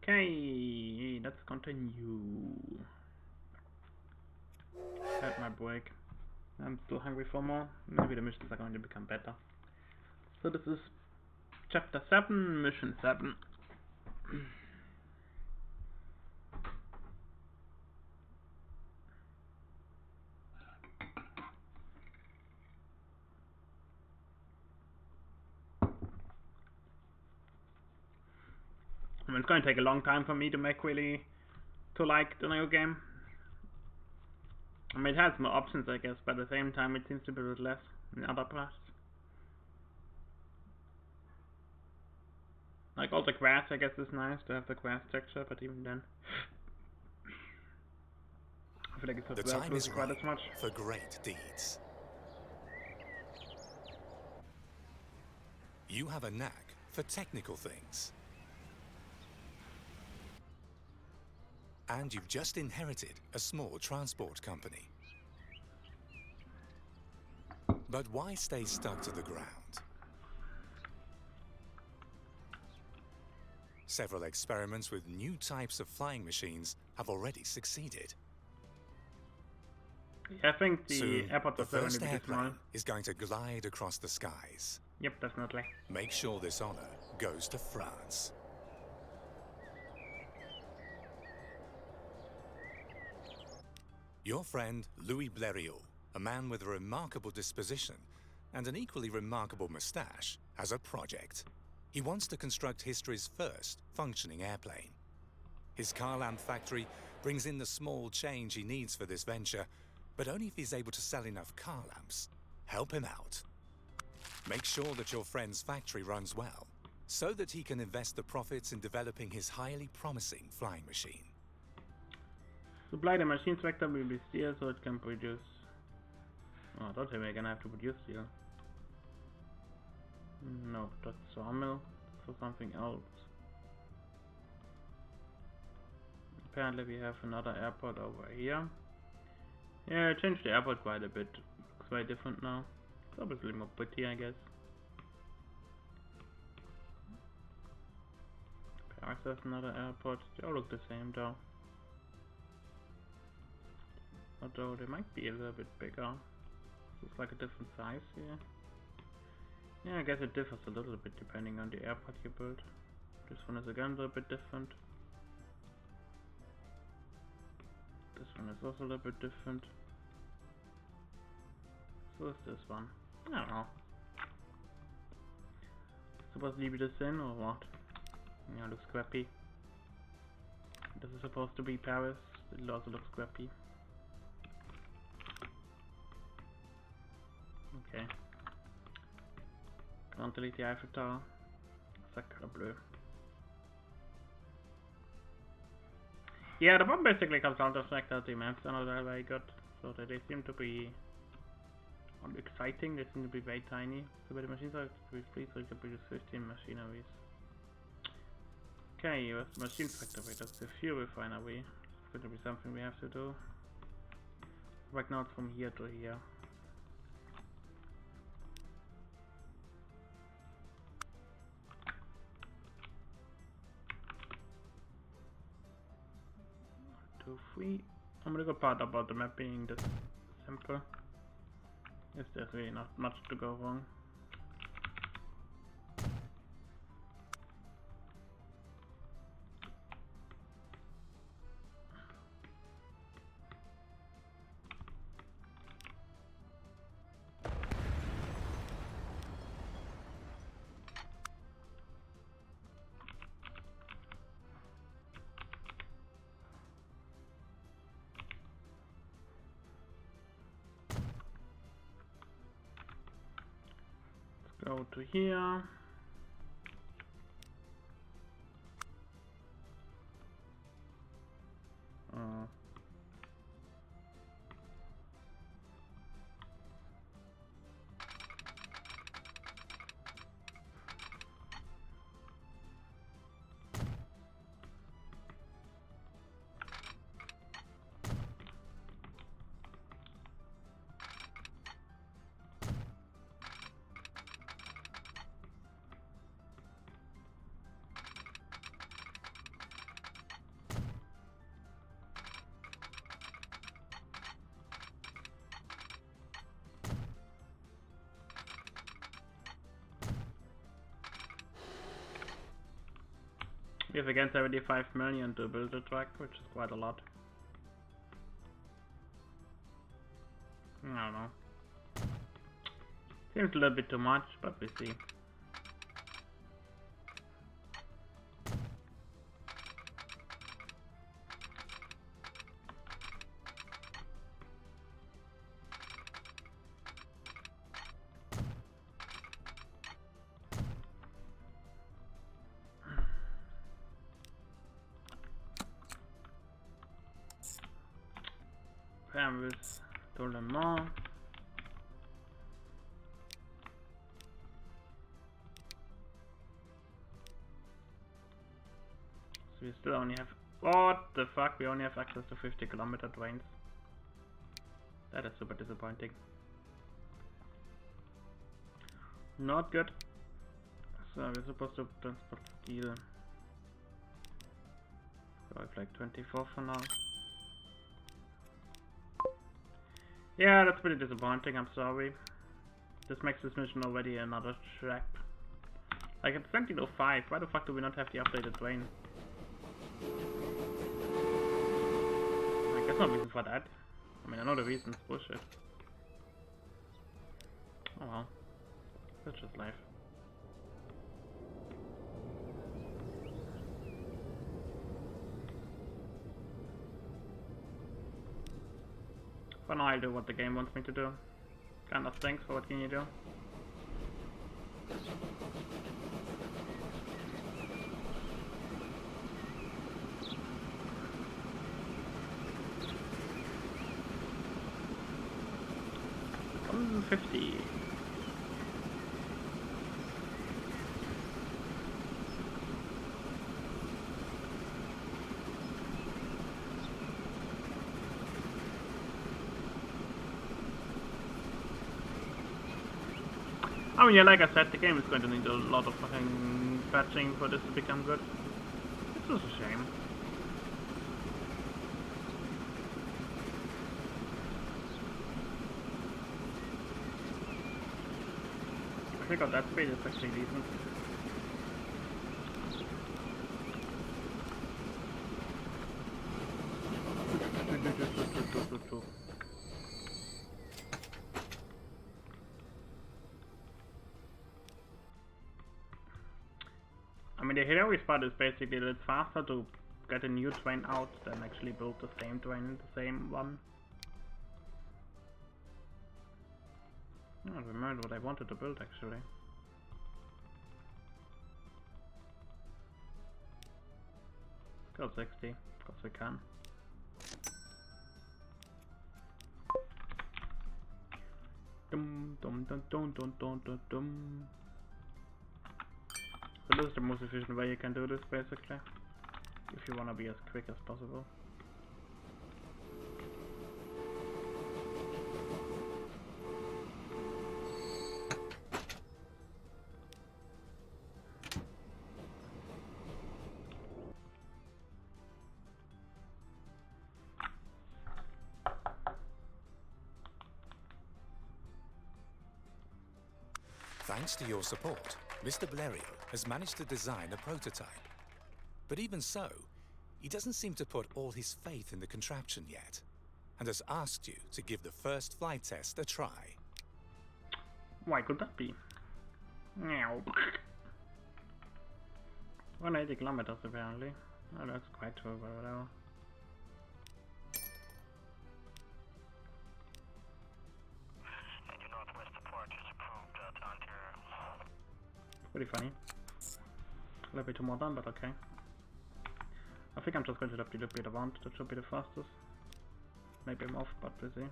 Okay, let's continue. Had my break. I'm still hungry for more. Maybe the missions are going to become better. So this is chapter 7, mission 7. I mean, it's going to take a long time for me to like the new game. I mean, it has more options, I guess, but at the same time, it seems to be a bit less in other parts. Like all the grass, I guess, is nice to have the grass texture, but even then, I feel like it's not The time is quite right as much. for great deeds. You have a knack for technical things. And you've just inherited a small transport company. But why stay stuck to the ground? Several experiments with new types of flying machines have already succeeded. Yeah, I think the Soon, airport the was going to first be too small. airplane is going to glide across the skies. Yep, definitely. Make sure this honor goes to France. Your friend Louis Blériot, a man with a remarkable disposition and an equally remarkable moustache, has a project. He wants to construct history's first functioning airplane. His car lamp factory brings in the small change he needs for this venture, but only if he's able to sell enough car lamps. Help him out. Make sure that your friend's factory runs well, so that he can invest the profits in developing his highly promising flying machine. Supply the machine tractor will be steel so it can produce. Oh, I thought they were gonna have to produce steel. No, that's sawmill. For something else. Apparently we have another airport over here. Yeah, I changed the airport quite a bit. Looks very different now. It's obviously more pretty, I guess. Paris has another airport. They all look the same though. Although they might be a little bit bigger. Looks like a different size here. Yeah, I guess it differs a little bit depending on the airport you build. This one is again a little bit different. This one is also a little bit different. So is this one. I don't know. Supposed to leave this in or what? Yeah, it looks scrappy. This is supposed to be Paris. It also looks scrappy. Okay. Can't delete the Eiffel Tower. Sacre bleu. Yeah, the problem basically comes down to the fact that the maps are not very good. So that they seem to be exciting, they seem to be very tiny. So the machines are to be free, so you can produce 15 machineries. Okay, where's the machine factory? That's the fuel refinery. It's going to be something we have to do. Right now it's from here to here. Free. I'm gonna go part about the map being this simple. Yes, there's really not much to go wrong. Go to here. We have again 75 million to build a truck, which is quite a lot. I don't know. Seems a little bit too much, but we see. Canvas, Tolemont. So we still only have. What the fuck? We only have access to 50-kilometer trains. That is super disappointing. Not good. So we're supposed to transport steel. So I have like 24 for now. Yeah, that's pretty disappointing, I'm sorry. This makes this mission already another trap. Like it's 1705, why the fuck do we not have the updated train? Like there's no reason for that. I mean I know the reasons, bullshit. Oh well. That's just life. For now I'll do what the game wants me to do. Kind of stinks, but what can you do? $150. I mean, yeah, like I said, the game is going to need a lot of fucking patching for this to become good. This is a shame. I think at that speed it's actually decent. I mean, the heroic part is basically that it's faster to get a new train out than actually build the same train, the same one. I don't remember what I wanted to build actually. Let's go 60, because we can. Dum dum dum dum dum dum dum dum. So this is the most efficient way you can do this basically, if you want to be as quick as possible. Thanks to your support, Mr. Blériot has managed to design a prototype. But even so, he doesn't seem to put all his faith in the contraption yet, and has asked you to give the first flight test a try. Why could that be? Meow. 180 kilometers apparently. Oh, that's quite true, but whatever. Pretty funny. A little bit too modern, but okay. I think I'm just going to the bit around. That should be the fastest. Maybe I'm off, but we'll see.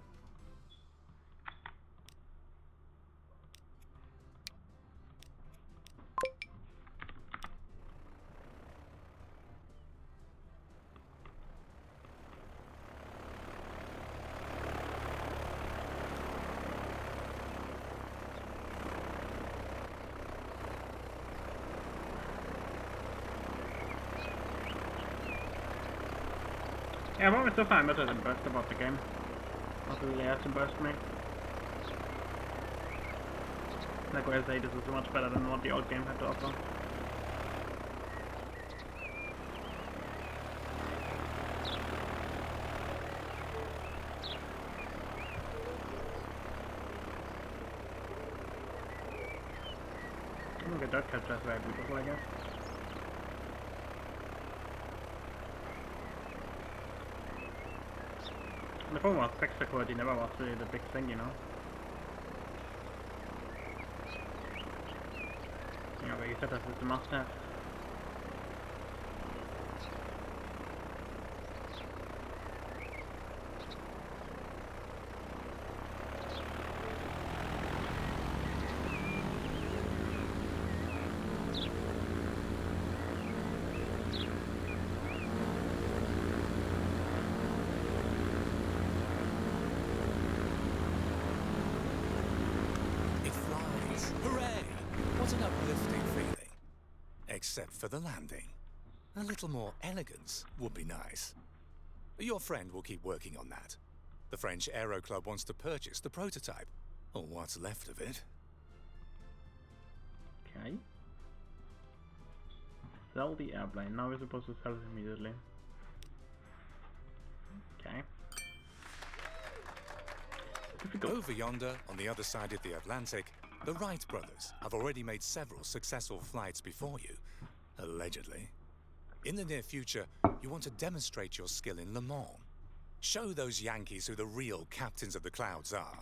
Yeah, but so far I'm better than burst about the game. Not really has to burst me. Like I say, this is much better than what the old game had to offer. the dirt capture is very beautiful, I guess. The problem was texture quality never was really the big thing, you know. You know, but you said this is a must-have. Except for the landing. A little more elegance would be nice. Your friend will keep working on that. The French Aero Club wants to purchase the prototype, or what's left of it. Okay. Sell the airplane. Now we're supposed to sell it immediately. Okay. Over yonder, on the other side of the Atlantic, the Wright brothers have already made several successful flights before you, allegedly. In the near future, you want to demonstrate your skill in Le Mans. Show those Yankees who the real captains of the clouds are.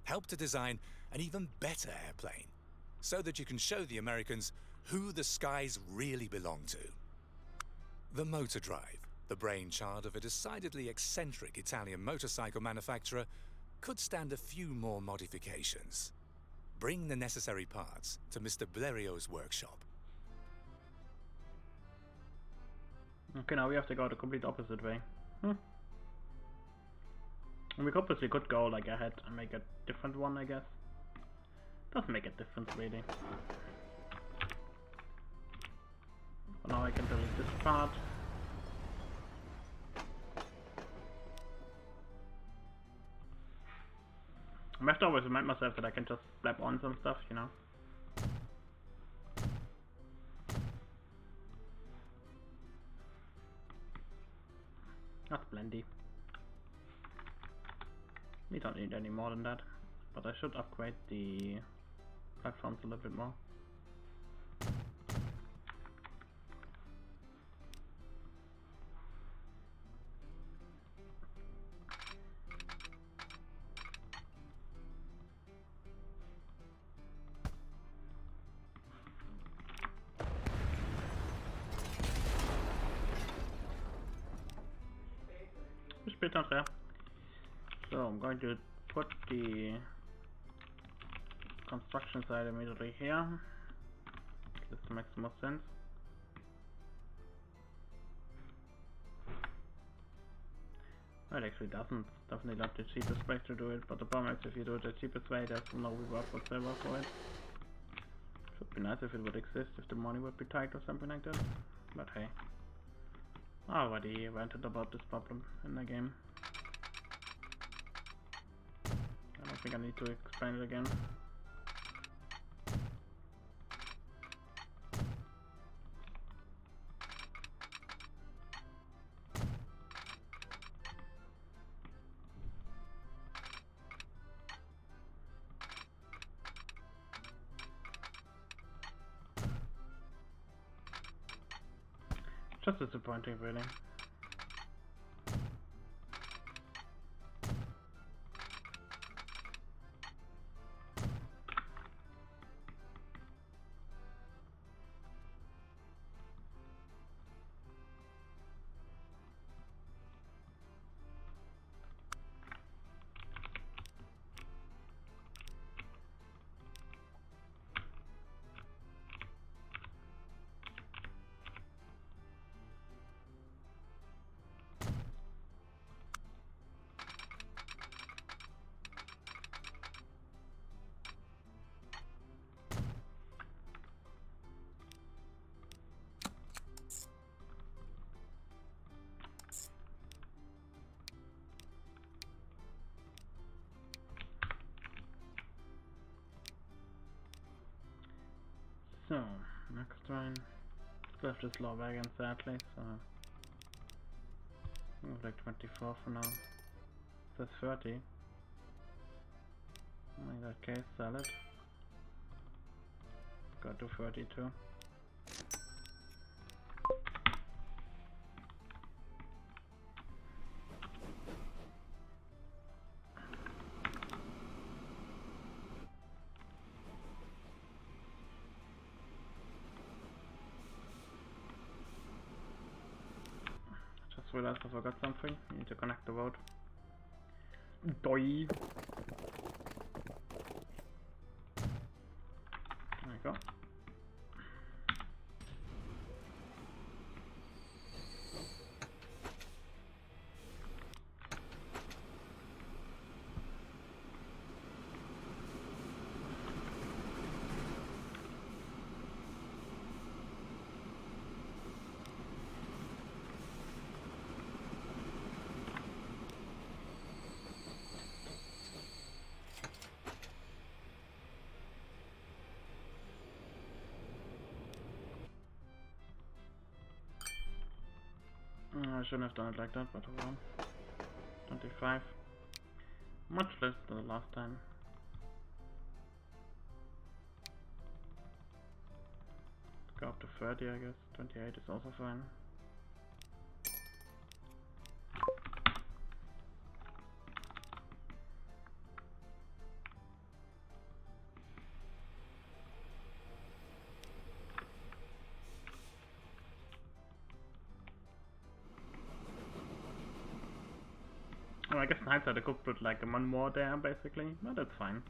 Help to design an even better airplane, so that you can show the Americans who the skies really belong to. The motor drive, the brainchild of a decidedly eccentric Italian motorcycle manufacturer, could stand a few more modifications. Bring the necessary parts to Mr. Blériot's workshop. Okay, now we have to go the complete opposite way. And we obviously could go like ahead and make a different one, I guess. Doesn't make a difference really. So now I can delete this part. I have to always remind myself that I can just slap on some stuff, you know. That's plenty. We don't need any more than that, but I should upgrade the platforms a little bit more. So I'm going to put the construction side immediately here. This makes more sense. Well, it actually doesn't. Definitely not the cheapest way to do it, but the problem is if you do it the cheapest way, there's no reward whatsoever for it. Should be nice if it would exist, if the money would be tight or something like that. But hey. I already ranted about this problem in the game. I don't think I need to explain it again. Just disappointing, really. So, next one. Left is low wagon sadly, so like 24 for now. It says 30. In that case, sell it. Got to 32. Just realized I forgot something. You need to connect the road. Doi. There you go. I shouldn't have done it like that, but hold on. 25. Much less than the last time. Go up to 30, I guess. 28 is also fine. Well, I guess in hindsight I could put like one more there basically, but that's fine.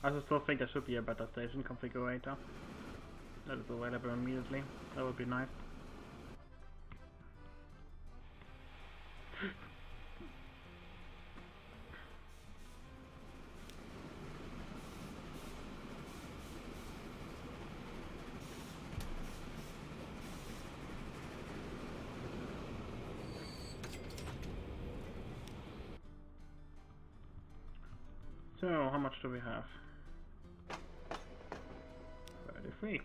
I still think there should be a better station configurator that is available immediately. That would be nice. So, how much do we have? 33.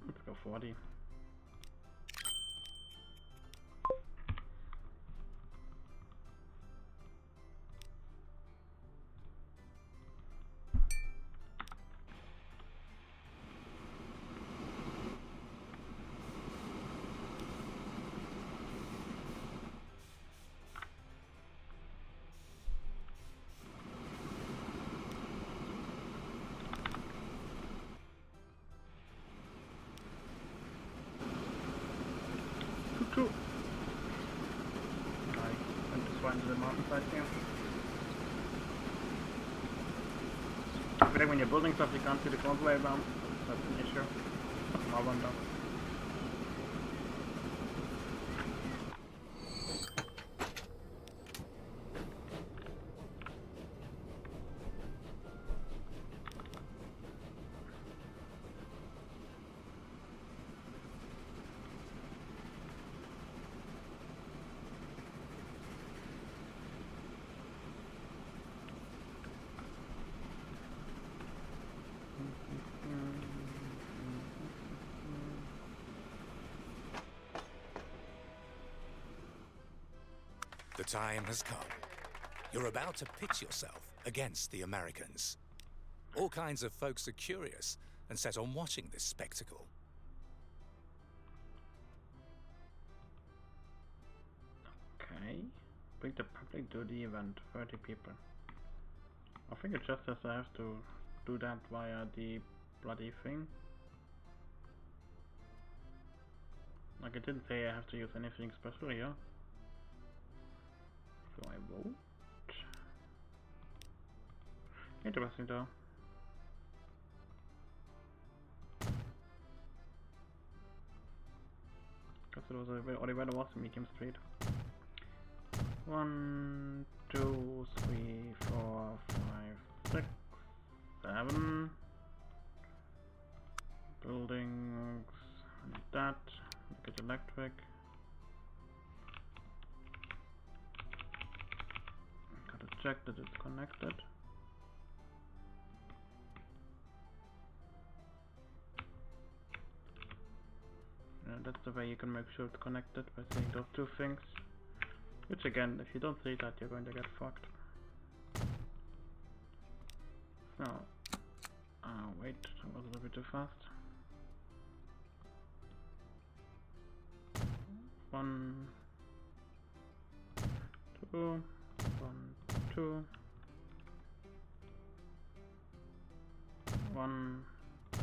Let's go 40. Cool. I went just right into the mountainside here. I feel like when you're building stuff you can't see the close way around. That's an issue. I'll run down. The time has come. You're about to pitch yourself against the Americans. All kinds of folks are curious and set on watching this spectacle. Okay. Bring the public to the event. 30 people. I think it just says I have to do that via the bloody thing. Like it didn't say I have to use anything special here. So I vote. Interesting though. Because it was Oliver was Meekim Street. 1, 2, 3, 4, 5, 6, 7 buildings. And that Get electric. Gotta check that it's connected. That's the way you can make sure it's connected, by seeing those two things. Which again, if you don't see that, you're going to get fucked. So, wait, that was a little bit too fast. 1, 2, 1, 2, 1,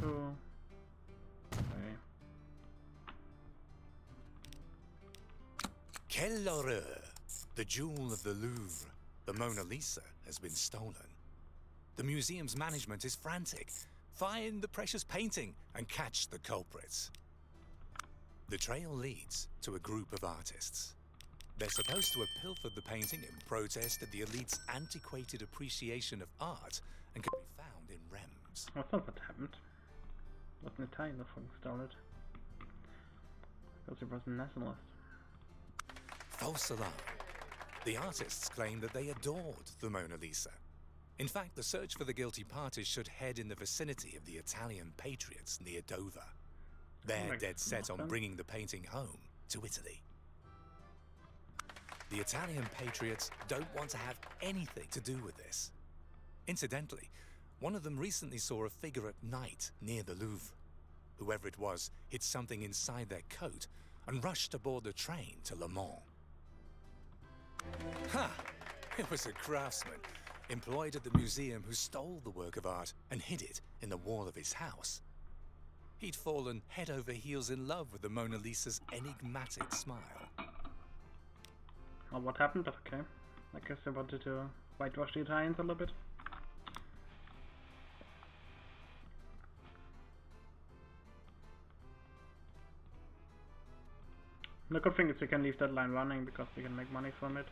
2. Okay. Quelle horreur! The jewel of the Louvre, the Mona Lisa, has been stolen. The museum's management is frantic. Find the precious painting and catch the culprits. The trail leads to a group of artists. They're supposed to have pilfered the painting in protest at the elite's antiquated appreciation of art and can be found in Reims. That's not what happened. It was an Italian that fucking stole it. Because he was a nationalist. False alarm. The artists claim that they adored the Mona Lisa. In fact, the search for the guilty parties should head in the vicinity of the Italian patriots near Dover. They're dead set on bringing the painting home to Italy. The Italian patriots don't want to have anything to do with this. Incidentally, one of them recently saw a figure at night near the Louvre. Whoever it was hid something inside their coat and rushed aboard the train to Le Mans. Ha! It was a craftsman employed at the museum who stole the work of art and hid it in the wall of his house. He'd fallen head over heels in love with the Mona Lisa's enigmatic smile. Well, what happened? But okay. I guess they wanted to whitewash the Italians a little bit. The good thing is we can leave that line running because we can make money from it.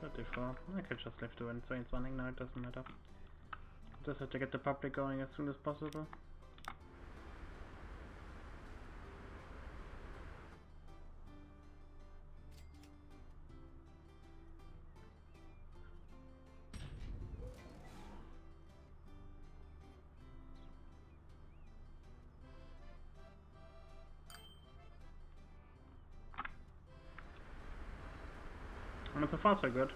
34. I could just leave the trains running now, it doesn't matter. Just have to get the public going as soon as possible. And so far so good.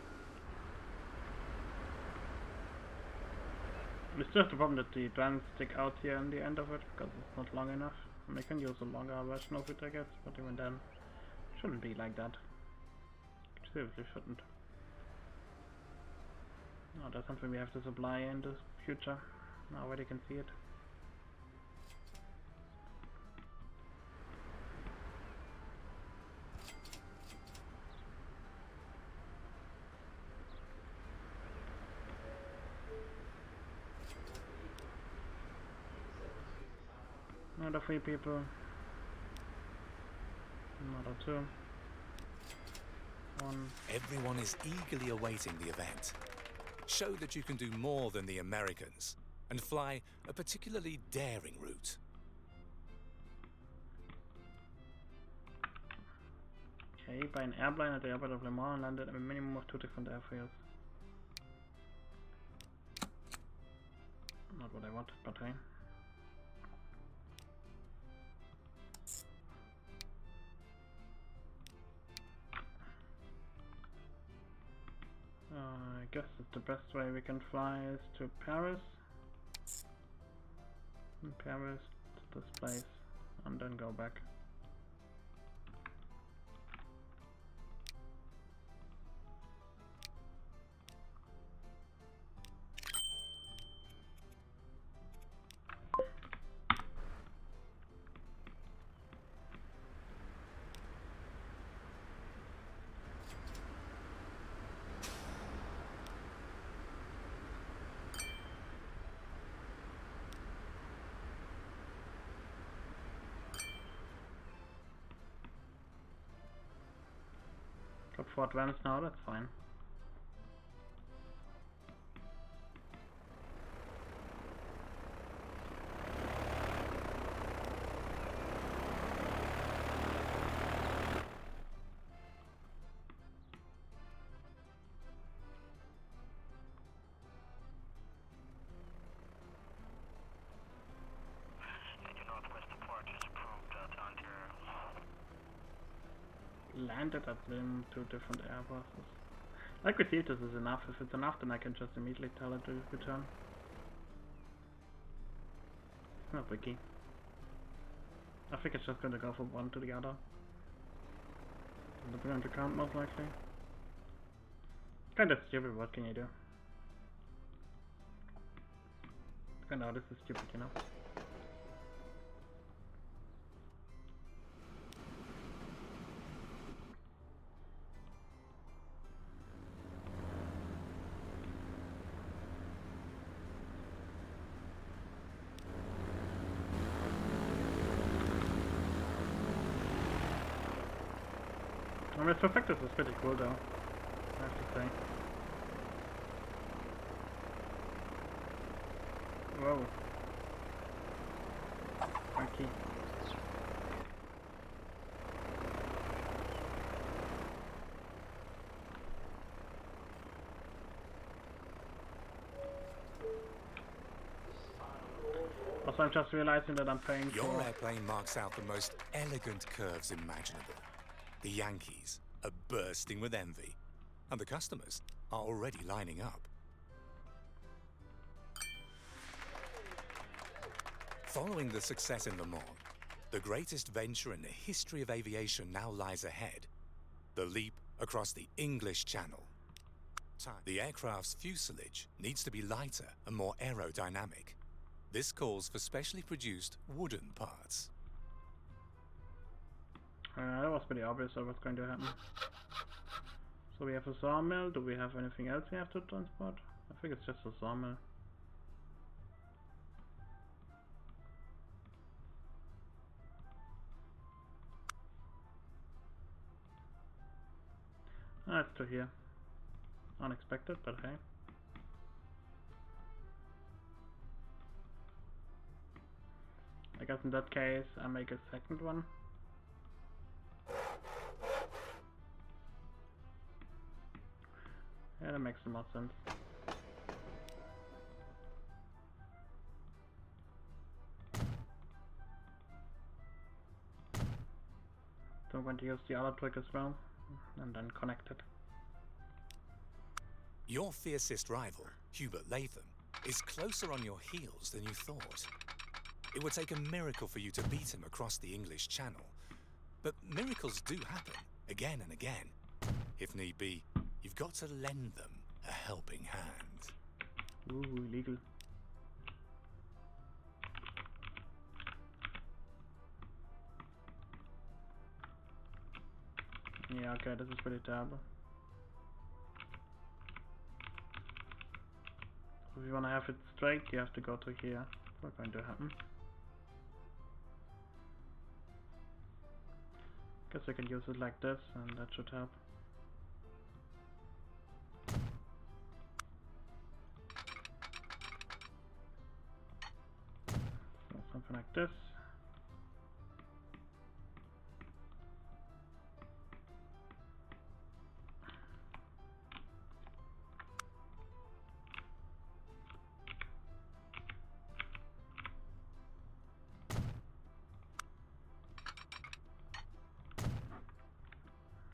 It's just the problem that the drums stick out here in the end of it because it's not long enough. And I can use a longer version of it, I guess, but even then, it shouldn't be like that. It seriously shouldn't. No, that's something we have to supply in the future. I already can see it. Another 3 people. Another 2. 1. Everyone is eagerly awaiting the event. Show that you can do more than the Americans and fly a particularly daring route. Okay, by an airplane at the airport of Le Mans and landed at a minimum of 2 different airfields. Not what I wanted, but hey. I guess the best way we can fly is to Paris. From Paris to this place and then go back. Got 4 advance now, that's fine. landed at them 2 different airbuses. Like we see if this is enough. If it's enough, then I can just immediately tell it to return. Not biggie. I think it's just going to go from one to the other. The behind account most likely. Kinda stupid, what can you do? I know this is stupid, you know. I mean, Surfactors is pretty cool though, I have to say. Whoa. Funky. Also, I'm just realizing that I'm paying Your for... airplane marks out the most elegant curves imaginable. The Yankees are bursting with envy, and the customers are already lining up. Following the success in Le Mans, the greatest venture in the history of aviation now lies ahead. The leap across the English Channel. The aircraft's fuselage needs to be lighter and more aerodynamic. This calls for specially produced wooden parts. That was pretty obvious of what's going to happen. So we have a sawmill. Do we have anything else we have to transport? I think it's just a sawmill. Ah, it's to here. Unexpected, but hey. I guess in that case I make a second one. Yeah, that makes some more sense. So I'm going to use the other trick as well, and then connect it. Your fiercest rival, Hubert Latham, is closer on your heels than you thought. It would take a miracle for you to beat him across the English Channel. But miracles do happen, again and again. If need be, you've got to lend them a helping hand. Ooh, illegal. Yeah, okay, this is pretty terrible. If you want to have it straight, you have to go to here. What's going to happen? Guess I can use it like this, and that should help. So something like this.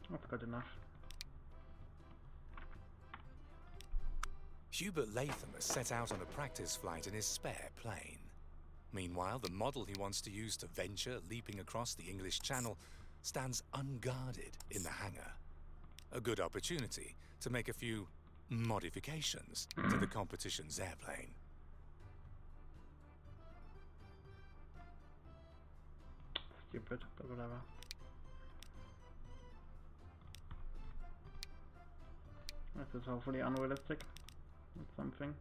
That's good enough. Hubert Latham has set out on a practice flight in his spare plane. Meanwhile, the model he wants to use to venture leaping across the English Channel stands unguarded in the hangar. A good opportunity to make a few modifications to the competition's airplane. Stupid, but whatever. This is hopefully unrealistic. It's something.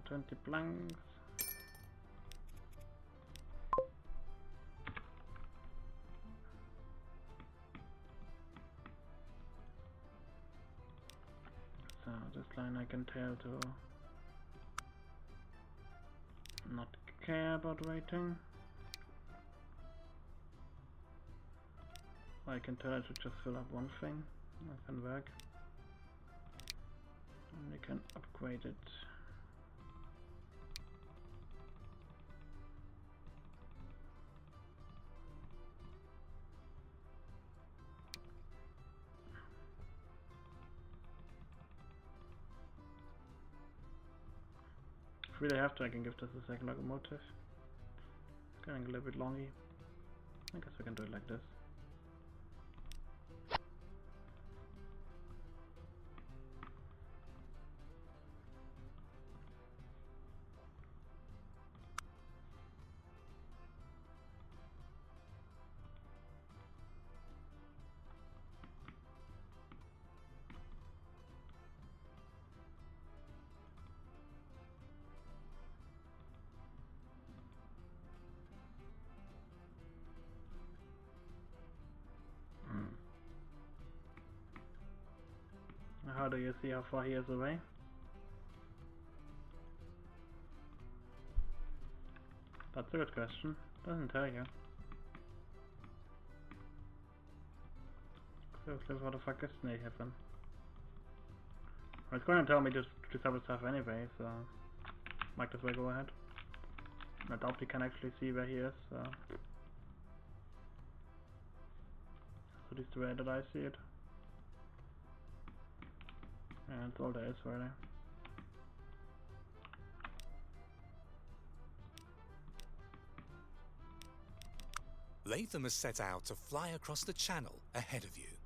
20 planks. So this line I can tell to not care about waiting. Or I can tell it to just fill up one thing. That can work. And we can upgrade it. If we really have to, I can give this a second locomotive. It's getting a little bit longy. I guess we can do it like this. How do you see how far he is away? That's a good question. Doesn't tell you. So what the fuck is Snake happen? Well, it's going to tell me to discover stuff anyway, so might as well go ahead. I doubt we can actually see where he is, so at least the way that I see it. And that's all there is really. Latham has set out to fly across the channel ahead of you.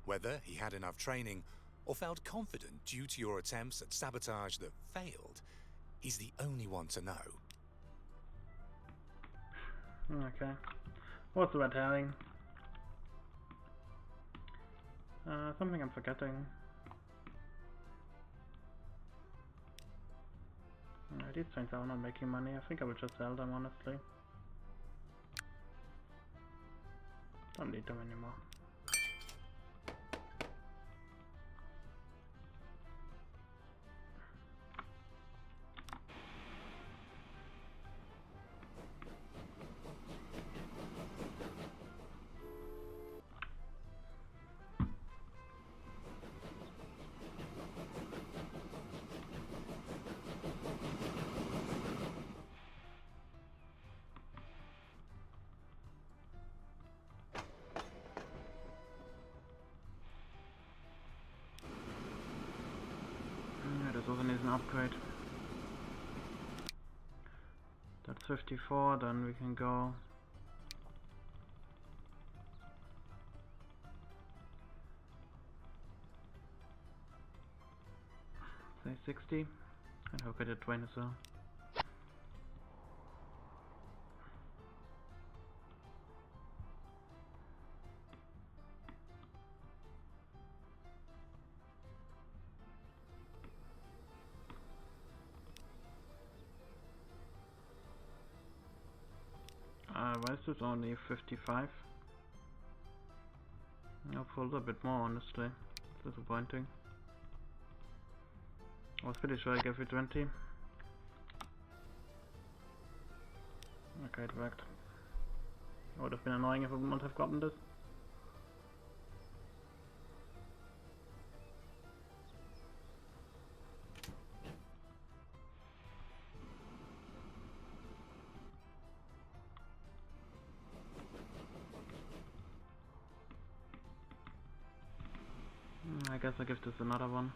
Whether he had enough training or felt confident due to your attempts at sabotage that failed, he's the only one to know. Okay. What's the red herring? Something I'm forgetting. These things are not making money. I think I will just sell them, honestly. Don't need them anymore. This also needs an upgrade. That's 54, then we can go. Say 60. And hope I did 20 as well. Why is this only 55? I'll pull a bit more, honestly. It's disappointing. I was pretty sure I gave you 20. Okay, it worked. It would have been annoying if I wouldn't have gotten this. I guess I'll give this another one.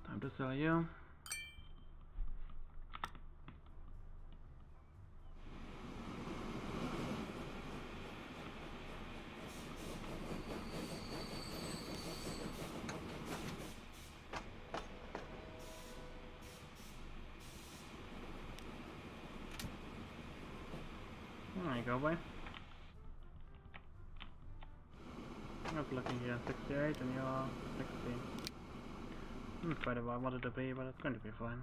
Time to sell you. There you go, boy. I was looking here, 68 and you're 60. Not quite what I wanted to be, but it's going to be fine.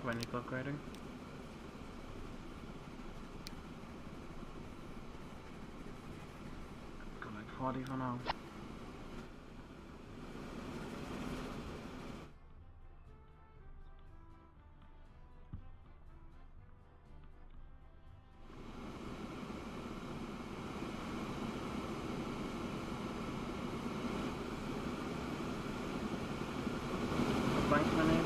when it's upgrading. Let's go like 40 for now. Planks we need.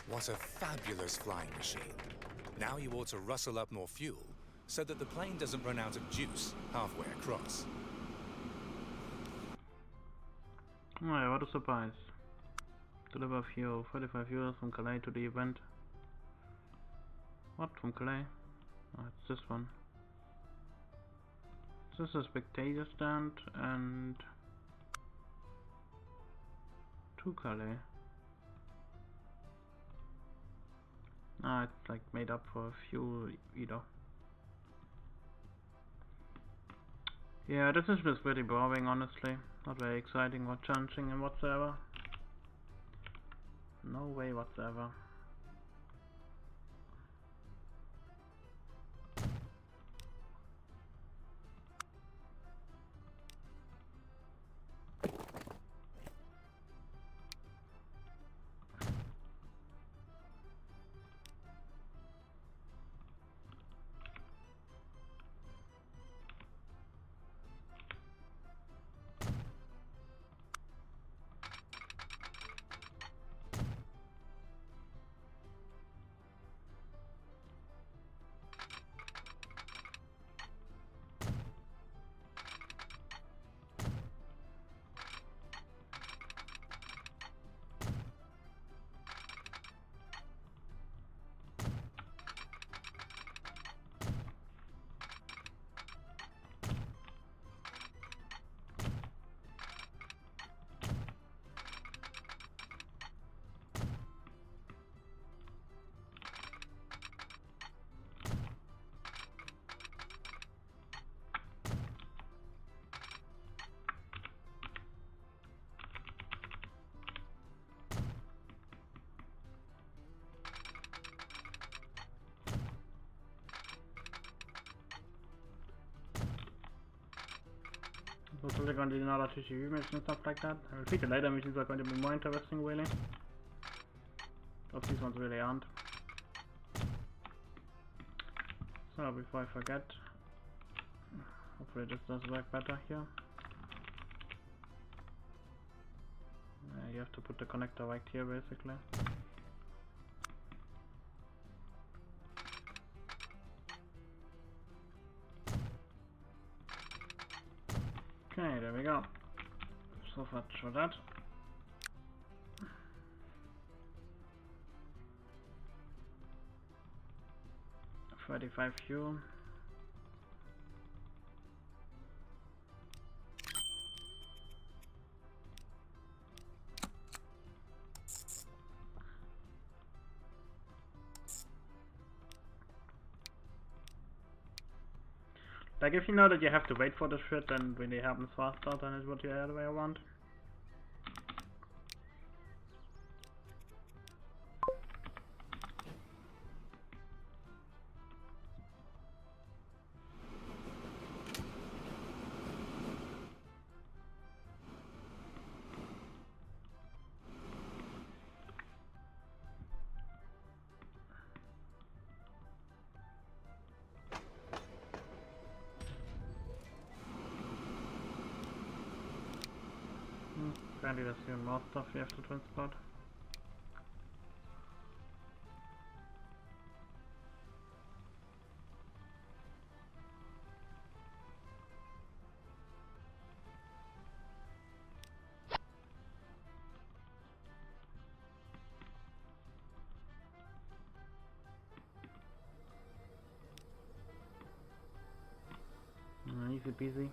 What a fabulous flying machine. Now you ought to rustle up more fuel so that the plane doesn't run out of juice halfway across. Oh yeah, what a surprise. Deliver fuel, 45 euros from Calais to the event. What, from Calais? Oh, it's this one. This is a spectator stand and to Calais. Ah, it's like made up for fuel either. Yeah, this is just pretty boring, honestly. Not very exciting or challenging and whatsoever. No way whatsoever. Also they're going to do another TCV missions and stuff like that. I think the later missions are going to be more interesting really. But these ones really aren't. So before I forget, hopefully this does work better here. You have to put the connector right here basically. Okay, there we go. So much for that. $35 fuel. Like if you know that you have to wait for the shit, then when it happens faster, then it's what the other way around. Apparently there's even more stuff we have to transport. peasy.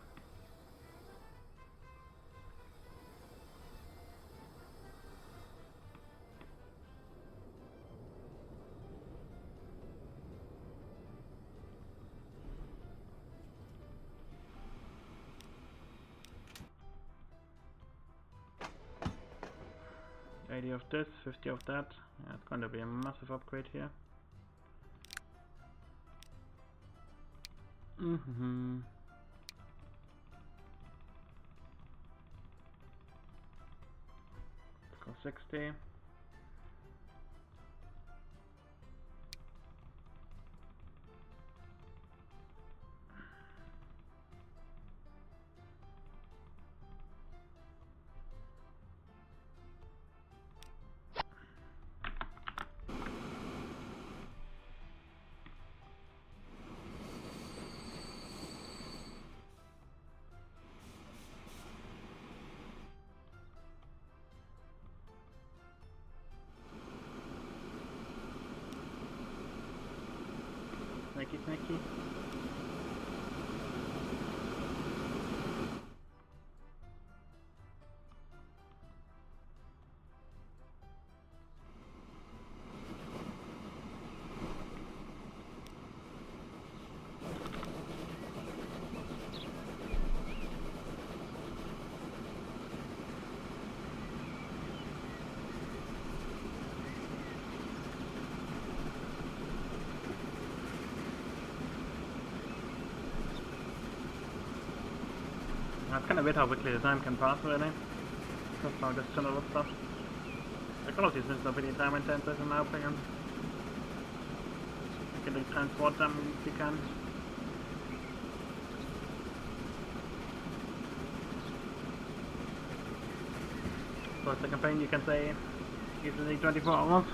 $80 of this, $50 of that. Yeah, it's going to be a massive upgrade here. Let's go 60. Snaky, snaky. It's kind of weird how quickly the time can pass really. Just how this tunnel stuff. Like all of these missions are pretty time intensive in my opinion. You can transport them if you can. So it's a campaign you can say easily 24 hours.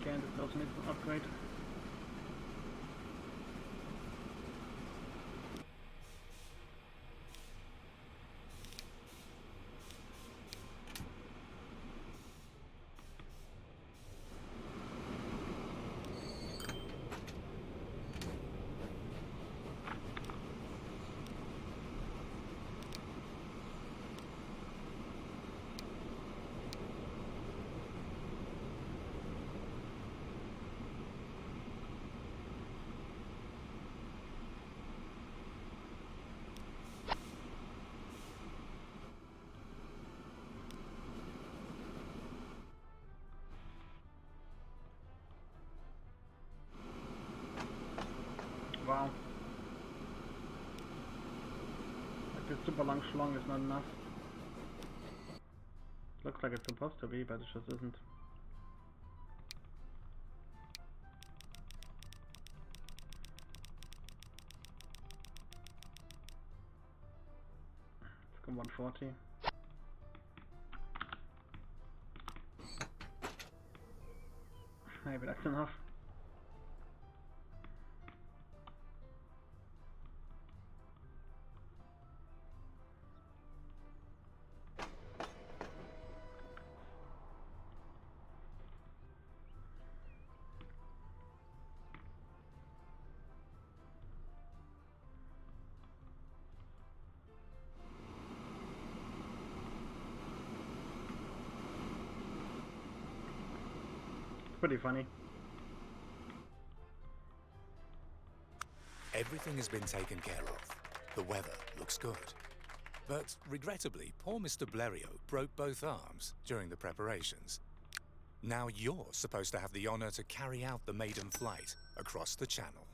This also needs an upgrade. Wow. Like this super long schlong is not enough. Looks like it's supposed to be, but it just isn't. Let's go 140. Maybe that's enough. Pretty funny. Everything has been taken care of. The weather looks good. But regrettably, poor Mr. Blériot broke both arms during the preparations. Now you're supposed to have the honor to carry out the maiden flight across the channel.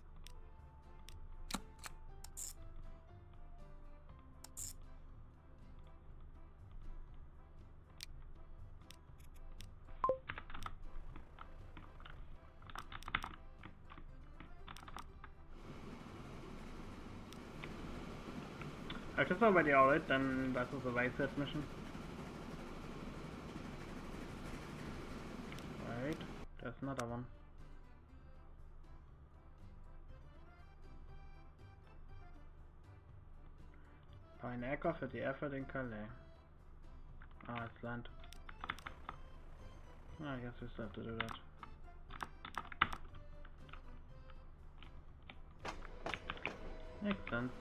If it's already alright, then that was a wasted mission. Right, there's another one. Fine aircraft at the airport in Calais. Ah, it's land. I guess we still have to do that. Makes sense.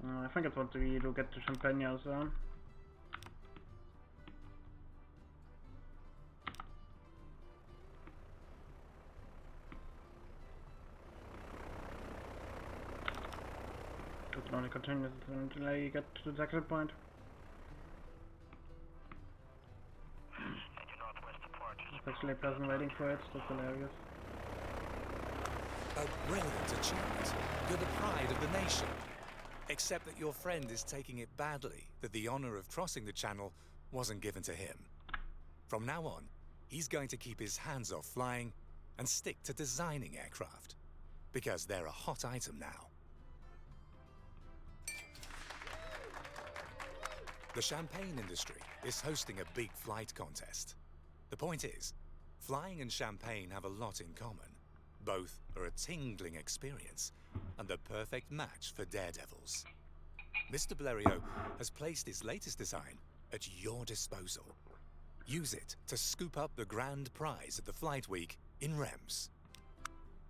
I think it's what we look at the champagne as well. It only continues until you get to the exit point. It's actually a person waiting for it, that's hilarious. A brilliant achievement. You're the pride of the nation. Except that your friend is taking it badly that the honor of crossing the channel wasn't given to him. From now on, he's going to keep his hands off flying and stick to designing aircraft. Because they're a hot item now. The champagne industry is hosting a big flight contest. The point is, flying and champagne have a lot in common. Both are a tingling experience and the perfect match for daredevils. Mr. Blériot has placed his latest design at your disposal. Use it to scoop up the grand prize at the Flight Week in Reims.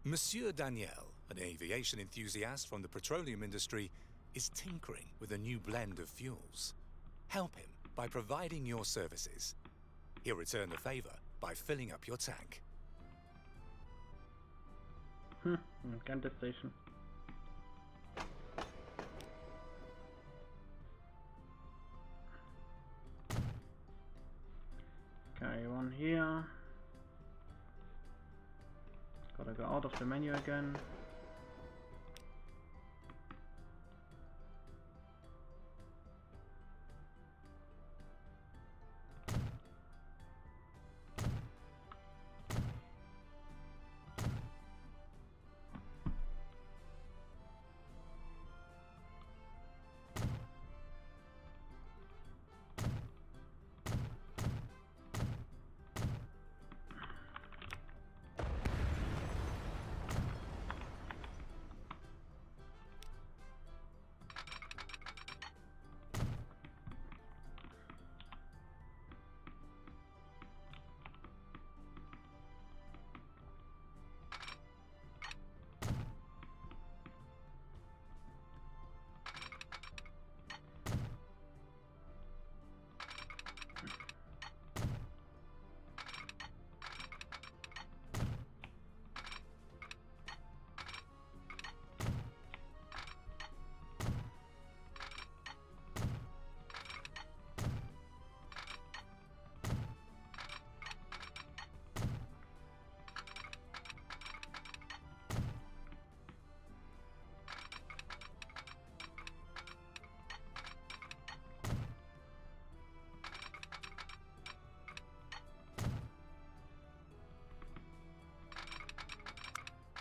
Monsieur Daniel, an aviation enthusiast from the petroleum industry, is tinkering with a new blend of fuels. Help him by providing your services. He'll return the favor by filling up your tank. Gas station. Okay, one here. Gotta go out of the menu again.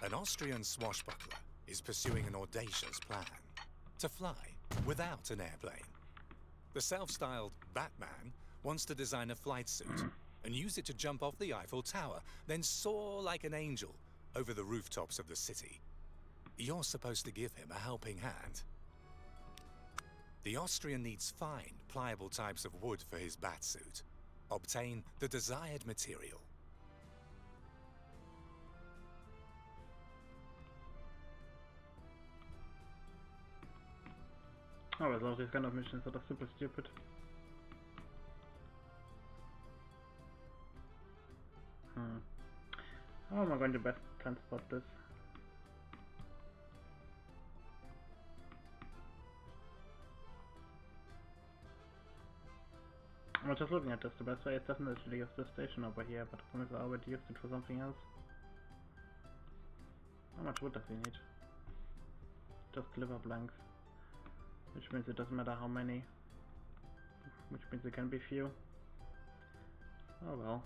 An Austrian swashbuckler is pursuing an audacious plan to fly without an airplane. The self-styled Batman wants to design a flight suit and use it to jump off the Eiffel Tower, then soar like an angel over the rooftops of the city. You're supposed to give him a helping hand. The Austrian needs fine, pliable types of wood for his batsuit. Obtain the desired material. I always love these kind of missions that are super stupid. How am I going to best transport this? I was just looking at this. The best way is definitely to use this station over here, but the problem is I already used it for something else. How much wood does he need? Just liver blanks. Which means it doesn't matter how many. which means there can be few. Oh well.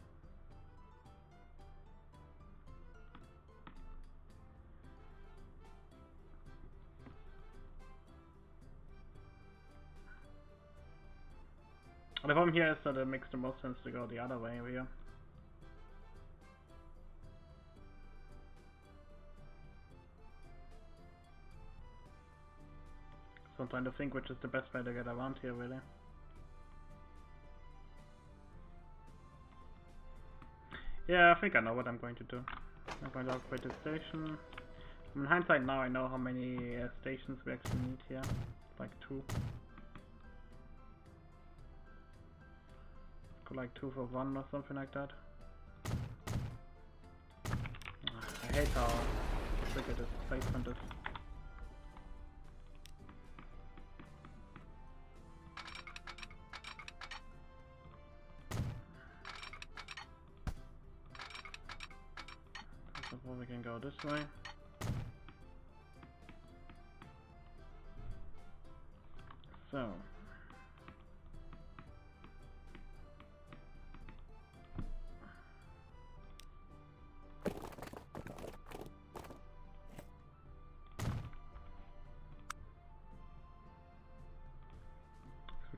The problem here is that it makes the most sense to go the other way here. So I'm trying to think which is the best way to get around here, really. Yeah, I think I know what I'm going to do. I'm going to upgrade the station. In hindsight now I know how many stations we actually need here. Like 2. Go like 2 for 1 or something like that. I hate how tricky this placement is. So we can go this way. So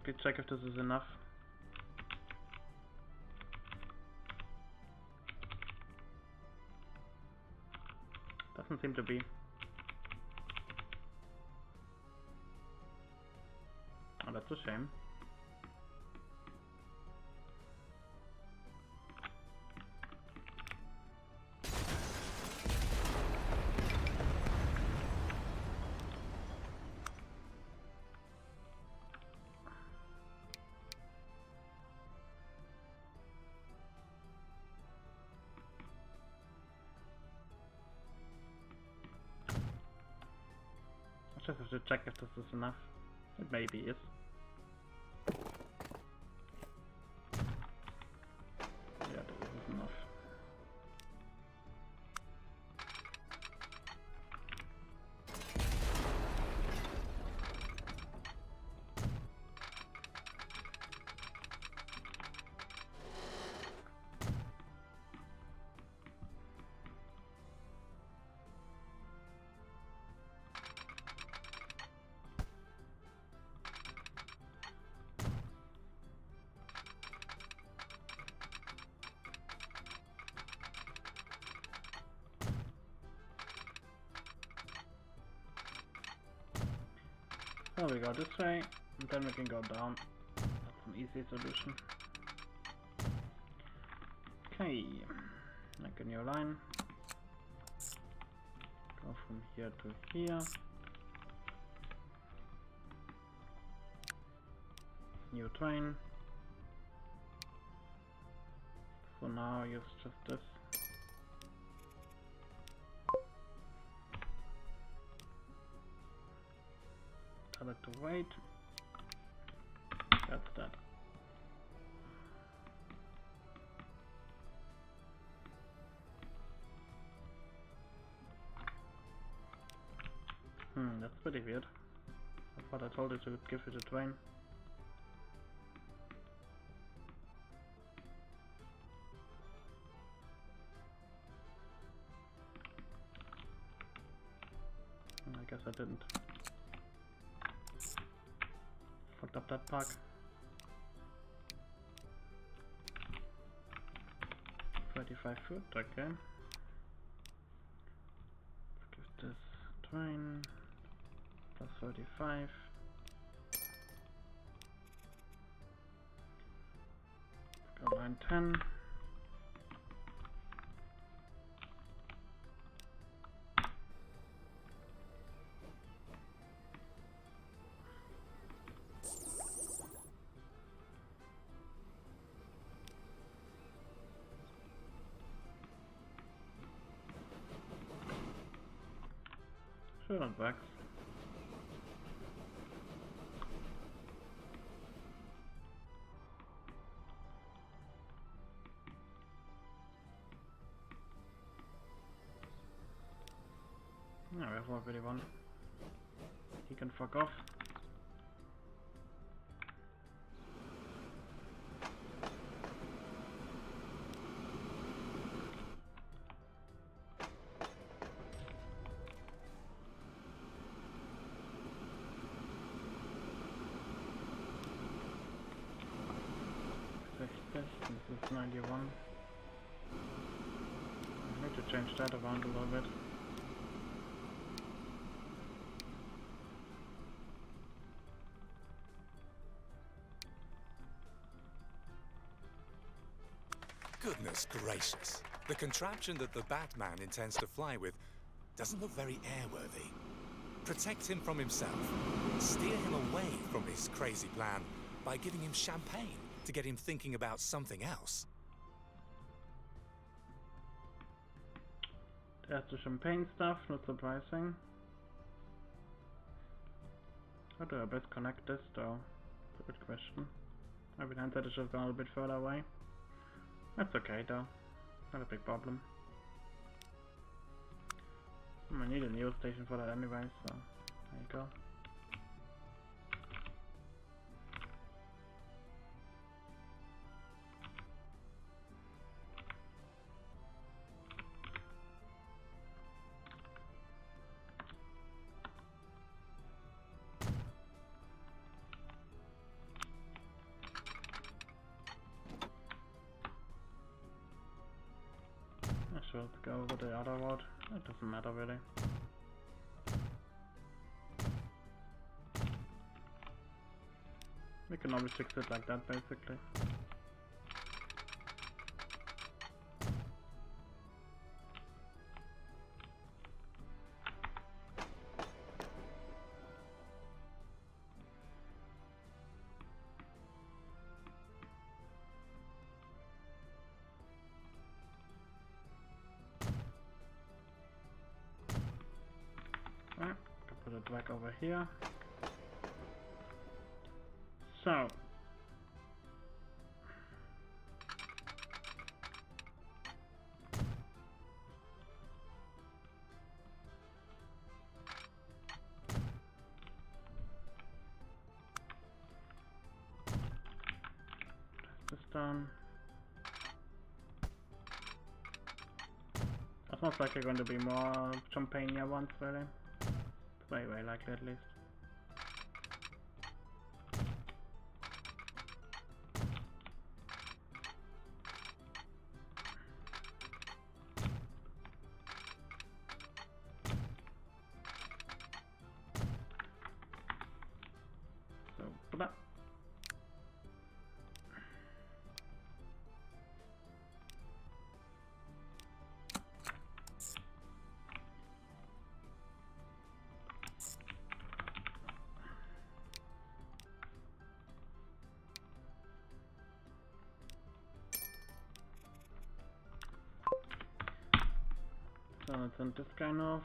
quickly check if this is enough. Doesn't seem to be. Oh, that's a shame. I just have to check if this is enough. It maybe is. Yeah, this is enough. So we go this way, and then we can go down. That's an easy solution. Okay, make a new line. Go from here to here. New train. For now, use just this. Tell it to wait. That's that. That's pretty weird. I thought I told it to give it a train. I guess I didn't. Fucked up that park. 35 foot, okay. Let's give this train plus 35. Go line 10. Sure, that works. No, we have already one. He can fuck off. this. This is 91. I need to change that around a little bit. Goodness gracious. The contraption that the Batman intends to fly with doesn't look very airworthy. Protect him from himself. Steer him away from his crazy plan by giving him champagne to get him thinking about something else. There's the champagne stuff, not surprising. How do I best connect this though? It's a good question. Maybe the handset is just gone a little bit further away. That's okay though. Not a big problem. I need a news station for that anyway, so there you go. I should go with the other road. It doesn't matter really. We can always fix it like that basically. Right, put it back over here. So this done. It's most likely going to be more champagne ones, really. It's very likely at least. So, put that. So let's turn this kind of.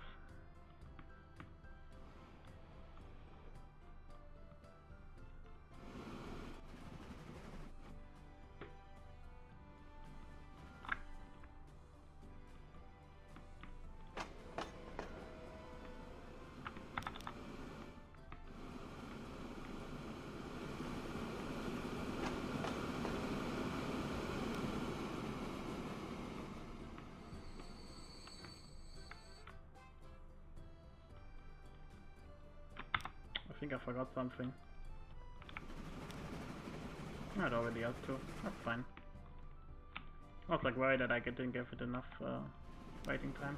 I think I forgot something. It already has to. That's fine. I was like worried that I didn't give it enough waiting time.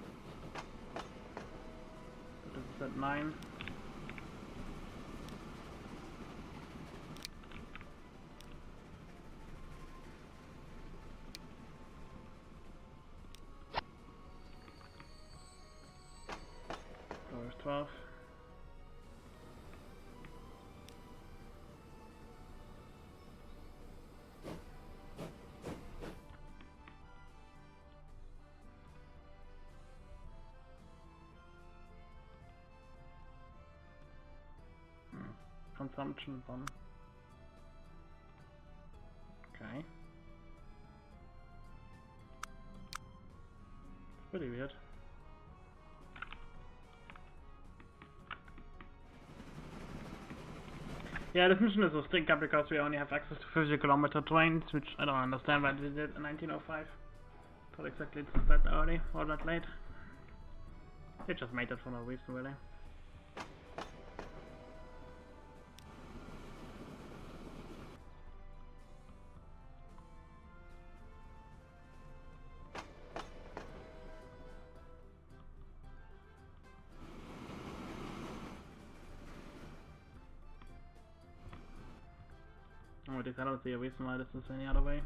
So this is at 9. So it's 12. Consumption bomb. Okay. It's pretty weird. Yeah, this mission is so strict because we only have access to 50-kilometer trains, which I don't understand why they did it in 1905. Not exactly it's that early or that late. They just made it for no reason, really. with this. I don't see a reason why this is any other way.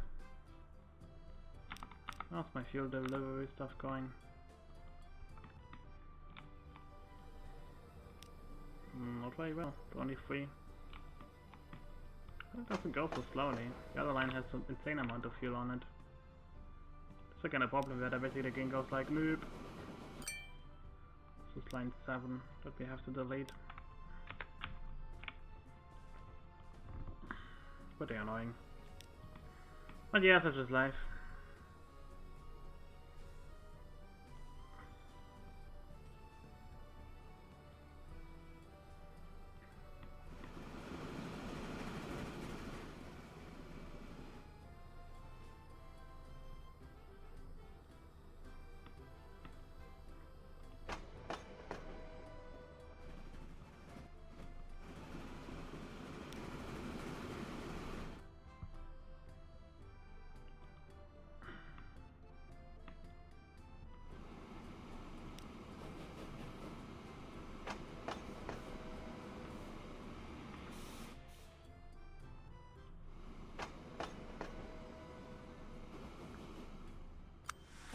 How's my fuel delivery stuff going? Not very well. Only 3. It doesn't go so slowly. The other line has an insane amount of fuel on it. It's again a problem where basically the game goes like loop. This is line 7 that we have to delete. Pretty annoying. But yeah, such is life.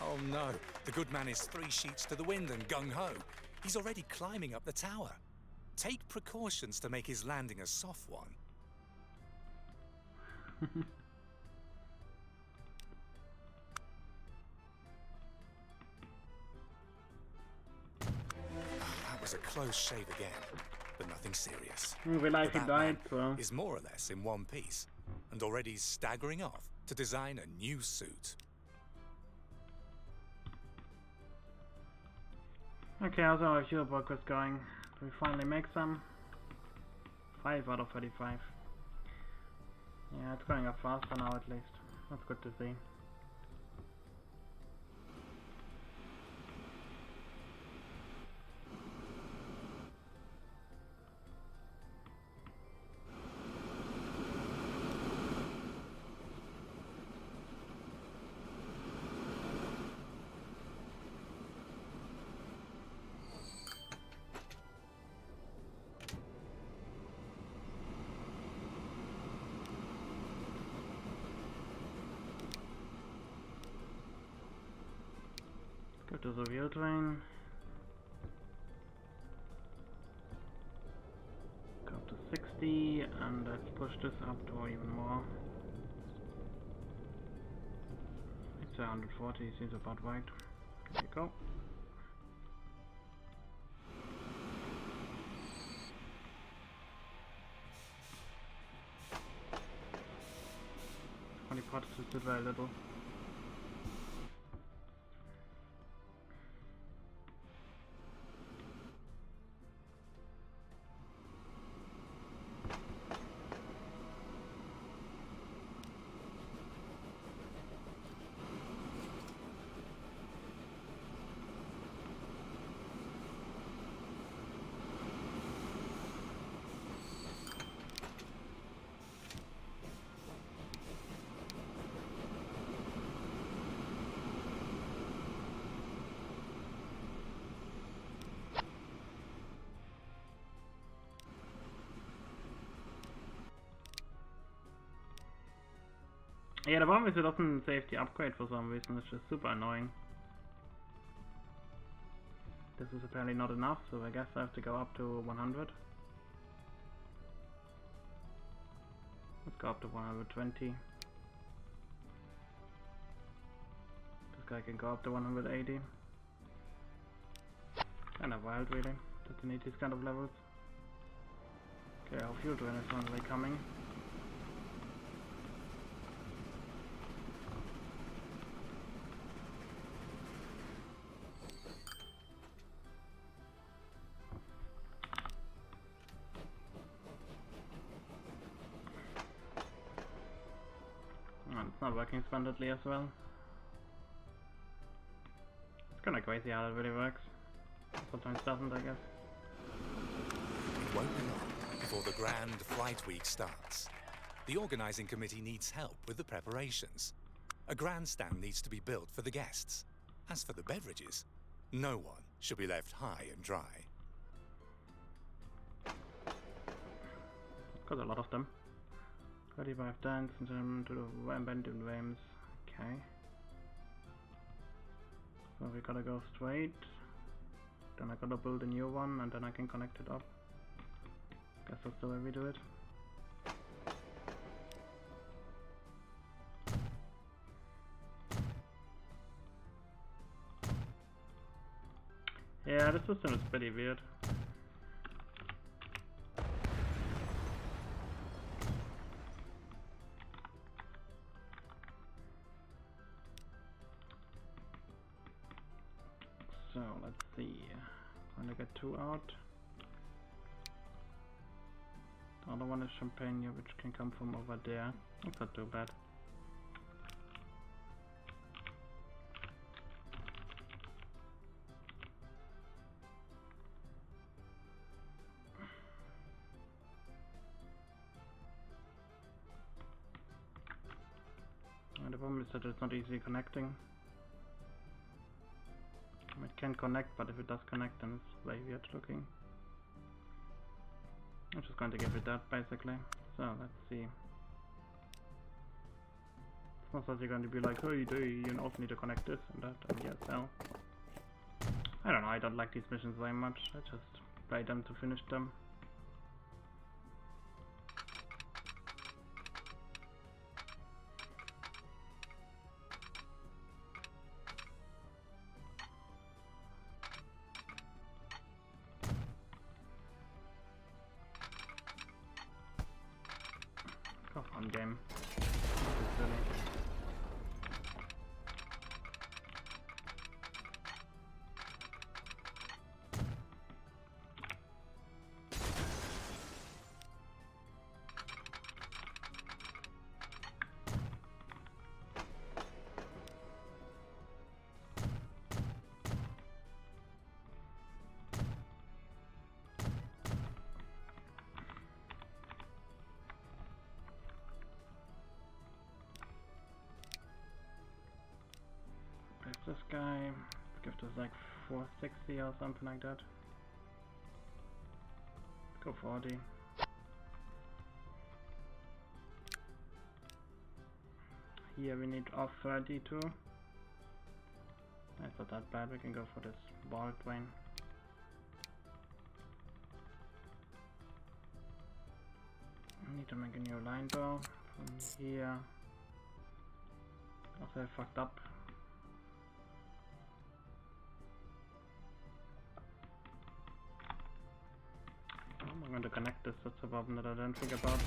Oh no, the good man is 3 sheets to the wind and gung-ho. He's already climbing up the tower. Take precautions to make his landing a soft one. That was a close shave again, but nothing serious. We like he died, so... is more or less in one piece, and already staggering off to design a new suit. Okay, how's our fuel progress going? Do we finally make some? 5 out of 35. Yeah, it's going up faster now at least. That's good to see. Go to the wheel train. Go to 60 and let's push this up to even more. It's 140, seems about right. There you go. Only particles did very little. Yeah, the problem is it doesn't save the upgrade for some reason, it's just super annoying. This is apparently not enough, so I guess I have to go up to 100. Let's go up to 120. This guy can go up to 180. Kind of wild really, that you need these kind of levels. Okay, our fuel drain is finally coming. It's not working splendidly as well. It's kinda crazy how it really works. Sometimes doesn't, I guess. It won't be long before the grand flight week starts. The organising committee needs help with the preparations. A grandstand needs to be built for the guests. As for the beverages, no one should be left high and dry. Got a lot of them. 35 dance and then to the abandoned realms. Okay. So we gotta go straight. Then I gotta build a new one and then I can connect it up. Guess that's the way we do it. Yeah, the system is pretty weird. So let's see. I'm gonna get 2 out. The other one is champagne, which can come from over there. That's not too bad. And the problem is that it's not easily connecting. It can connect, but if it does connect, then it's very weird looking. I'm just going to give it that basically. So let's see. It's not that you're going to be like, hey, you also need to connect this and that, and yes, well. I don't know, I don't like these missions very much. I just play them to finish them. Come on, game. This is silly. This guy, give this like 460 or something like that. Go 40. Here we need off 30 too. That's not that bad, we can go for this ball train. I need to make a new line though. From here. Also I fucked up. I'm going to connect this, that's a problem that I didn't think about.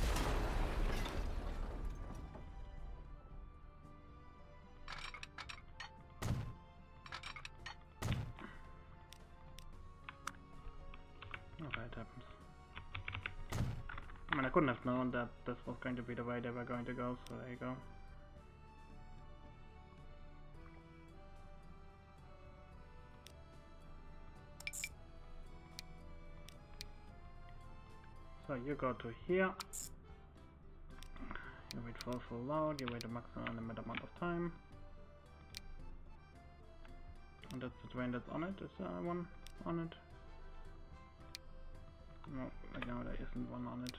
Okay, it happens. I mean, I couldn't have known that this was going to be the way they were going to go, so there you go. So you go to here, you wait for a full load, you wait a maximum unlimited amount of time. And that's the train that's on it. Is there one on it? No, right now there isn't one on it.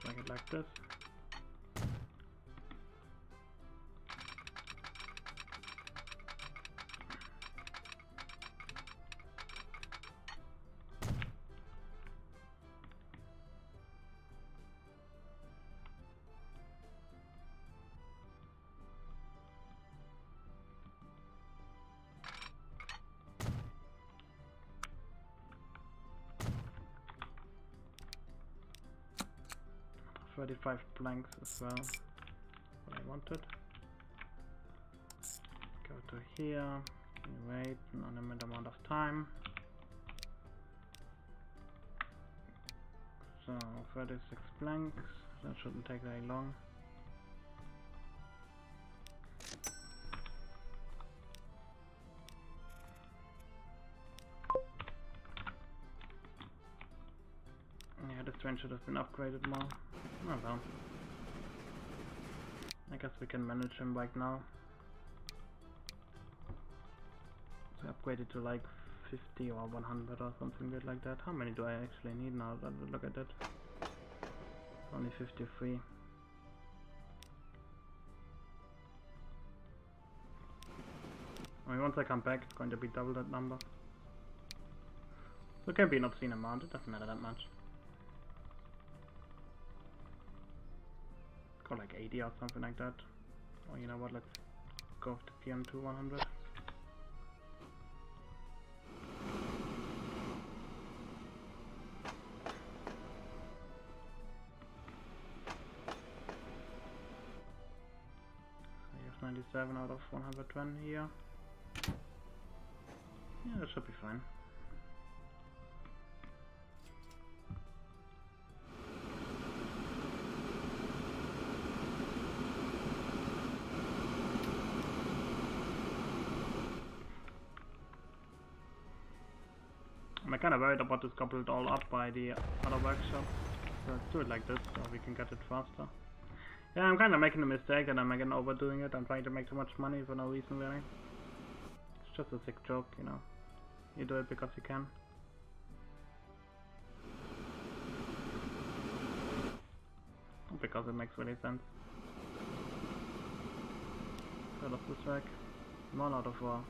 Drag it like this. Thirty-five planks as well. What I wanted. Go to here. Wait an unlimited amount of time. So 36 planks, that shouldn't take very long. Yeah, this train should have been upgraded more. Oh well. I guess we can manage him right now. So upgrade it to like 50 or 100 or something weird like that. How many do I actually need now? Look at it. Only 53. I mean, once I come back, it's going to be double that number. So it can be an obscene amount, it doesn't matter that much. Go like 80 or something like that. Or you know what, let's go with the PM to 100. So you have 97 out of 120 here. Yeah, that should be fine. I'm kind of worried about this coupled all up by the other workshop. So let's do it like this so we can get it faster. Yeah, I'm kind of making a mistake and I'm again overdoing it. I'm trying to make too much money for no reason really. It's just a sick joke, you know. You do it because you can. Because it makes really sense. Out of this rack. 1 out of 4.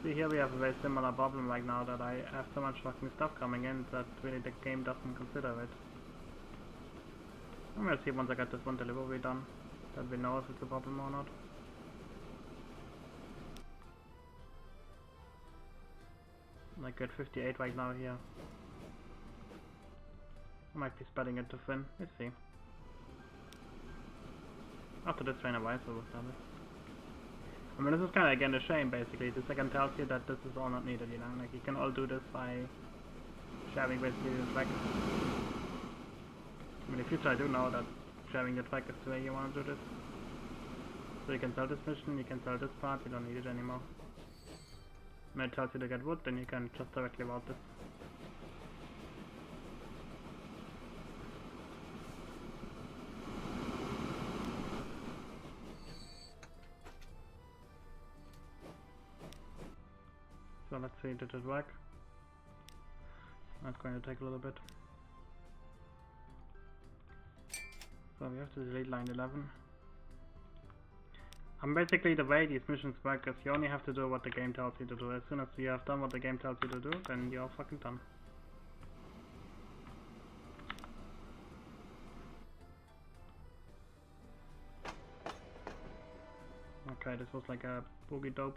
See, here we have a very similar problem right now, that I have so much fucking stuff coming in that really the game doesn't consider it. I'm gonna see once I get this one delivery done, that we know if it's a problem or not. Like at 58 right now here. I might be spreading it too thin, let's see. After this train arrives, we'll start it. I mean, this is kind of again a shame basically. The second tells you that this is all not needed, you know, like you can all do this by sharing basically the track. I mean, in the future I do know that sharing the track is the way you want to do this. So you can sell this mission, you can sell this part, you don't need it anymore. When it tells you to get wood, then you can just directly route this. So let's see, did it work? That's going to take a little bit. So we have to delete line 11. Basically the way these missions work is you only have to do what the game tells you to do. As soon as you have done what the game tells you to do, then you're fucking done. Okay, this was like a boogie dope.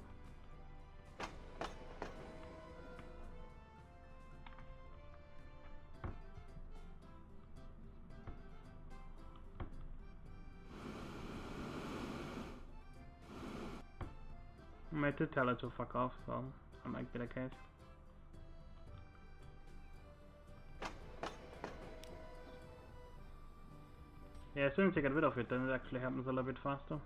I did tell her to fuck off, so that might be the case. Yeah, as soon as you get rid of it, then it actually happens a little bit faster.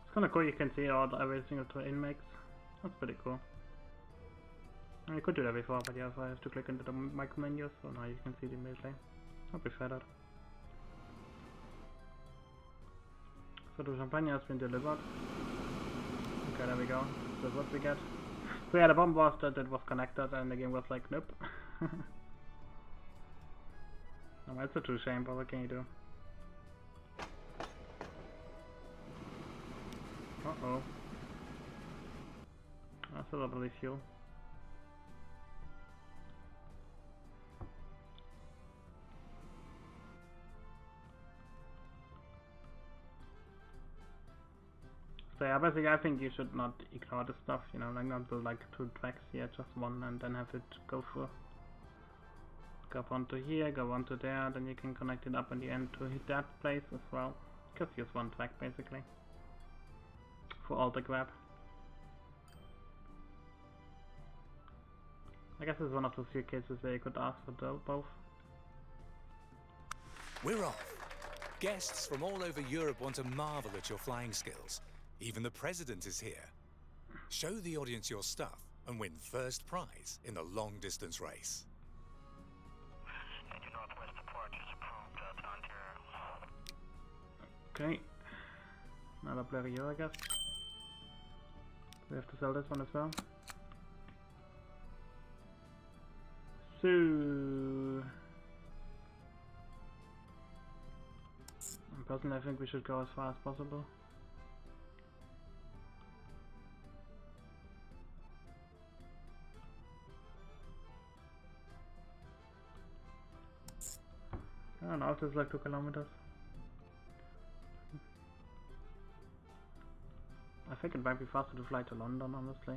It's kinda cool, you can see every single train makes. That's pretty cool. And you could do that before, but yeah, if I have to click into the micro menus, so now you can see the immediately. I prefer that. So the champagne has been delivered. Okay, there we go. So what we get. So yeah, the bomb was that it was connected and the game was like, nope. Oh, it's a true shame, but what can you do? Uh-oh. still not really fuel. So yeah, basically I think you should not ignore the stuff, you know, like not build like 2 tracks here, just one, and then have it go through. Go onto here, go onto there, then you can connect it up in the end to hit that place as well. Just use one track basically for all the grab. I guess it's one of those few cases where you could ask for both. We're off. Guests from all over Europe want to marvel at your flying skills. Even the president is here. Show the audience your stuff and win first prize in the long-distance race. Northwest support is approved to Ontario. Okay. Another Blériot, I guess. We have to sell this one as well. So... personally, I think we should go as far as possible. I don't know if it's like 2 kilometers. I think it might be faster to fly to London, honestly.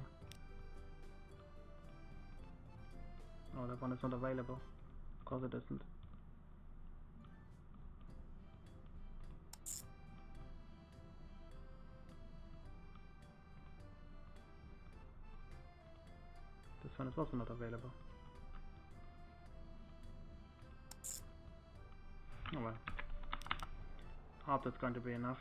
Oh, that one is not available. Of course it isn't. This one is also not available. Oh well. Hope that's going to be enough.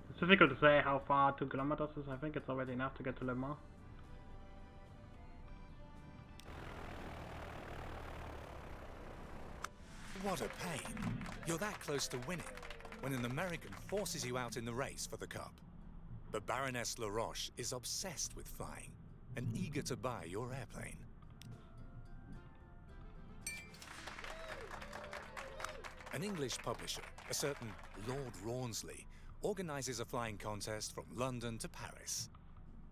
It's difficult to say how far 2 kilometers is. I think it's already enough to get to Le Mans. What a pain. You're that close to winning when an American forces you out in the race for the cup. But Baroness LaRoche is obsessed with flying and eager to buy your airplane. An English publisher, a certain Lord Rawnsley, organizes a flying contest from London to Paris.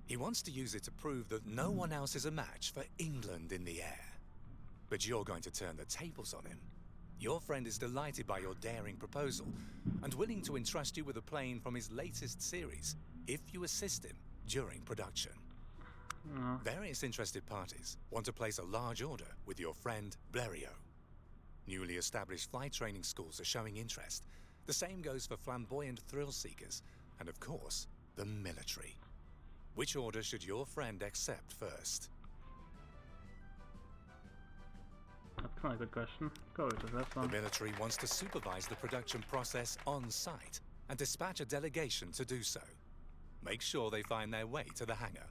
He wants to use it to prove that no one else is a match for England in the air. But you're going to turn the tables on him. Your friend is delighted by your daring proposal and willing to entrust you with a plane from his latest series if you assist him during production. Various interested parties want to place a large order with your friend Blériot. Newly established flight training schools are showing interest. The same goes for flamboyant thrill seekers and, of course, the military. Which order should your friend accept first? That's kind of a good question. Go with the first one. The military wants to supervise the production process on site and dispatch a delegation to do so. Make sure they find their way to the hangar.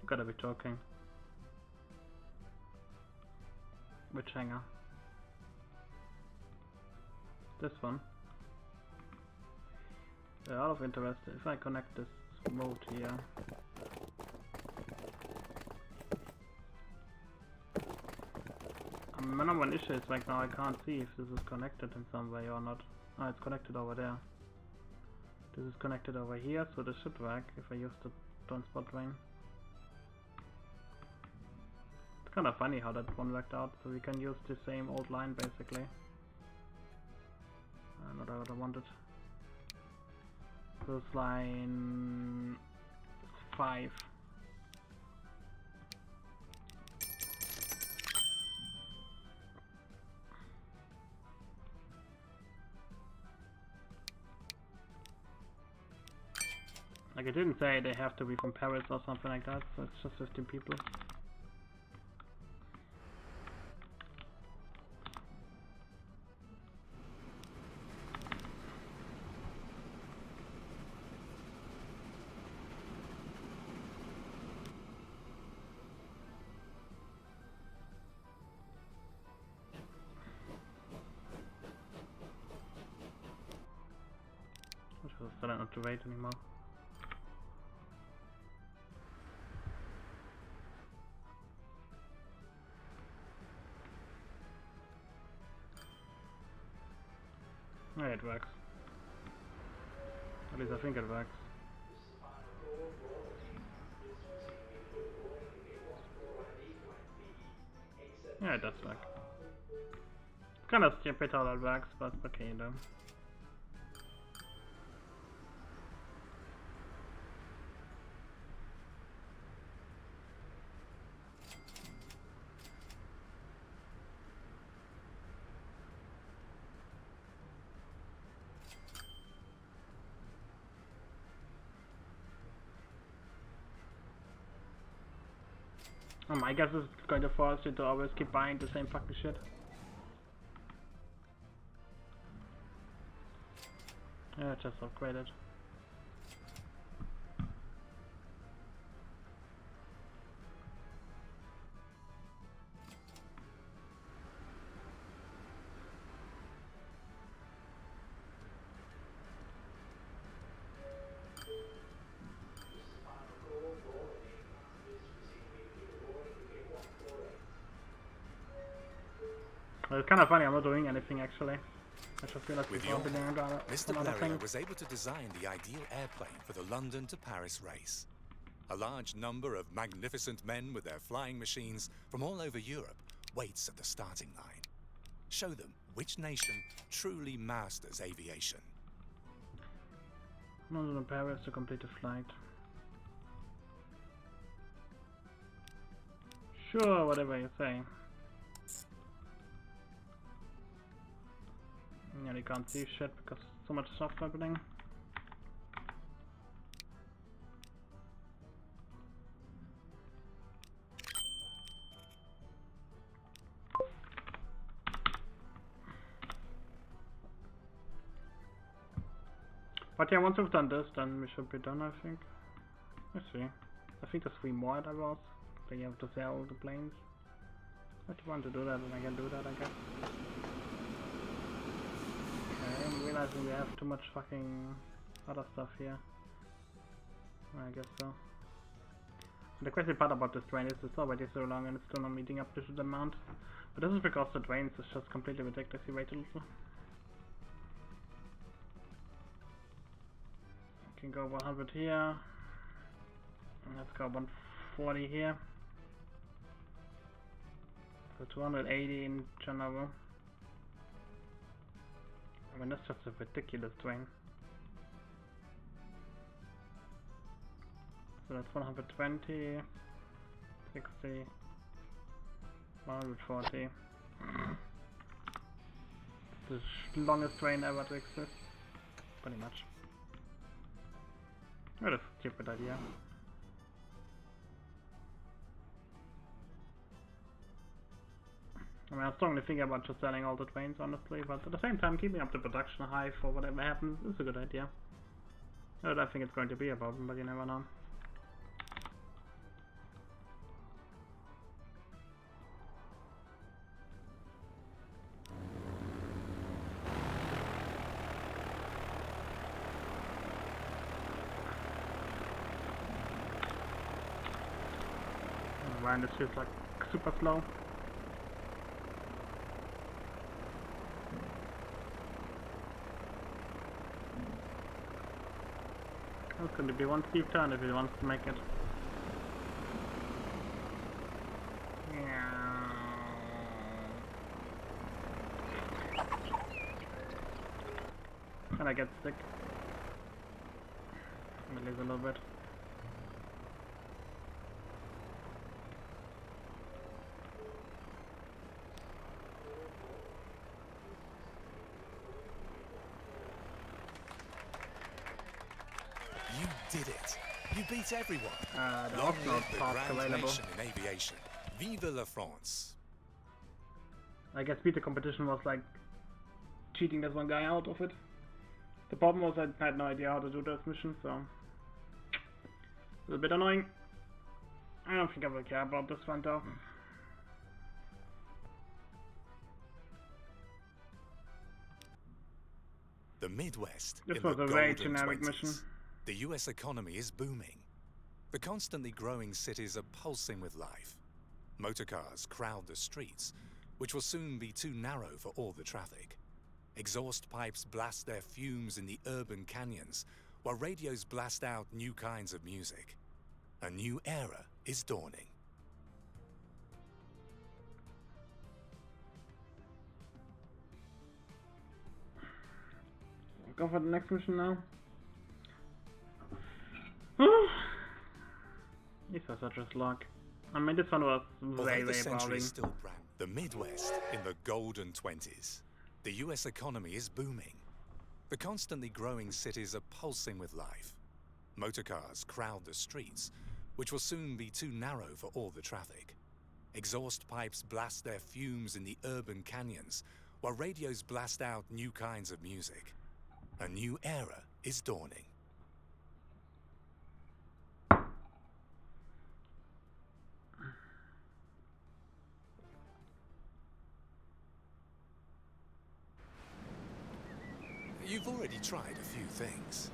You gotta be talking. Which hangar? This one. They're out of interest. If I connect this mode here. My number one issue is right now I can't see if this is connected in some way or not. Ah, it's connected over there. This is connected over here, so this should work if I use the transport train. It's kind of funny how that one worked out, so we can use the same old line basically. Not what I wanted. So it's line 5. Like, it didn't say they have to be from Paris or something like that, so it's just 15 people. decided not to wait anymore. Yeah, it works. At least I think it works. Yeah, it does work. Kind of stupid how that works, but okay though. I guess it's going to force you to always keep buying the same fucking shit. Yeah, just upgrade it. Well, it's kind of funny, I'm not doing anything actually. I just realized With before your building help, Mr. another Blériot thing. was able to design the ideal airplane for the London to Paris race. A large number of magnificent men with their flying machines from all over Europe waits at the starting line. Show them which nation truly masters aviation. London to Paris to complete the flight. Sure, whatever you say. Yeah, you can't see shit because so much stuff happening. But yeah, once we've done this, then we should be done, I think. Let's see. I think there's 3 more there was. Then you have to sell the planes. If you want to do that, then I can do that, I guess. Okay, I'm realizing we have too much fucking other stuff here. I guess so. The crazy part about this train is it's already so long and it's still not meeting up to the amount. But this is because the trains is just completely ridiculously weight a little. Can go 100 here. Let's go 140 here. So 280 in general. I mean, that's just a ridiculous train. So that's 120, 60, 140. The longest train ever to exist. Pretty much. What a stupid idea. I mean, I'm strongly thinking about just selling all the trains, honestly, but at the same time, keeping up the production high for whatever happens is a good idea. I don't think it's going to be a problem, but you never know. Ryan, this feels like super slow. It's going to be one steep turn if he wants to make it. And I get sick. I'm gonna lose a little bit. You did it. You beat everyone. The Long off-road live the parts grand available. nation in aviation. Vive la France. I guess beat the competition was like cheating this one guy out of it. The problem was I had no idea how to do this mission, so a little bit annoying. I don't think I will care about this one though. The Midwest This in was the a very golden generic 20s. mission. The US economy is booming. The constantly growing cities are pulsing with life. Motorcars crowd the streets, which will soon be too narrow for all the traffic. Exhaust pipes blast their fumes in the urban canyons, while radios blast out new kinds of music. A new era is dawning. Go for the next mission now. These are such a slog. I mean, this one was very, Although the very century boring. is still brand. The Midwest in the golden 20s. The US economy is booming. The constantly growing cities are pulsing with life. Motorcars crowd the streets, which will soon be too narrow for all the traffic. Exhaust pipes blast their fumes in the urban canyons, while radios blast out new kinds of music. A new era is dawning. You've already tried a few things.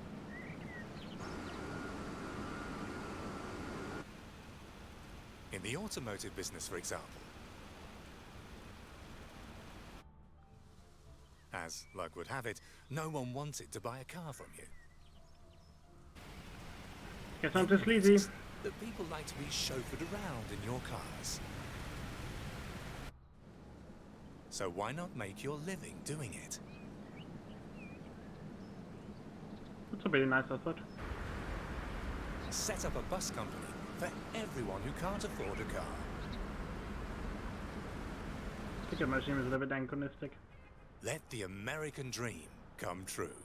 In the automotive business, for example. As luck would have it, no one wanted to buy a car from you. Guess I'm too sleazy. That people like to be chauffeured around in your cars. So why not make your living doing it? That's a pretty nice effort. Set up a bus company for everyone who can't afford a car. Ticket machine is a little bit anachronistic. Let the American dream come true.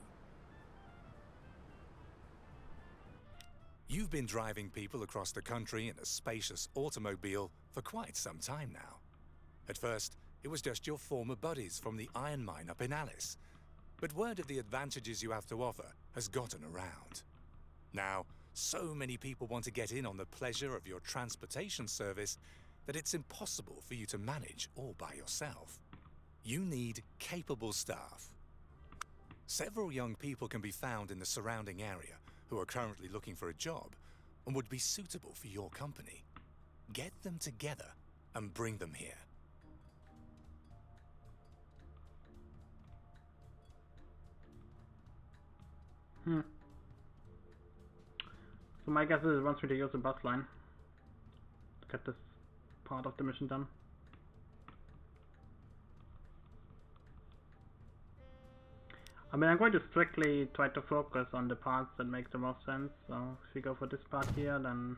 You've been driving people across the country in a spacious automobile for quite some time now. At first, it was just your former buddies from the iron mine up in Alice. But word of the advantages you have to offer has gotten around. Now, so many people want to get in on the pleasure of your transportation service that it's impossible for you to manage all by yourself. You need capable staff. Several young people can be found in the surrounding area who are currently looking for a job and would be suitable for your company. Get them together and bring them here. So my guess is it wants me to use the bus line to get this part of the mission done. I mean, I'm going to strictly try to focus on the parts that make the most sense. So if you go for this part here, then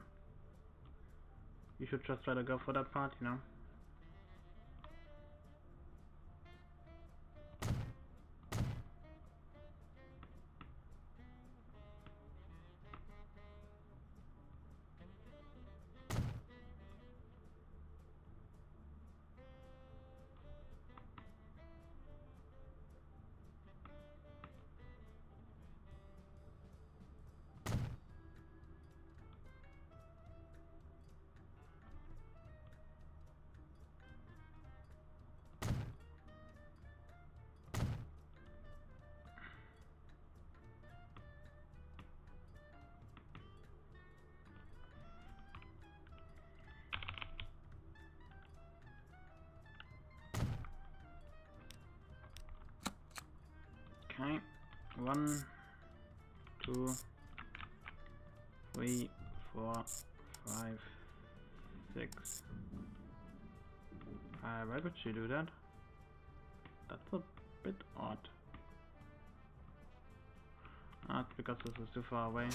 you should just try to go for that part, you know. Okay, 1, 2, 3, 4, 5, 6. Why would she do that? That's a bit odd. Ah, it's because this is too far away.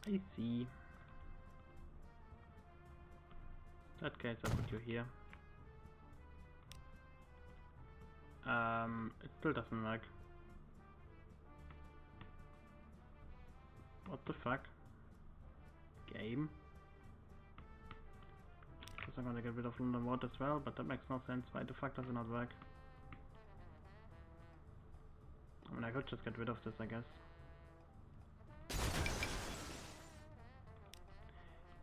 I see. In that case, I'll put you here. It still doesn't work. What the fuck? Game? Guess I'm gonna get rid of London Water as well, but that makes no sense. Why the fuck does it not work? I mean, I could just get rid of this, I guess.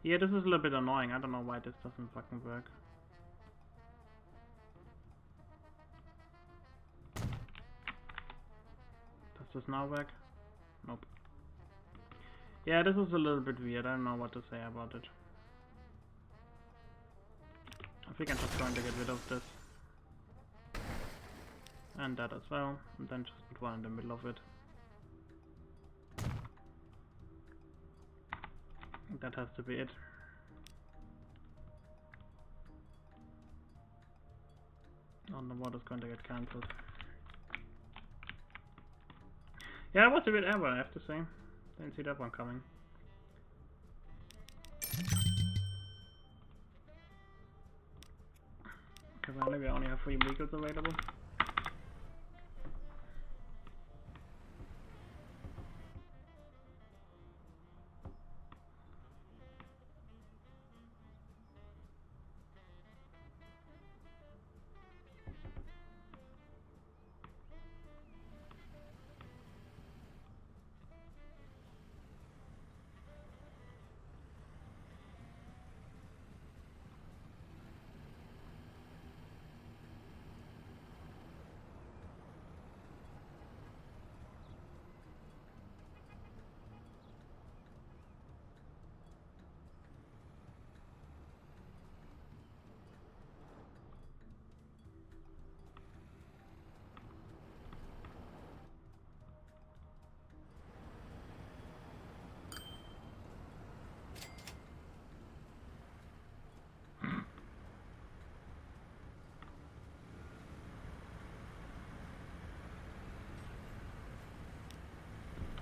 Yeah, this is a little bit annoying. I don't know why this doesn't fucking work. this now back? Nope. Yeah, this is a little bit weird. I don't know what to say about it. I think I'm just going to get rid of this. And that as well. And then just put one in the middle of it. That has to be it. Oh, the water's going to get cancelled. Yeah, it was a bit ever, I have to say. Didn't see that one coming. Because we only have 3 vehicles available.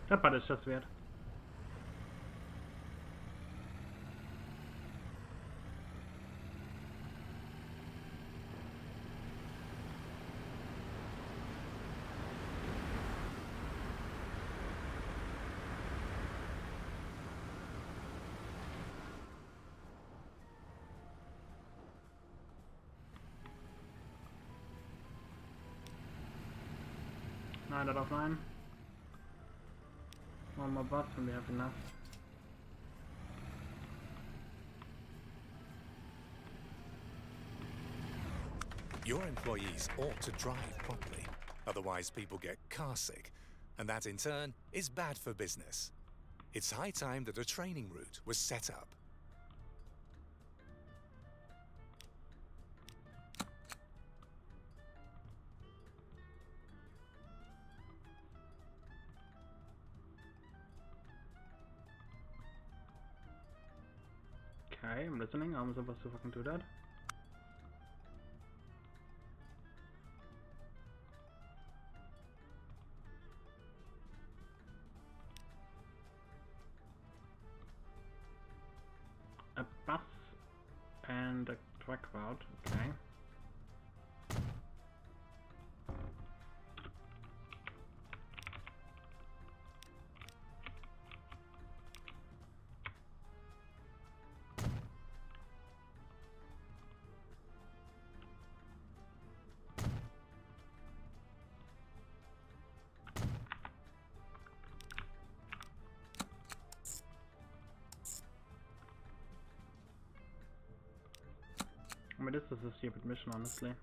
That part is just weird. Nine out of 9. One more bus and we have enough. Your employees ought to drive properly, otherwise people get car sick, and that in turn is bad for business. It's high time that a training route was set up. Okay, I'm listening. I'm supposed to fucking do that. A bus and a truck route, okay. I mean, this is a stupid mission, honestly. I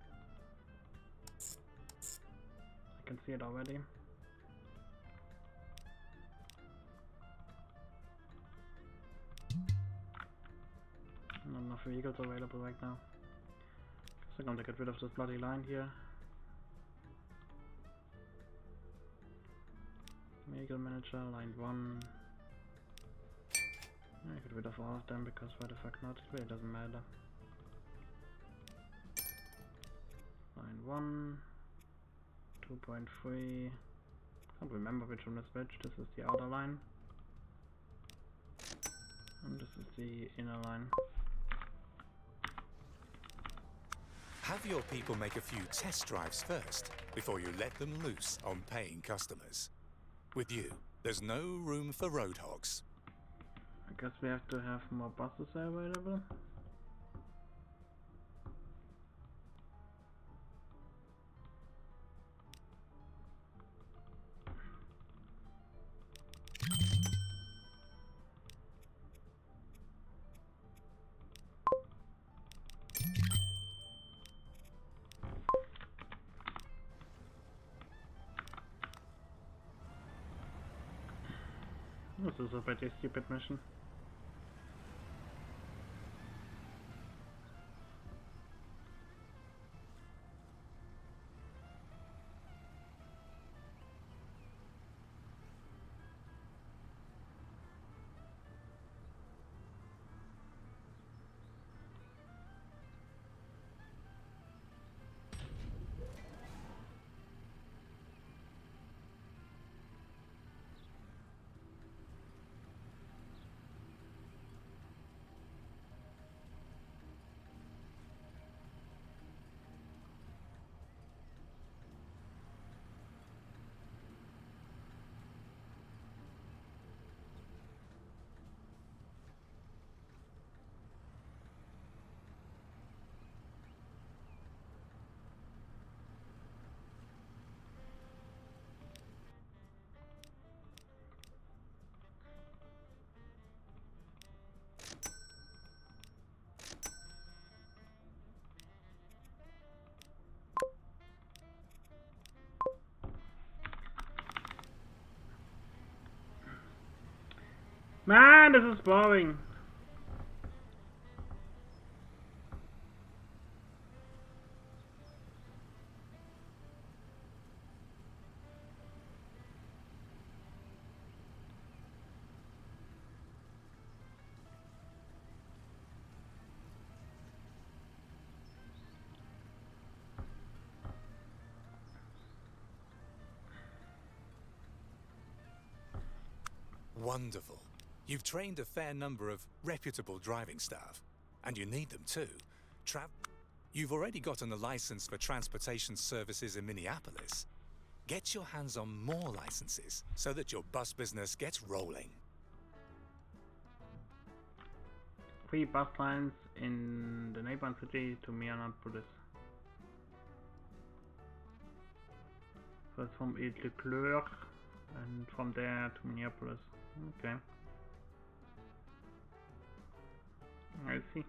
can see it already. Not enough vehicles available right now. Guess I'm gonna get rid of this bloody line here. Vehicle manager, line 1. I get rid of all of them because why the fuck not? It really doesn't matter. Line 1, 2.3. Can't remember which one is which. This is the outer line. And this is the inner line. Have your people make a few test drives first, before you let them loose on paying customers. With you, there's no room for road hogs. I guess we have to have more buses available. This is a pretty stupid mission. Man, this is boring. Wonderful. You've trained a fair number of reputable driving staff, and you need them too. You've already gotten a license for transportation services in Minneapolis. Get your hands on more licenses so that your bus business gets rolling. 3 bus lines in the neighboring city to Minneapolis. First from Leclerc and from there to Minneapolis. Okay. I see.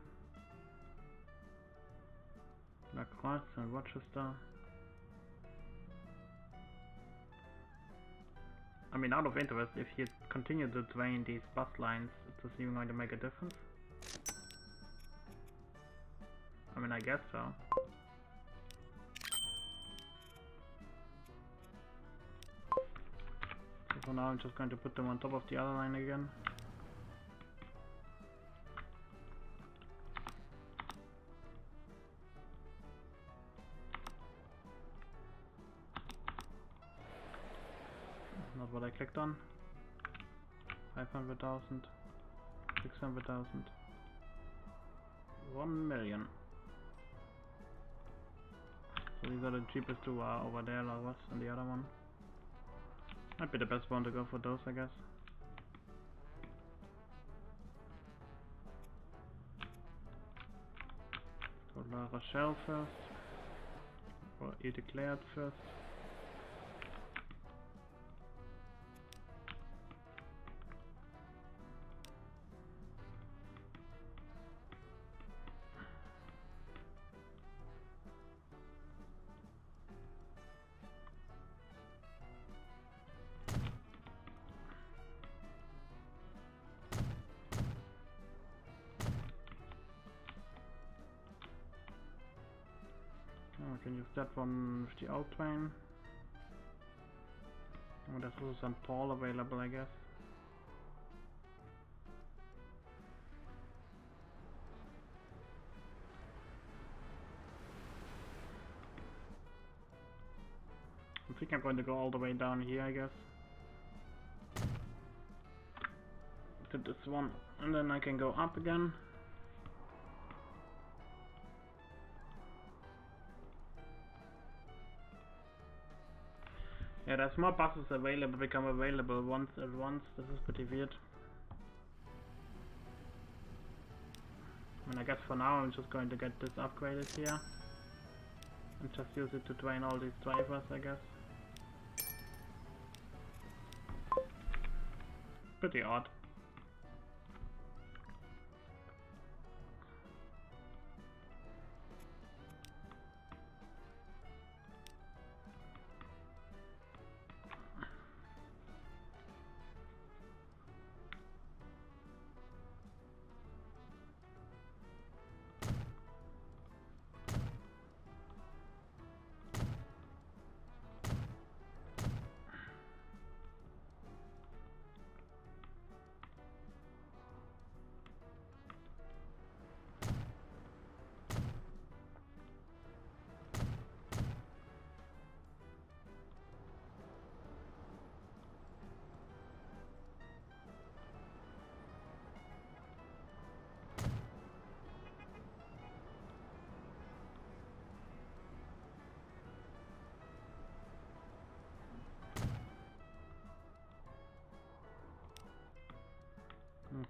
La Crosse and Rochester. I mean, out of interest, if you continue to train these bus lines, is this even going to make a difference? I mean, I guess so. So for now, I'm just going to put them on top of the other line again. Not what I clicked on. 500,000, 600,000, 1 million. So these are the cheapest two are over there, Lawas, and the other one. Might be the best one to go for those, I guess. Go La Rochelle first, or you declared first. I can use that one with the old train. Oh, there's also some Paul available, I guess. I think I'm going to go all the way down here, I guess. To this one, and then I can go up again. Yeah, there's more buses available, become available once at once. This is pretty weird. I mean, I guess for now I'm just going to get this upgraded here. And just use it to train all these drivers, I guess. Pretty odd.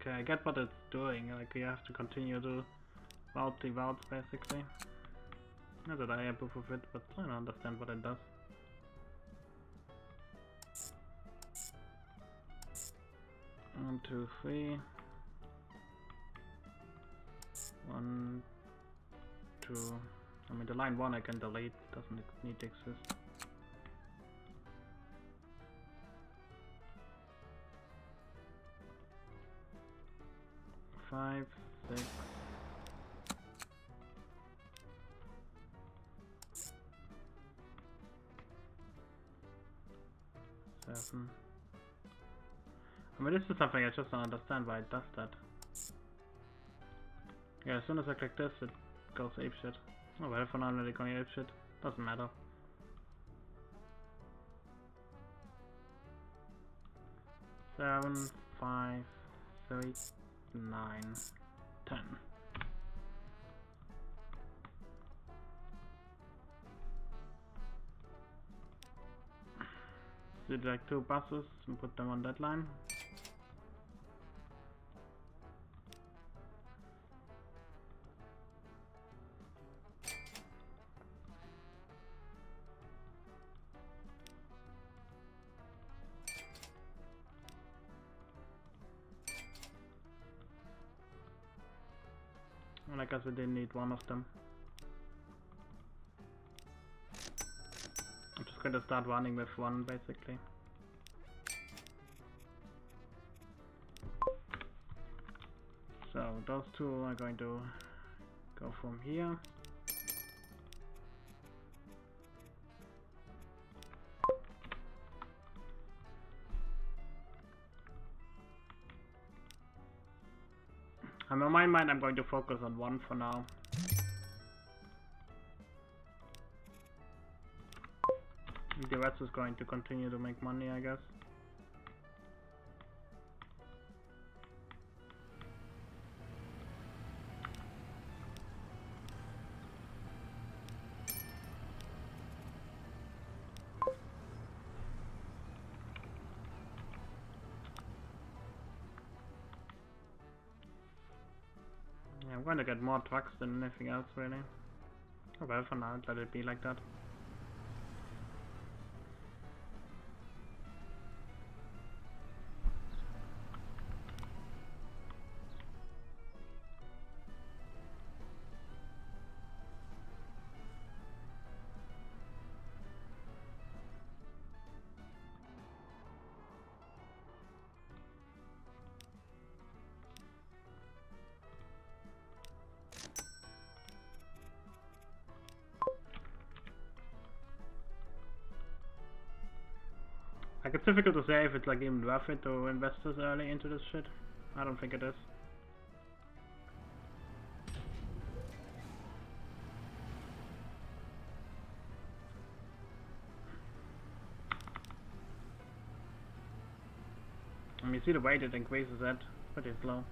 Okay, I get what it's doing, like you have to continue to route the routes basically. Not that I approve of it, but I don't understand what it does. One, two, three. 1, 2. I mean, the line 1 I can delete, doesn't need to exist. Five, 6. 7. I mean, this is something I just don't understand why it does that. Yeah, as soon as I click this, it goes apeshit. Oh well, for now I'm really going apeshit. Doesn't matter. Seven, 5, 3, 9, 10. So like 2 buses and put them on that line. Well, I guess I didn't need one of them. I'm just going to start running with one basically. So those 2 are going to go from here. And in my mind I'm going to focus on 1 for now. The rest is going to continue to make money, I guess. Yeah, I'm going to get more trucks than anything else really. Oh well, for now let it be like that. Like, it's difficult to say if it's like even worth it to invest this early into this shit. I don't think it is. I mean, you see the weight it increases at, pretty slow.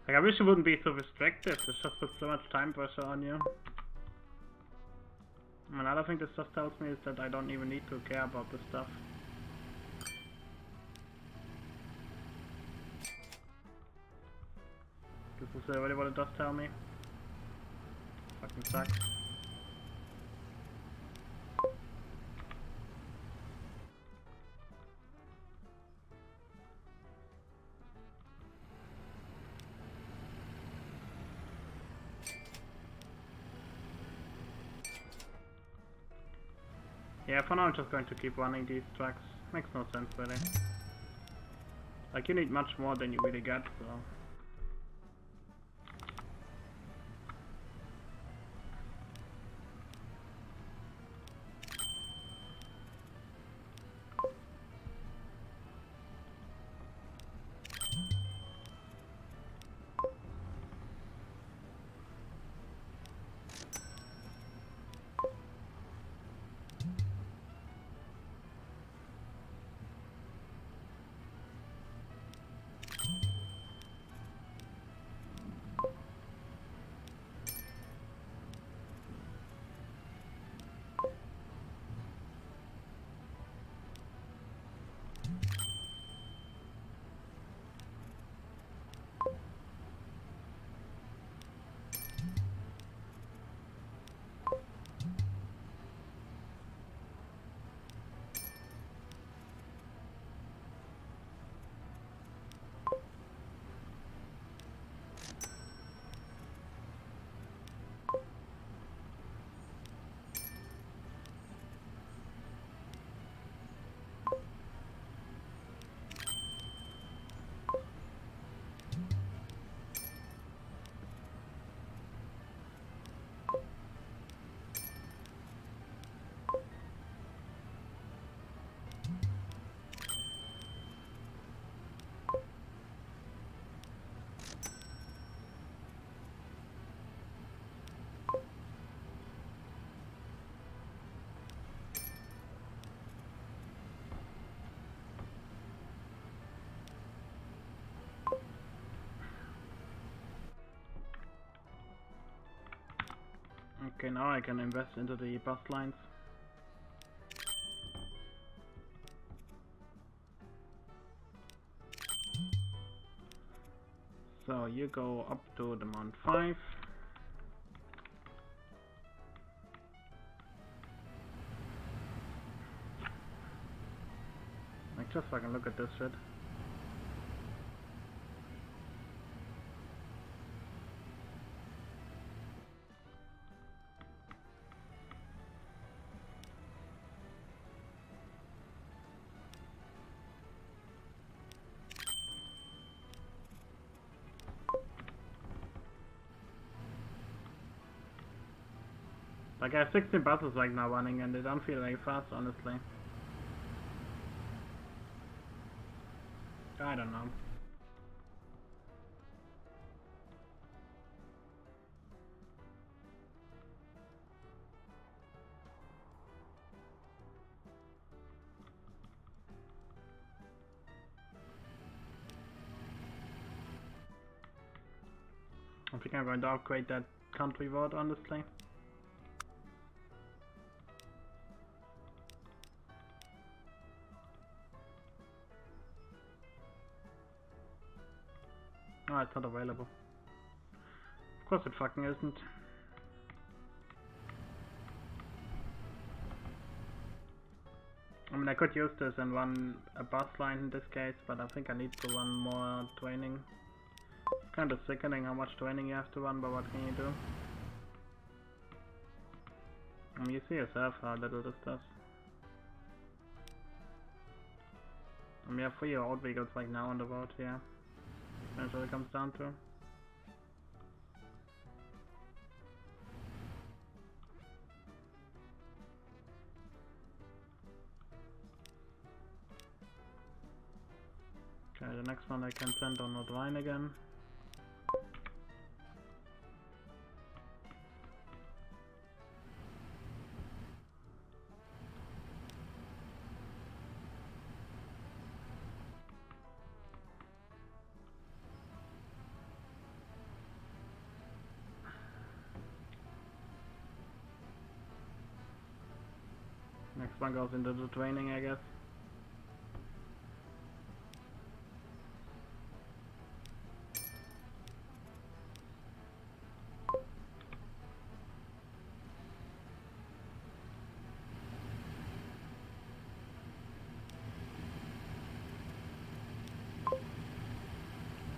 Like, I wish it wouldn't be so restrictive, this just puts so much time pressure on you. Another thing this just tells me is that I don't even need to care about this stuff. This is really what it does tell me. Fucking sucks. Yeah, for now I'm just going to keep running these tracks. Makes no sense really. Like, you need much more than you really get, so... Okay, now I can invest into the bus lines. So you go up to the Mount 5. Like, just so I can look at this shit. Like, I have 16 buses right now running and they don't feel very fast, honestly. I don't know. I think I'm going to upgrade that country road, honestly. Oh, it's not available. Of course it fucking isn't. I mean, I could use this and run a bus line in this case, but I think I need to run more training. It's kind of sickening how much training you have to run, but what can you do? I mean, you see yourself how little this does. I mean, we have 3 old vehicles right now on the road here. That's what it comes down to. Okay, the next one I can send on North Rhine again. Next one goes into the training, I guess.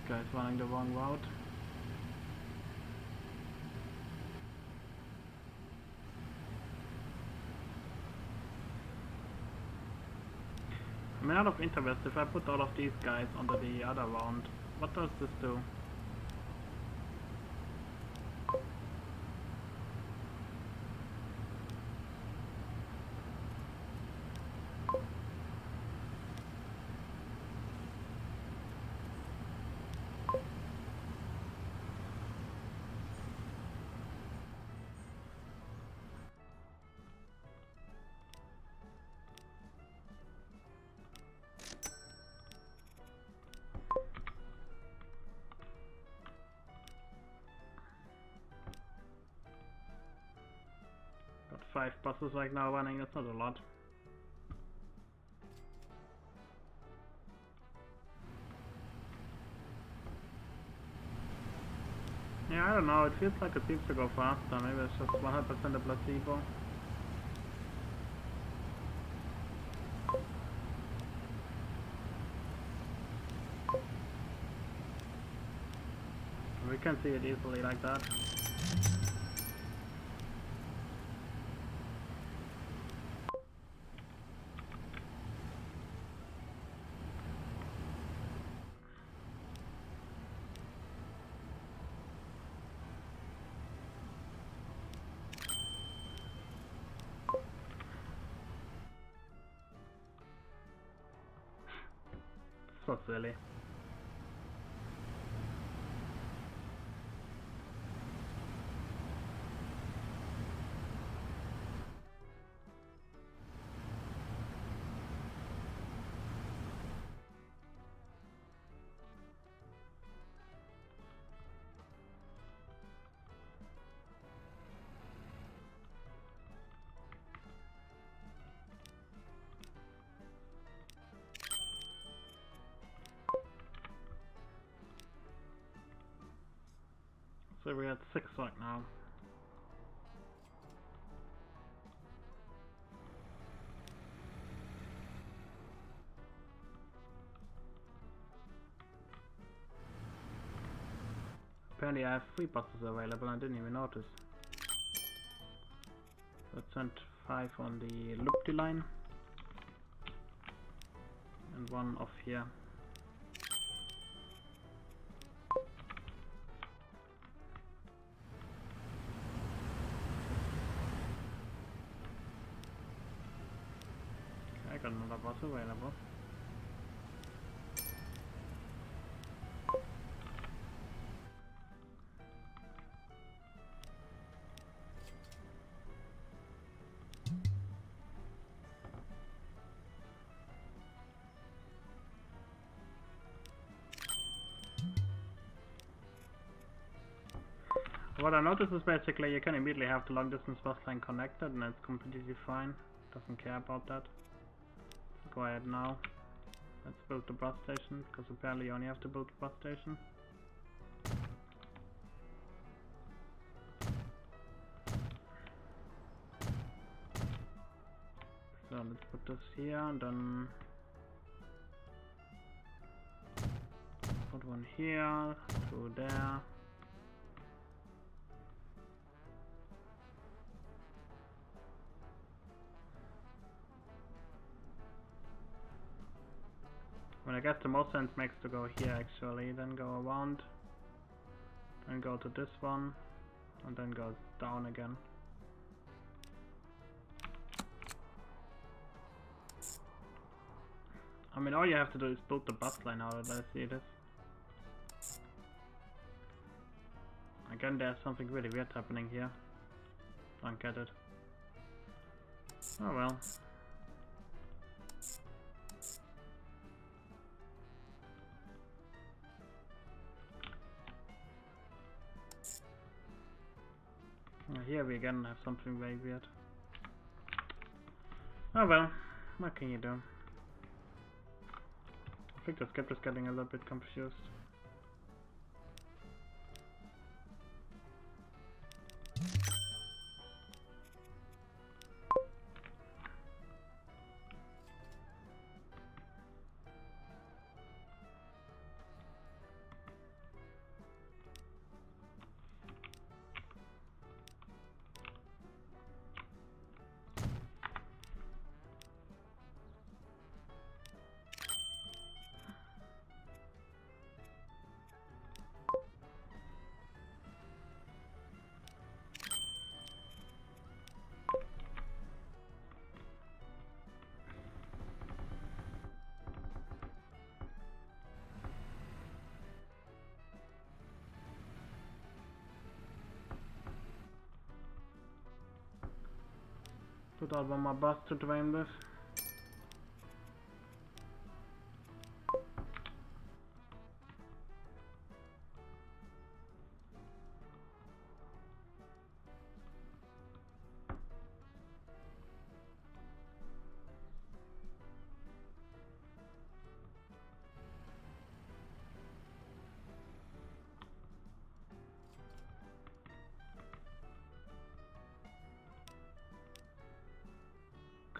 Okay, it's running the wrong route. I mean, out of interest, if I put all of these guys onto the other round, what does this do? Got 5 buses right now running, that's not a lot. Yeah, I don't know, it feels like it seems to go faster, maybe it's just 100% a placebo. We can see it easily like that. So silly. So we're at 6 right now. Apparently I have 3 buses available, I didn't even notice. Let's send 5 on the Lupti line. And 1 off here. Okay, I got another bus available. What I noticed is basically you can immediately have the long distance bus line connected and it's completely fine. Doesn't care about that. So go ahead now. Let's build the bus station, because apparently you only have to build the bus station. So let's put this here and then put one here, 2 there. Well, I guess the most sense makes to go here actually, then go around, then go to this one, and then go down again. I mean, all you have to do is build the bus line out of that, see this? Again, there's something really weird happening here. Don't get it. Oh well. Here we again have something very weird. Oh well, what can you do? I think the script is getting a little bit confused. Put out one more bus to drain this.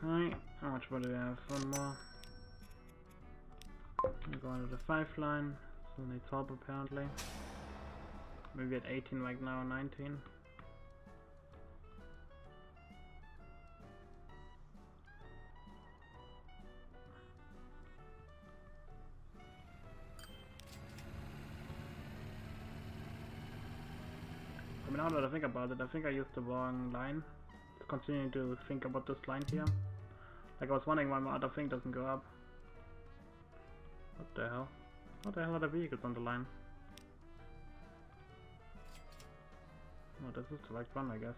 Okay, how much more do we have? One more. We go into the 5 line, so needs help apparently. Maybe at 18 right now, 19. I mean, now that I think about it, I think I used the wrong line. Continuing to think about this line here. Like I was wondering why my other thing doesn't go up. What the hell? What the hell are the vehicles on the line? Oh, this is the right one, I guess.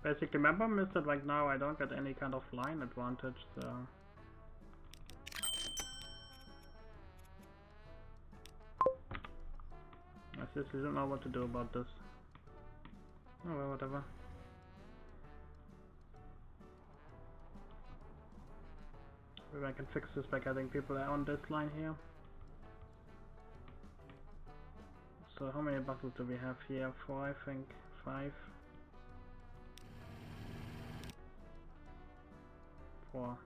Basically, my problem is that right now I don't get any kind of line advantage, so... I seriously don't know what to do about this. Oh well, whatever. Maybe I can fix this by getting people on this line here. So how many buses do we have here? 4, I think. 5. 4.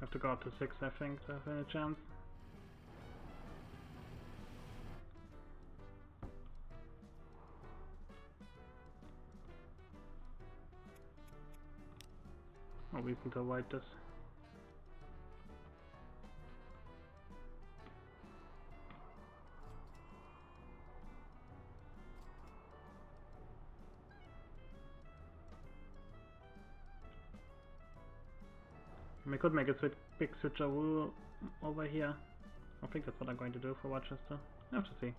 Have to go up to 6, I think, to have any chance. Oh, we can avoid this. We could make a big switcheroo over here. I think that's what I'm going to do for Rochester. I have to see.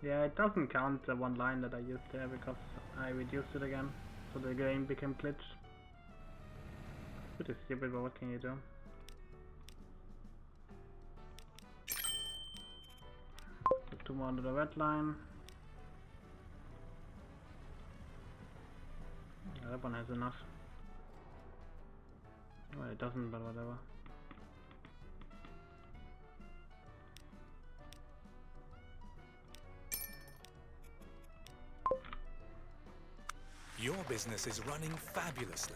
Yeah, it doesn't count the one line that I used there because I reduced it again, so the game became glitched. Pretty stupid, but what can you do? Put 2 more under the red line. Yeah, that one has enough. Well, it doesn't, but whatever. Your business is running fabulously.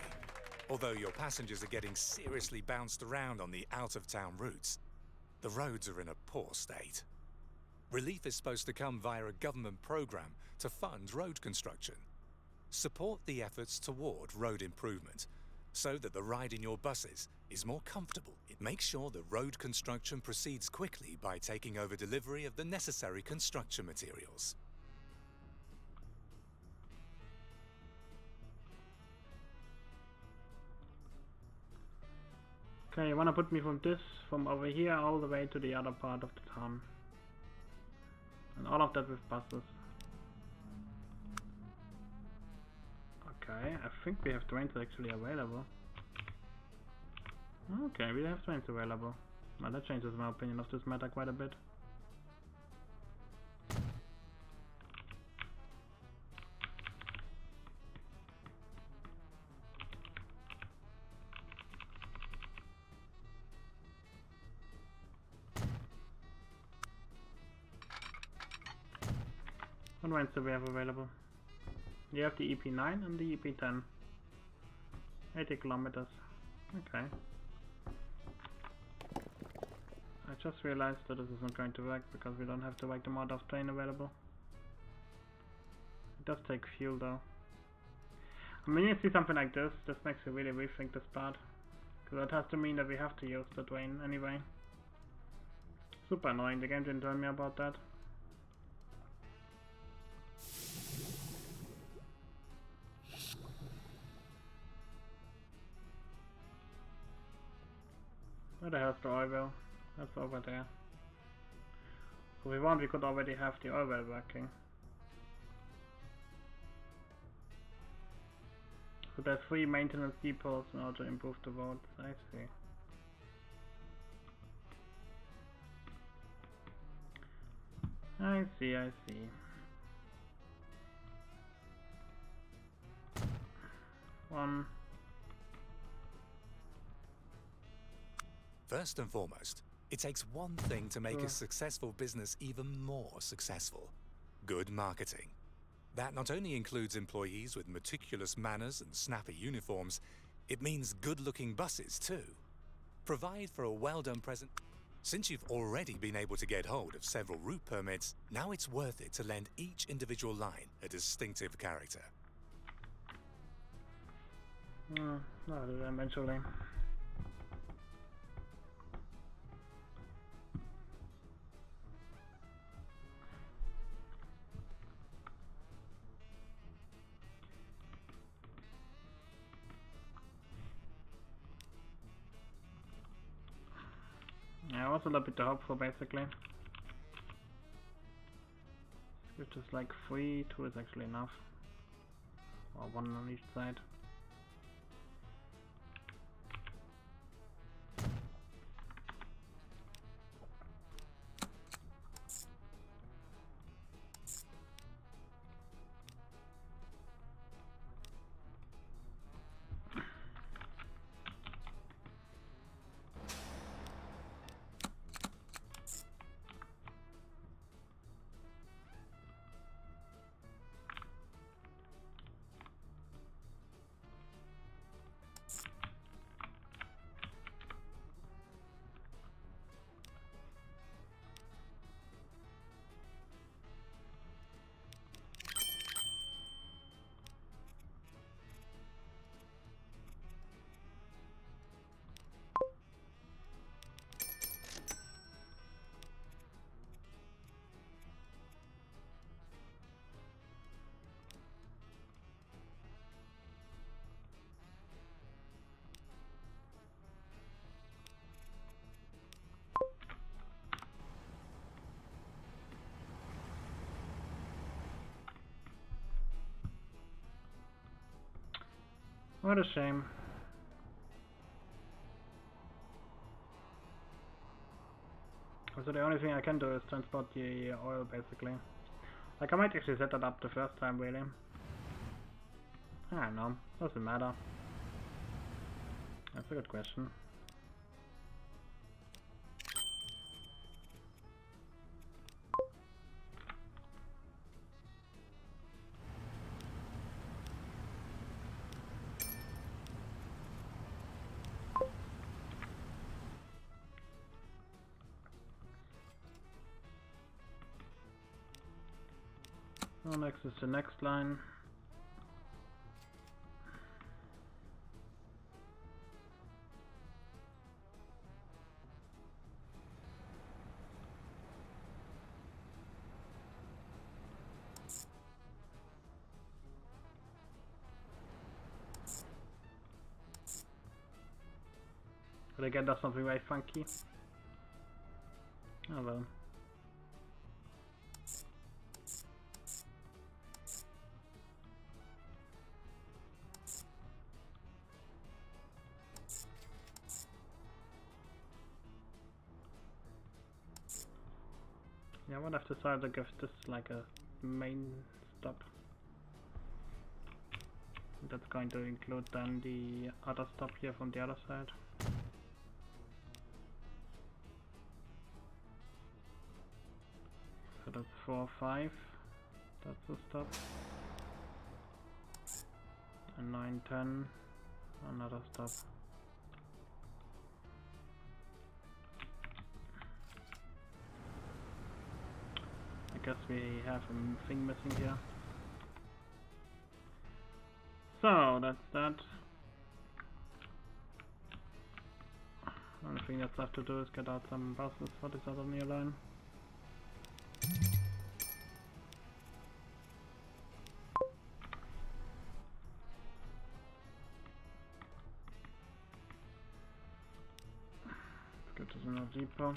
Although your passengers are getting seriously bounced around on the out-of-town routes, the roads are in a poor state. Relief is supposed to come via a government program to fund road construction. Support the efforts toward road improvement so that the ride in your buses is more comfortable. It makes sure the road construction proceeds quickly by taking over delivery of the necessary construction materials. Okay, you wanna put me from over here all the way to the other part of the town. And all of that with buses. Okay, I think we have trains actually available. Okay, we have trains available. Well, that changes my opinion of this matter quite a bit. What trains do we have available? You have the EP9 and the EP10. 80 kilometers. Okay. I just realized that this is not going to work because we don't have the right amount of train available. It does take fuel though. I mean, you see something like this makes you really rethink this part. Because that has to mean that we have to use the train anyway. Super annoying, the game didn't tell me about that. Where the hell's the oil well? That's over there. So if we want, we could already have the oil well working. So there's 3 maintenance depots in order to improve the roads. I see. I see, I see. One. First and foremost, it takes one thing to make a successful business even more successful: good marketing. That not only includes employees with meticulous manners and snappy uniforms, it means good-looking buses too. Provide for a well-done present. Since you've already been able to get hold of several route permits, now it's worth it to lend each individual line a distinctive character. No, eventually. was a little bit hopeful basically. Which is like 3, 2 is actually enough. Or 1 on each side. What a shame. So the only thing I can do is transport the oil basically. Like I might actually set that up the first time really. I don't know, doesn't matter. That's a good question. So next is the next line. But again, that's something very funky. Oh well. Yeah, I would have decided to give this like a main stop. That's going to include then the other stop here from the other side. So that's 4, 5. That's the stop. And 9, 10. Another stop. I guess we have a thing missing here. So that's that. Only thing that's left to do is get out some buses for this other new line. Let's go to the North Depot.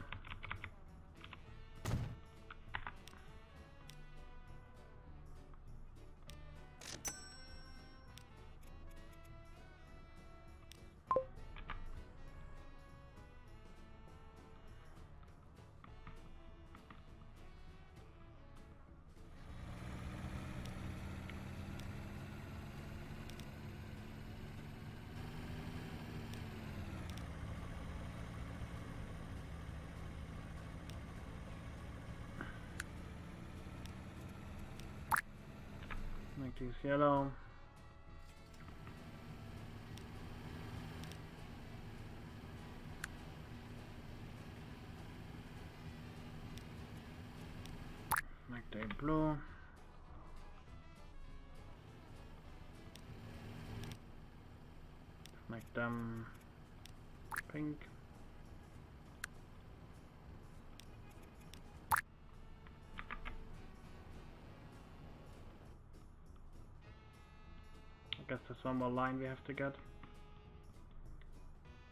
Make these yellow. Make them blue. Make them pink. I guess there's one more line we have to get.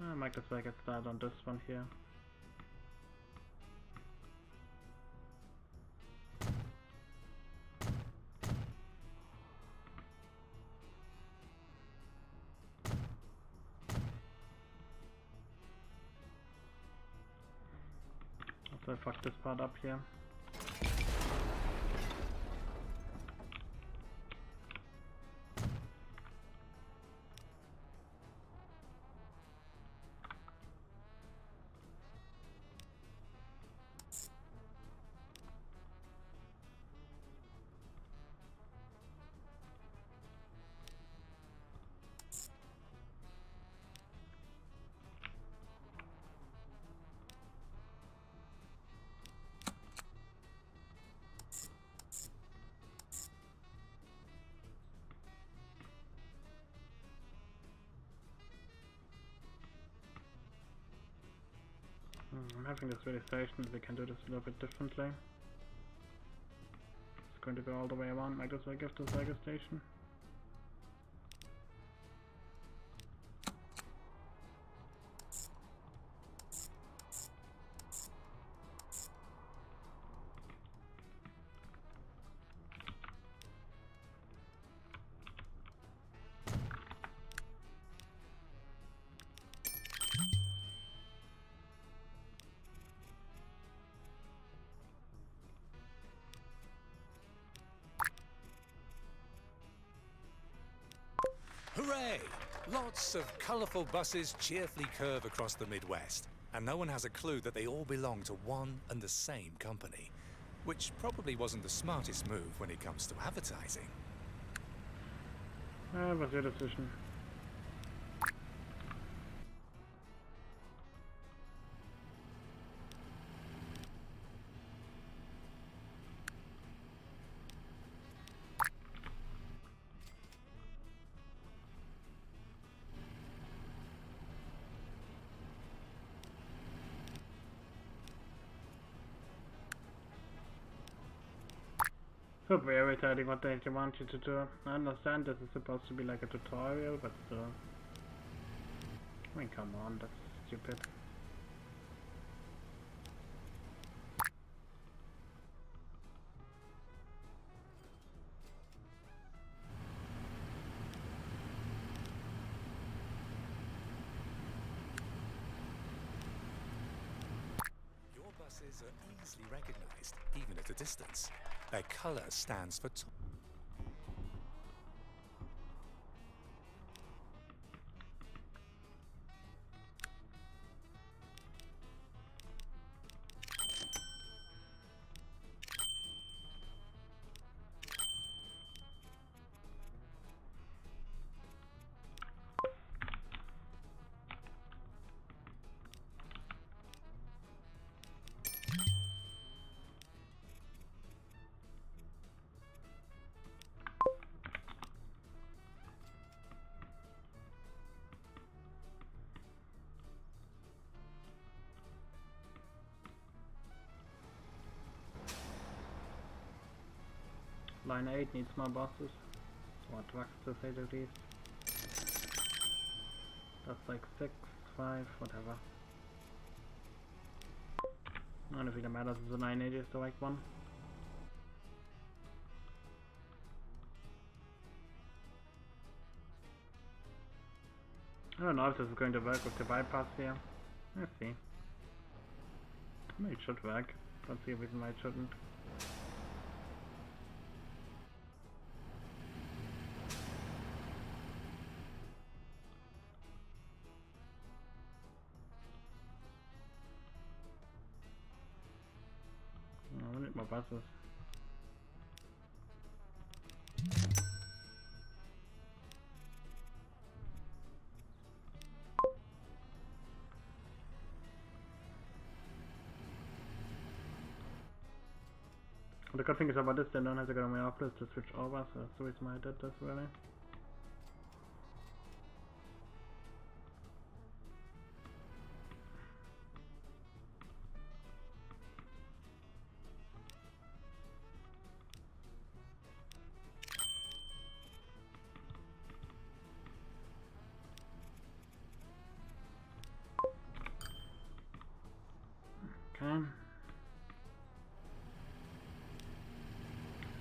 I might as well get started on this one here. So I fucked this part up here. I'm having this realization that we can do this a little bit differently. It's going to go all the way around like this, I guess, the Sega station. Hooray! Lots of colourful buses cheerfully curve across the Midwest, and no one has a clue that they all belong to one and the same company, which probably wasn't the smartest move when it comes to advertising. What's your decision? So very irritating what they want you to do. I understand this is supposed to be like a tutorial, but still. I mean, come on, that's stupid. Your buses are easily recognized, even at a distance. Their color stands for Line 8 needs more buses. Or trucks to say the least. That's like 6, 5, whatever. I don't think it matters if the 980 is the right one. I don't know if this is going to work with the bypass here. Let's see. Maybe it should work. Don't see a reason why it shouldn't. Oh, we need more buses. The good thing is about this, they don't have to go to my office to switch over, so that's the reason why I did this really. Okay.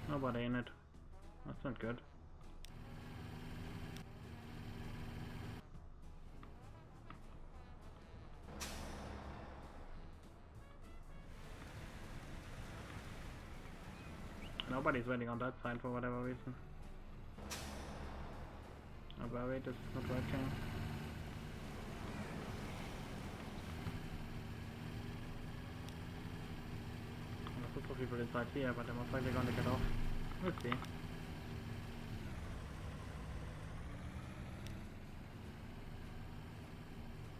Nobody in it. That's not good. Nobody's waiting on that side for whatever reason. Oh, but wait, this is not working. There's also people inside here, but they're most likely going to get off. We'll see.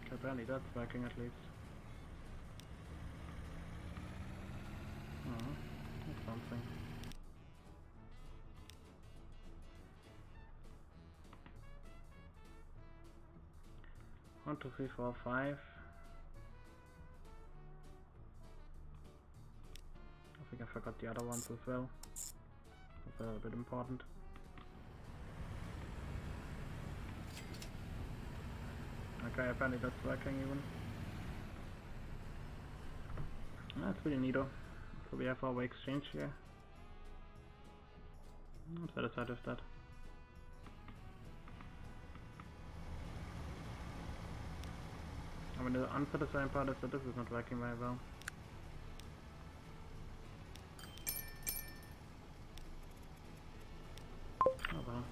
Okay, apparently that's working at least. Oh, that's something. One, two, three, four, five. I think I forgot the other ones as well. That's a little bit important. Okay, apparently that's working even. That's pretty neato. So we have our exchange here. I'm satisfied with that. I mean, the unsatisfying part is that this is not working very well. Oh well.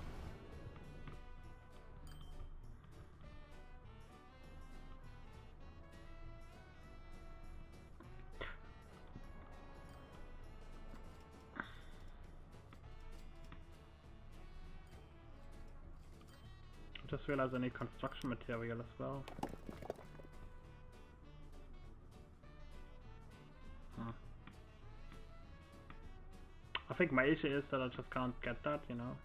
I just realized I need construction material as well. I think my issue is that I just can't get that, you know.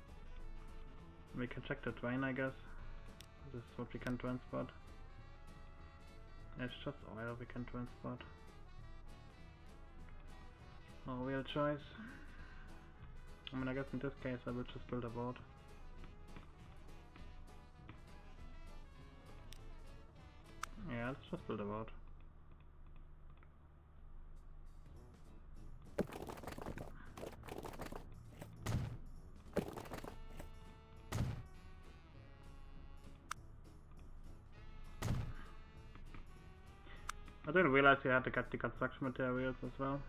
We can check the train, I guess. This is what we can transport. It's just oil we can transport. No real choice. I mean, I guess in this case I will just build a boat. Yeah, let's just build a boat. I didn't realize you had to get the construction materials as well.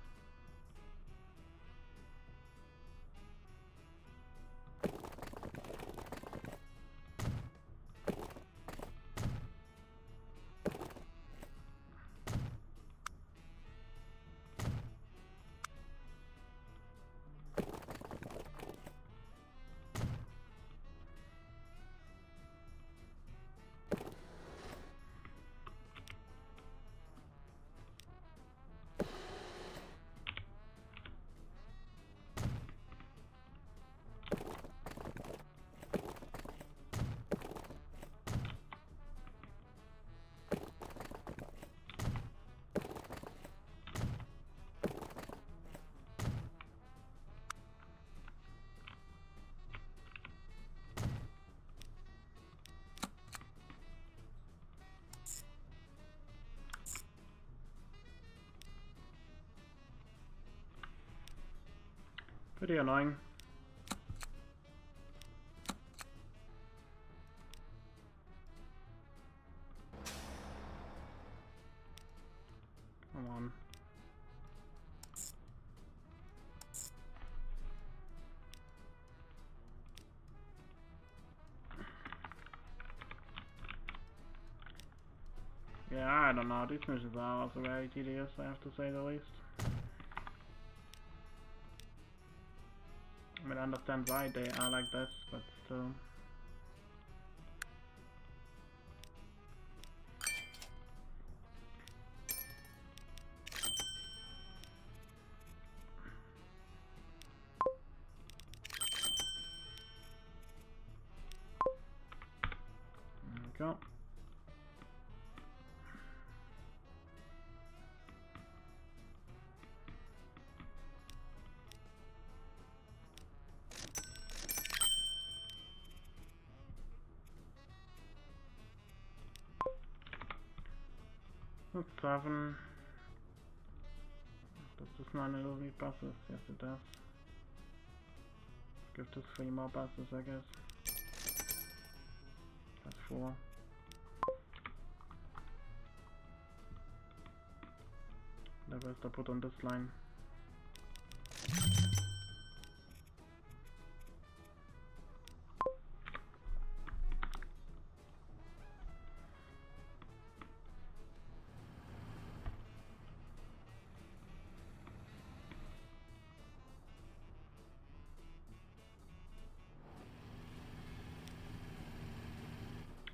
Pretty annoying. Come on. Yeah, I don't know. These missions are also very tedious, I have to say the least. I mean, I understand why they are like this, but still. There we go. That's 7. Does this 9 need buses? Yes, it does. Give this 3 more buses, I guess. That's 4. The rest I put on this line.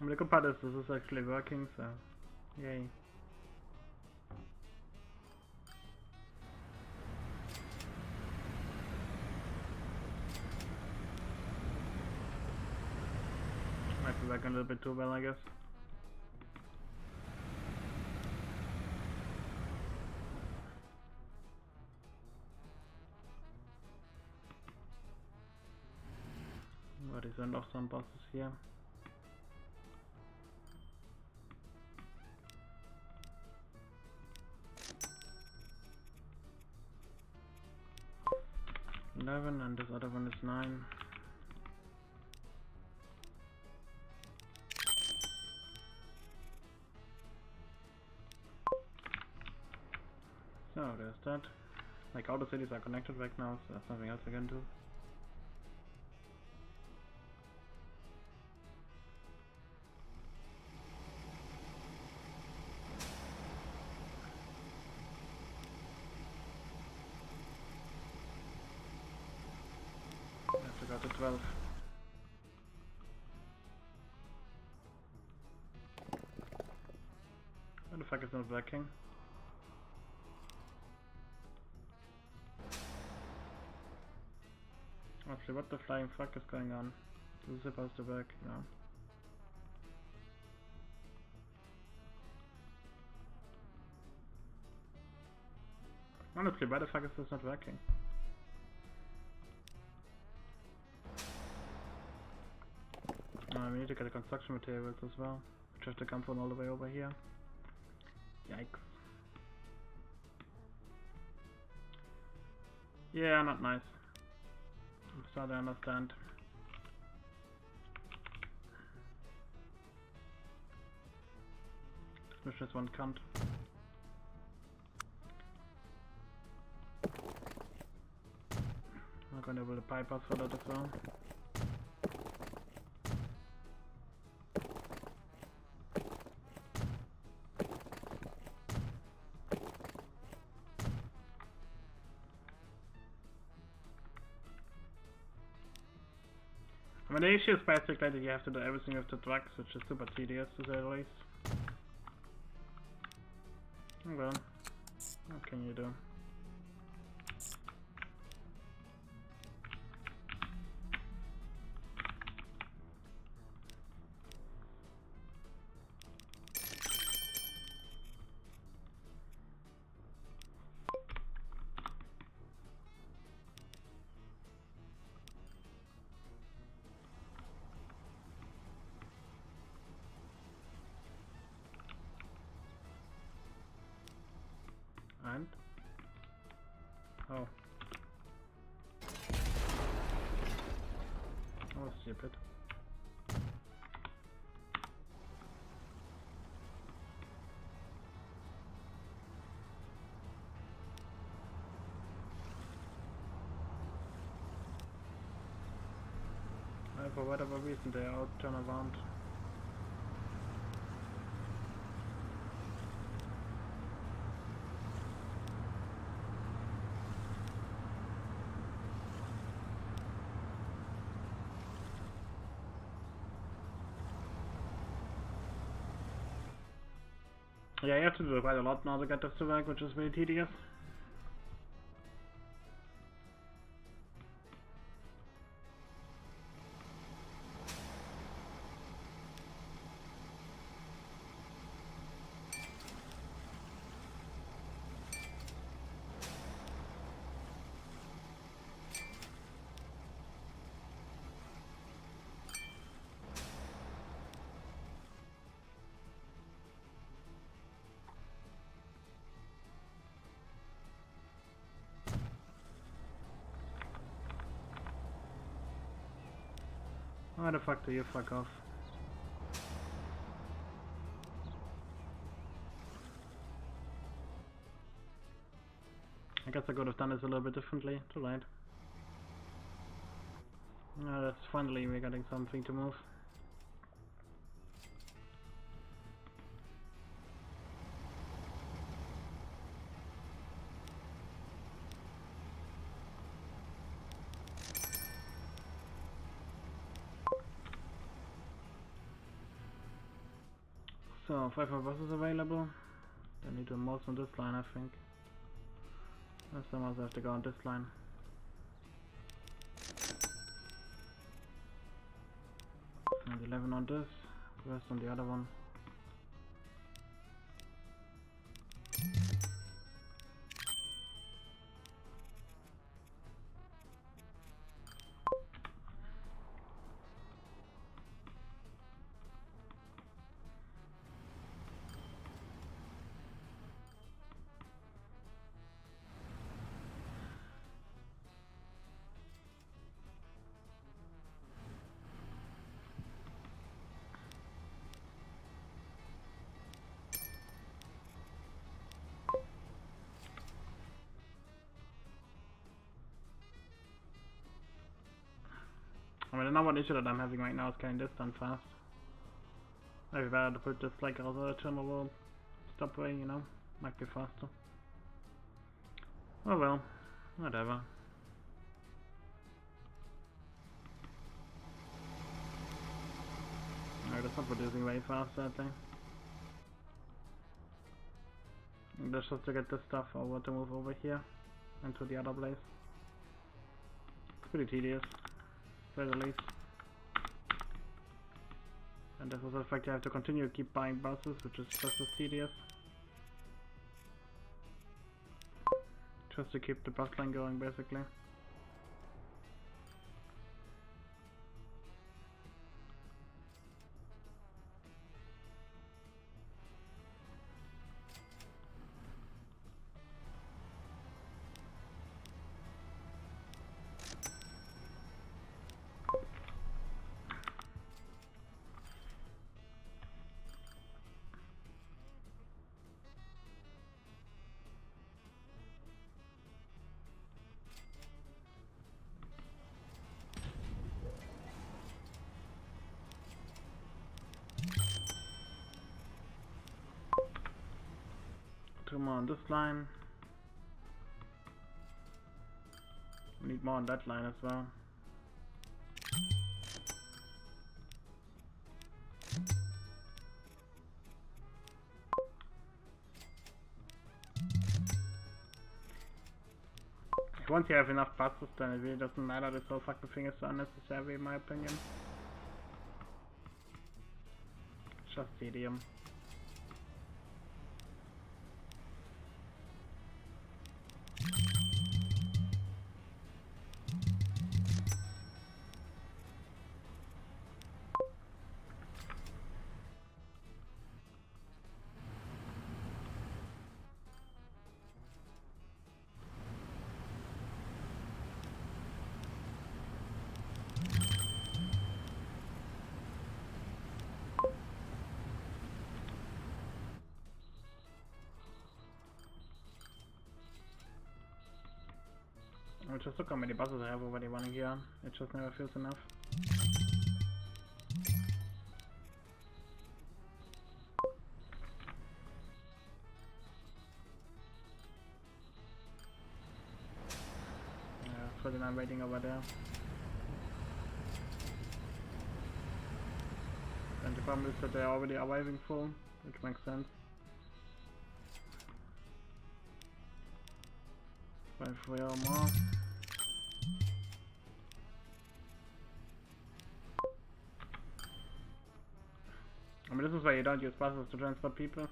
mean, the good part is this is actually working, so yay. Might be working a little bit too well, I guess. But he sent off some bosses here. $11 and this other one is $9. So there's that. Like all the cities are connected right now, so there's nothing else I can do. I have to go to 12. What the fuck is not working? Actually, what the flying fuck is going on? This is supposed to work, you know. Honestly, why the fuck is this not working? We need to get the construction materials as well, which have to come from all the way over here. Yikes. Yeah, not nice. I'm starting to understand. This mission is one cunt. I'm gonna build a bypass for that as well. I mean, the issue is basically that you have to do everything with the trucks, which is super tedious to say the least. Oh well, what can you do? And? Oh. Oh, stupid. For whatever reason they all turn around. Yeah, you have to do quite a lot now to get this to work, which is really tedious. Why the fuck do you fuck off? I guess I could have done this a little bit differently. Too late. That's finally we're getting something to move. So 5 more buses available. They need the most on this line, I think. Some also have to go on this line. And 11 on this, the rest on the other one. I mean, the number one issue that I'm having right now is getting this done fast. Maybe better to put this like also a terminal stopway, you know, might be faster. Oh well, whatever. No, that's not producing very fast, I think. That's just to get this stuff over to move over here into the other place. It's pretty tedious, to say the least. And this also the fact you have to continue to keep buying buses, which is just as tedious. Just to keep the bus line going, basically. Two more on this line. We need more on that line as well. Once you have enough buses, then it really doesn't matter. This whole fucking thing is so unnecessary in my opinion. Just tedium. Just look how many buses I have already running here. It just never feels enough. Yeah, 39 waiting over there. And the problem is that they are already arriving full, which makes sense. 5 or more. I mean, this is why you don't use buses to transport people.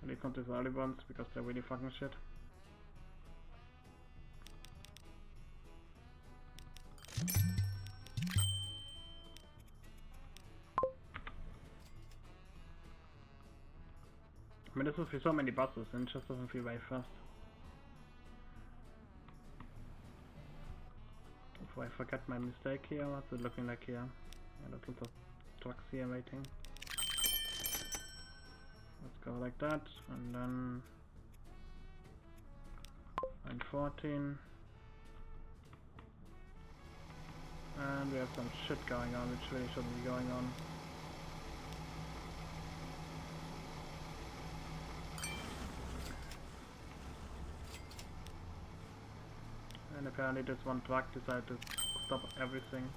At least not these early ones, because they're really fucking shit. I mean, this is for so many buses and it just doesn't feel very fast. Before I forget my mistake here, what's it looking like here? Yeah, there's lots of trucks here waiting. Let's go like that, and then line 14. And we have some shit going on, which really shouldn't be going on. And apparently this one truck decided to stop everything.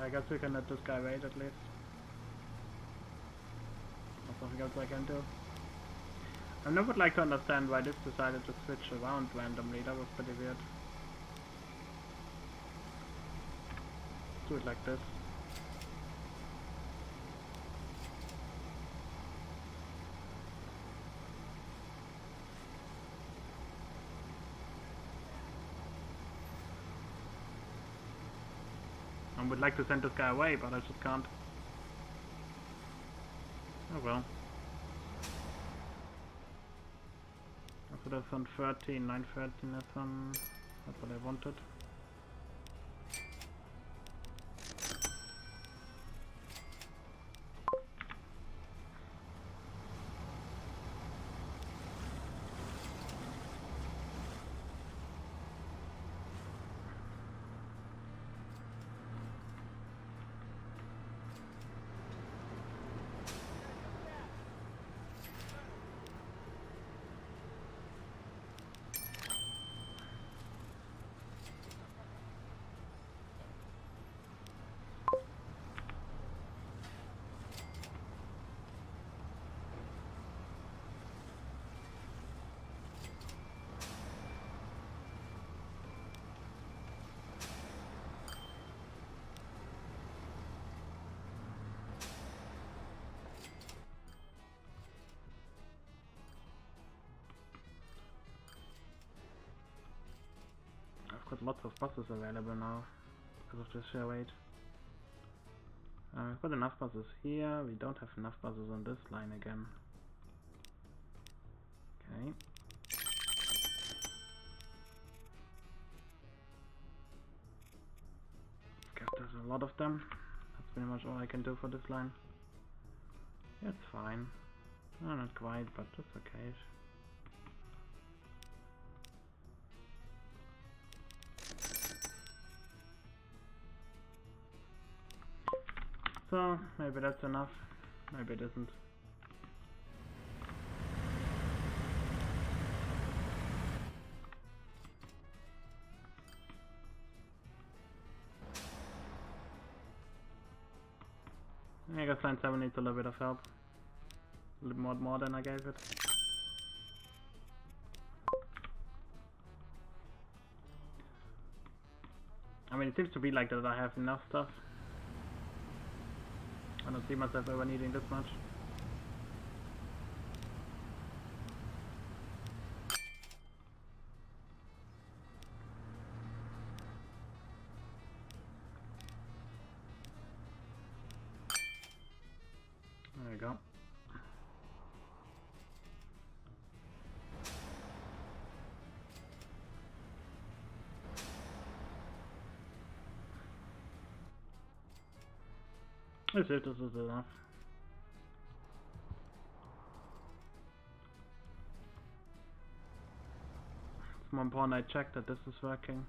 I guess we can let this guy wait at least. There's nothing else I can do. I never would like to understand why this decided to switch around randomly. That was pretty weird. Let's do it like this. I would like to send this guy away, but I just can't. Oh well. So that's on 13, 913 is on. That's what I wanted. I've got lots of buses available now because of this share weight. We've got enough buses here. We don't have enough buses on this line again. Okay. Guess there's a lot of them. That's pretty much all I can do for this line. Yeah, it's fine. Oh, not quite, but it's okay. So, maybe that's enough. Maybe it isn't. I guess line 7 needs a little bit of help. A little more than I gave it. I mean, it seems to be like that I have enough stuff. I don't see myself ever needing this much. There we go. Let's see if this is enough. It's more important I check that this is working.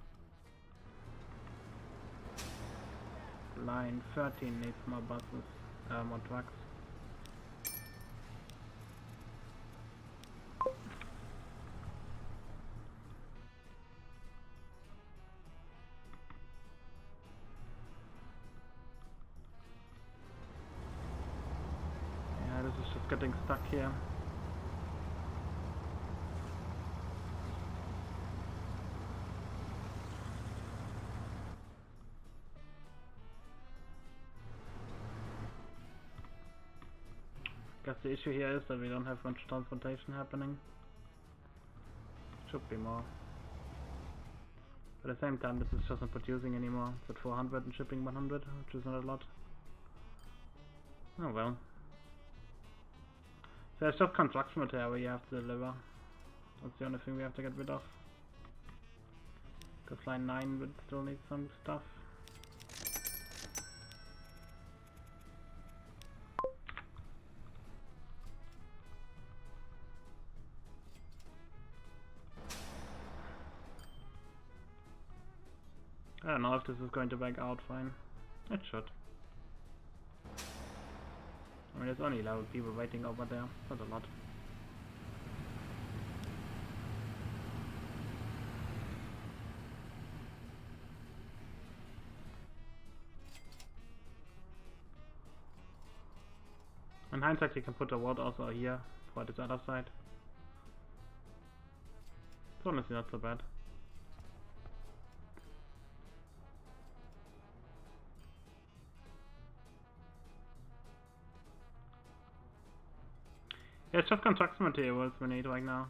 Line 13 needs more buses, more trucks. Yeah, this is just getting stuck here. Guess the issue here is that we don't have much transportation happening. Should be more. But at the same time, this is just not producing anymore. It's at 400 and shipping 100, which is not a lot. Oh well. So it's just construction material you have to deliver. That's the only thing we have to get rid of. Because line 9 would still need some stuff. I don't know if this is going to back out fine. It should. I mean, there's only 11 people waiting over there. That's a lot. In hindsight, you can put the ward also here for this other side. It's honestly not so bad. Yeah, it's just construction materials we need right now.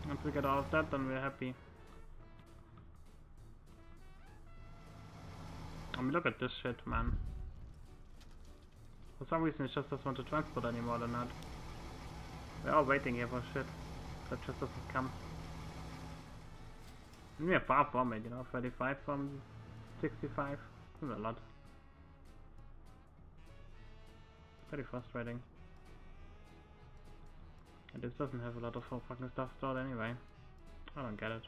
Once we get all of that, then we're happy. I mean, look at this shit, man. For some reason, it just doesn't want to transport anymore than that. We're all waiting here for shit. That just doesn't come. And we are far from it, you know, 35 from 65. That's a lot. Pretty frustrating. And this doesn't have a lot of fucking stuff stored anyway. I don't get it.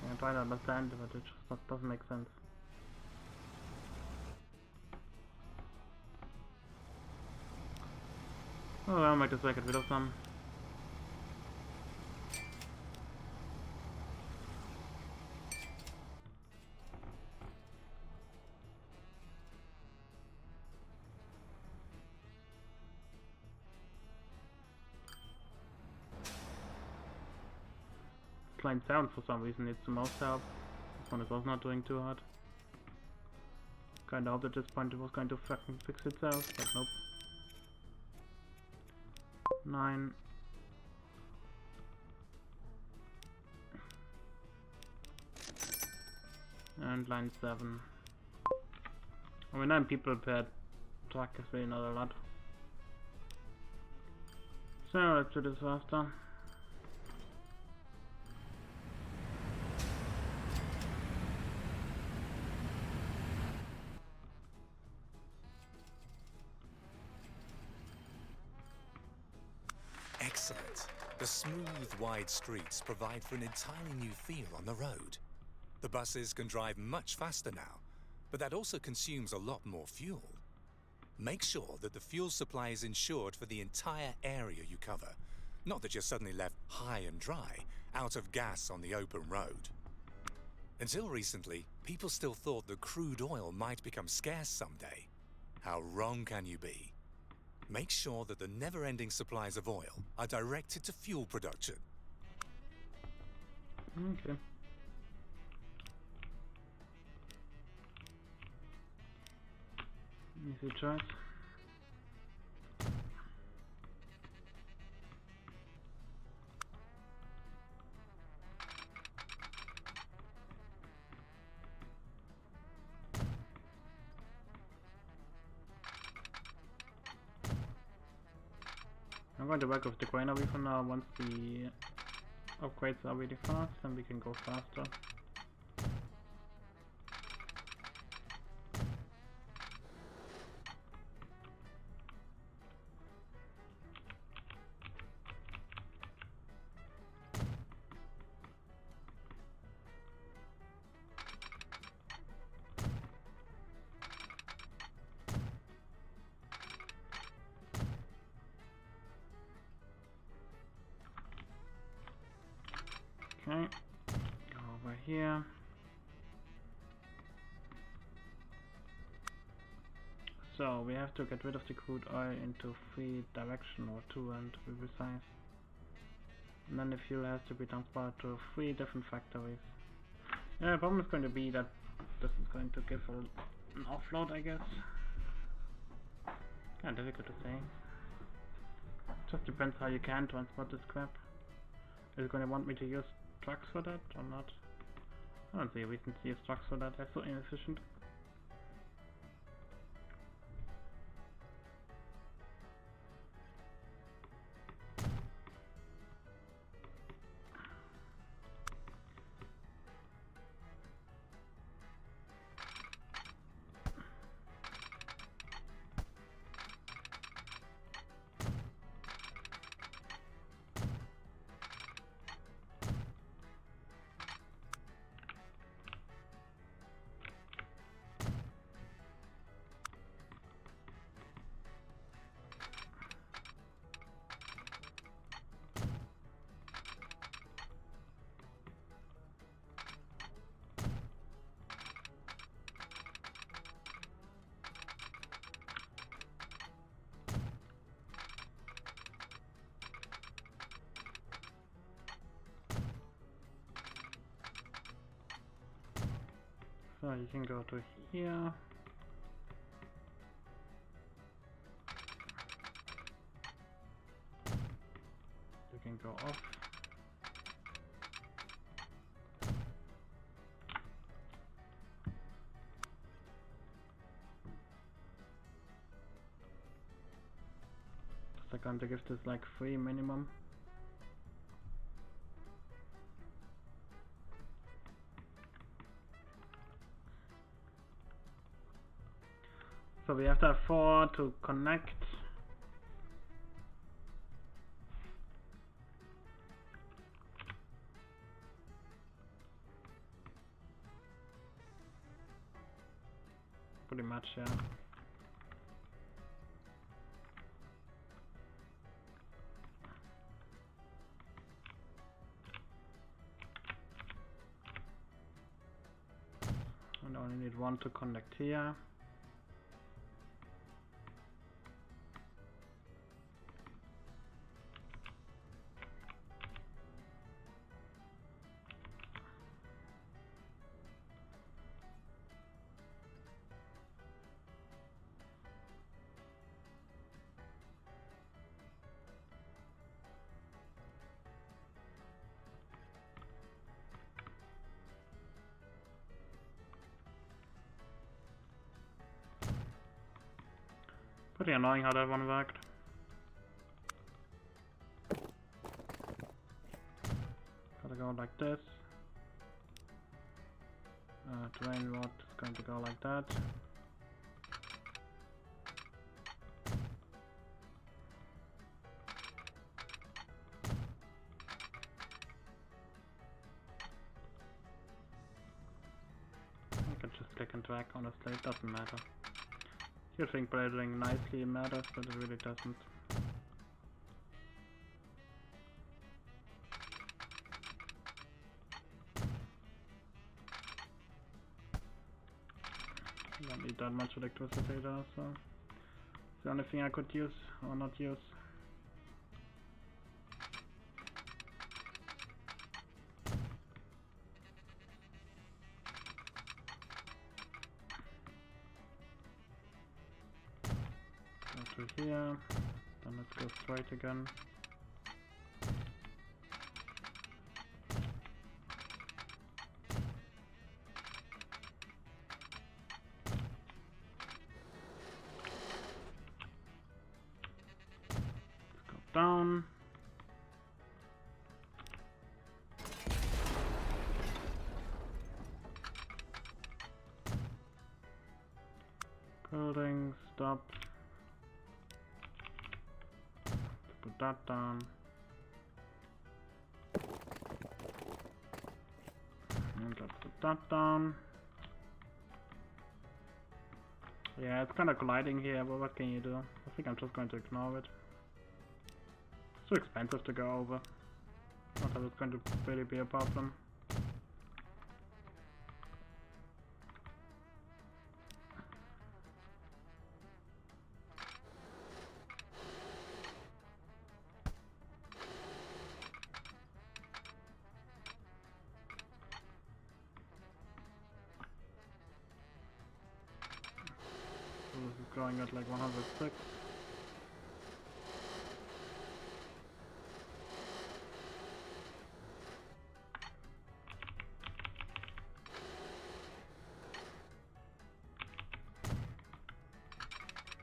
I try to understand, but it just doesn't make sense. Oh, I'll make this way, get rid of some. Line 7 for some reason needs the most help. This one is also not doing too hard. Kinda hoped at this point it was going to fucking fix itself, but nope. 9. And line 7. I mean, 9 people per truck is really not a lot. So let's do this faster. Excellent. The smooth, wide streets provide for an entirely new feel on the road. The buses can drive much faster now, but that also consumes a lot more fuel. Make sure that the fuel supply is insured for the entire area you cover, not that you're suddenly left high and dry, out of gas on the open road. Until recently, people still thought that crude oil might become scarce someday. How wrong can you be? Make sure that the never-ending supplies of oil are directed to fuel production. Okay. Easy choice. I'm going to work with the granary for now. Once the upgrades are really fast, then we can go faster. Okay, go over here. So we have to get rid of the crude oil into 3 direction or 2 and to be precise. And then the fuel has to be transported to 3 different factories. The problem is going to be that this is going to give an offload, I guess. Kind of difficult to say. Just depends how you can transport this crap. Is it going to want me to use trucks for that or not? I don't see a reason to use trucks for that. That's so inefficient. So you can go to here. You can go off. So I'm going to give this like 3 minimum. So we have to have 4 to connect. Pretty much, yeah. And only need 1 to connect here. Pretty annoying how that one worked. Gotta go like this. Drain rod is going to go like that. I can just click and drag, honestly, it doesn't matter. You think blading nicely matters, but it really doesn't. I don't need that much electricity though, so it's the only thing I could use or not use. Go to here, then let's go straight again. Down. Building, stop. Put that down. And let's put that down. Yeah, it's kind of gliding here, but what can you do? I think I'm just going to ignore it. It's too expensive to go over. Not that it's going to really be a problem. So this is going at like 106.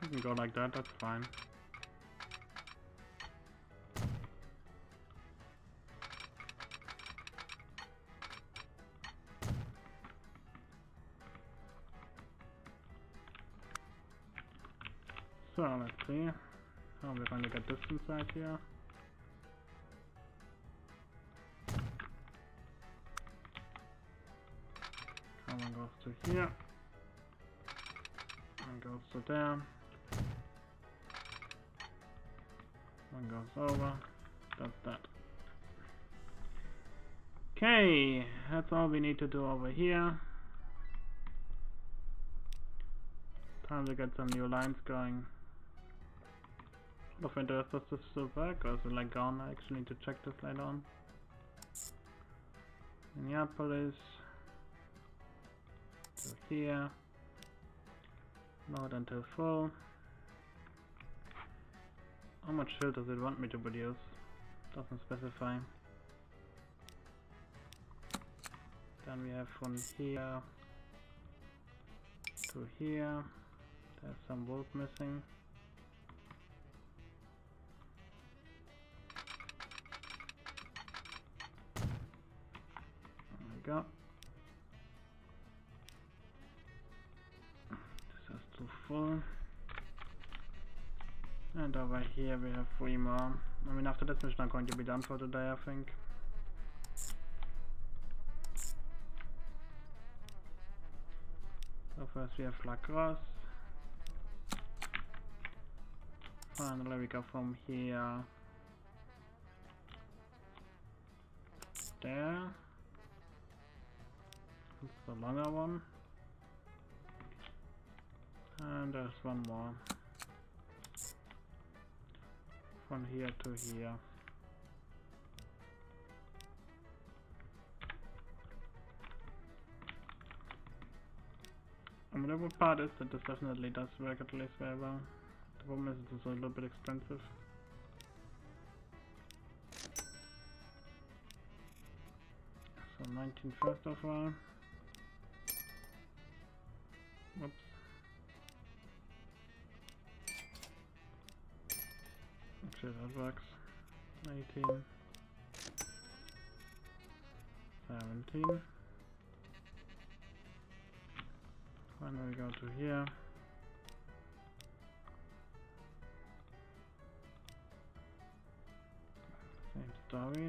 You can go like that, that's fine. So let's see how we're going to get this inside here. One goes to here. One goes to there. One goes over. That's that. Okay, that's all we need to do over here. Time to get some new lines going. Out of interest, does this still work or is it like gone? I actually need to check this later on. Minneapolis. To here. Load until full. How much fuel does it want me to produce? Doesn't specify. Then we have from here to here. There's some wood missing. There we go. This is too full. And over here we have 3 more. I mean, after this mission I'm going to be done for today, I think. So first we have Lacrosse. Finally we go from here there. It's the longer one. And there's one more. From here to here. I mean, the good part is that this definitely does work at least very well. The problem is it's a little bit expensive. So 19 first of all. Whoops. Actually that works. 18. 17. When we go to here. Same story.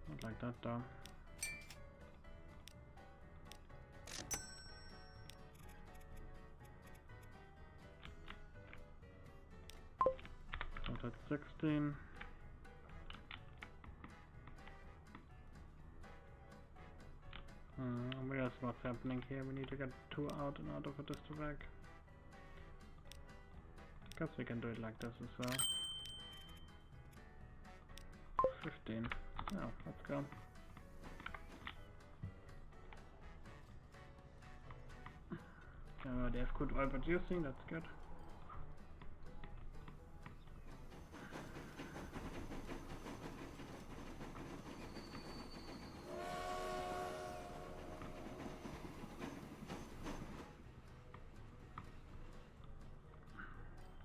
Not like that though. So that's 16. Where's what's happening here? We need to get 2 out in order for this to work. Guess we can do it like this as well. 15. Oh, let's go. They have good oil producing, that's good.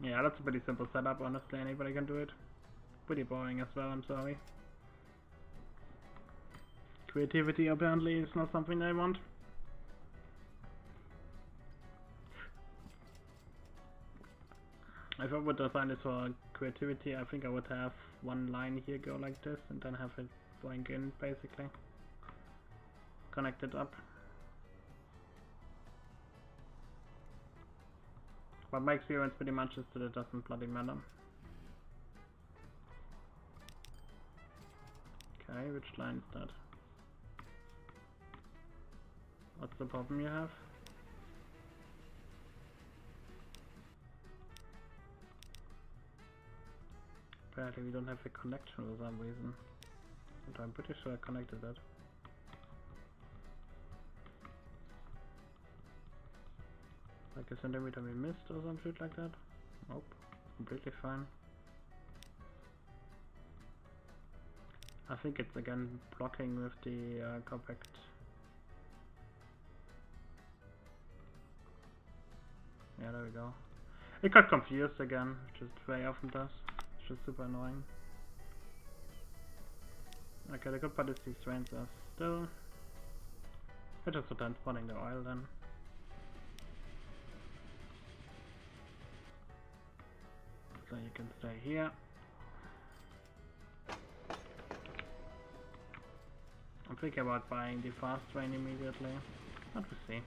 Yeah, that's a pretty simple setup, honestly. Anybody can do it. Pretty boring as well, I'm sorry. Creativity apparently is not something I want. If I would design this for creativity, I think I would have one line here go like this and then have it going in, basically. Connect it up. But my experience pretty much is that it doesn't bloody matter. Okay, which line is that? What's the problem you have? Apparently we don't have a connection for some reason. But I'm pretty sure I connected that. Like a centimeter we missed or some shit like that? Nope, completely fine. I think it's again blocking with the compact. Yeah, there we go. It got confused again, which it very often does. It's just super annoying. Okay, the good part is these trains are still. I just transporting the oil then. So you can stay here. I'm thinking about buying the fast train immediately. But we'll see.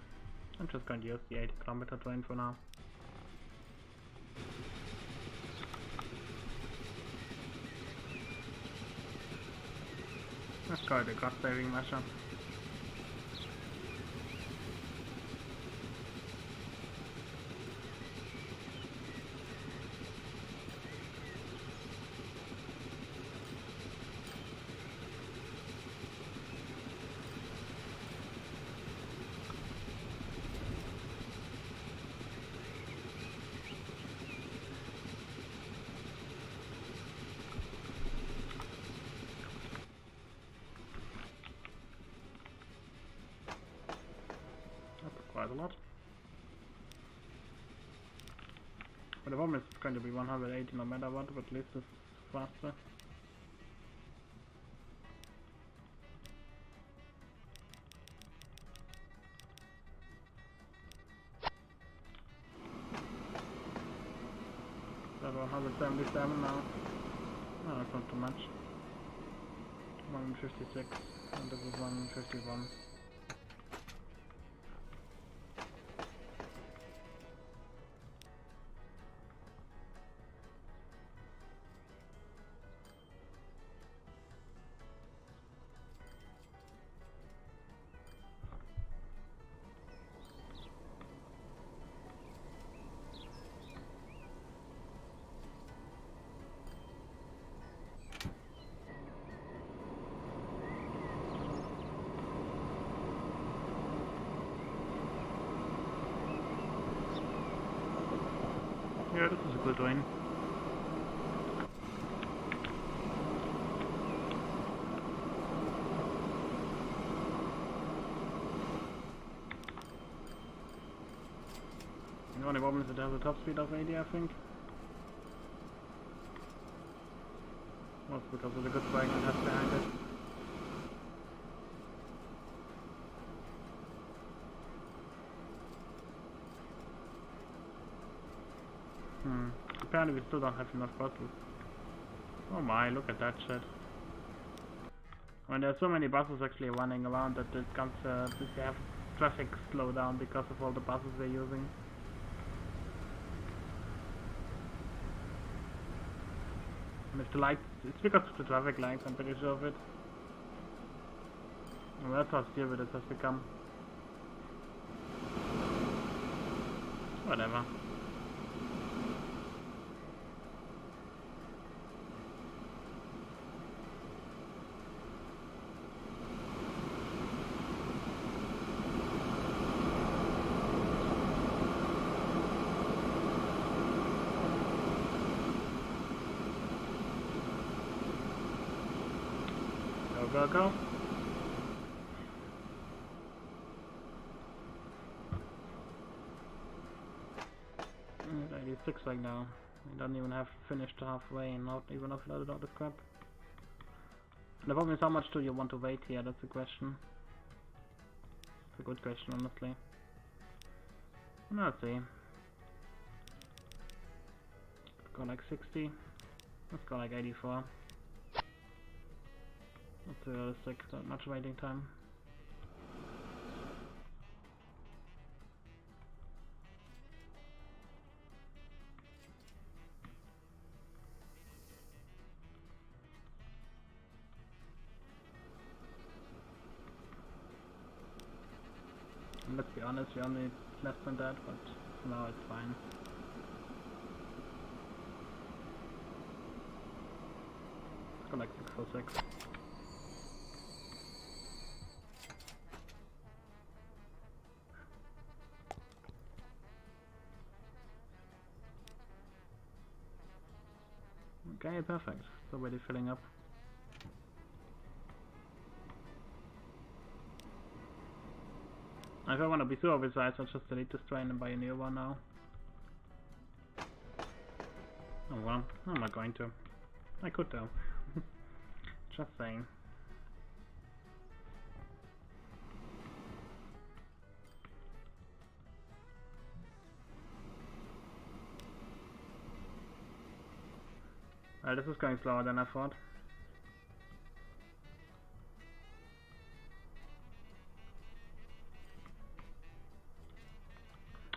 I'm just going to use the 80-kilometer train for now. Let's try the cost-saving measure. quite a lot. But the problem is it's going to be 180 no matter what, but at least it's faster. Got 177 now. No, that's not too much. 156, and this is 151. Yeah, this is a good win. The only problem is it has a top speed of 80, I think. Well, it's because of the good bike it has behind it. Apparently we still don't have enough buses. Oh my, look at that shit. I mean, there's so many buses actually running around that it comes that they have traffic slow down because of all the buses they're using. And if the lights, it's because of the traffic lights, I'm pretty sure of it. And that's how stupid it has become. Whatever. Go, go. 86 right now. We don't even have finished halfway and not even offloaded all the scrap. And the problem is, how much do you want to wait here? That's the question. It's a good question, honestly. Let's see. Let's go like 60. Let's go like 84. That's realistic, not much waiting time. And let's be honest, we only need less than that, but for now it's fine. Let's go like 606. Okay, perfect. It's already filling up. If I want to be super precise, I'll just delete this train and buy a new one now. Oh well, I'm not going to. I could though. Just saying. This is going slower than I thought.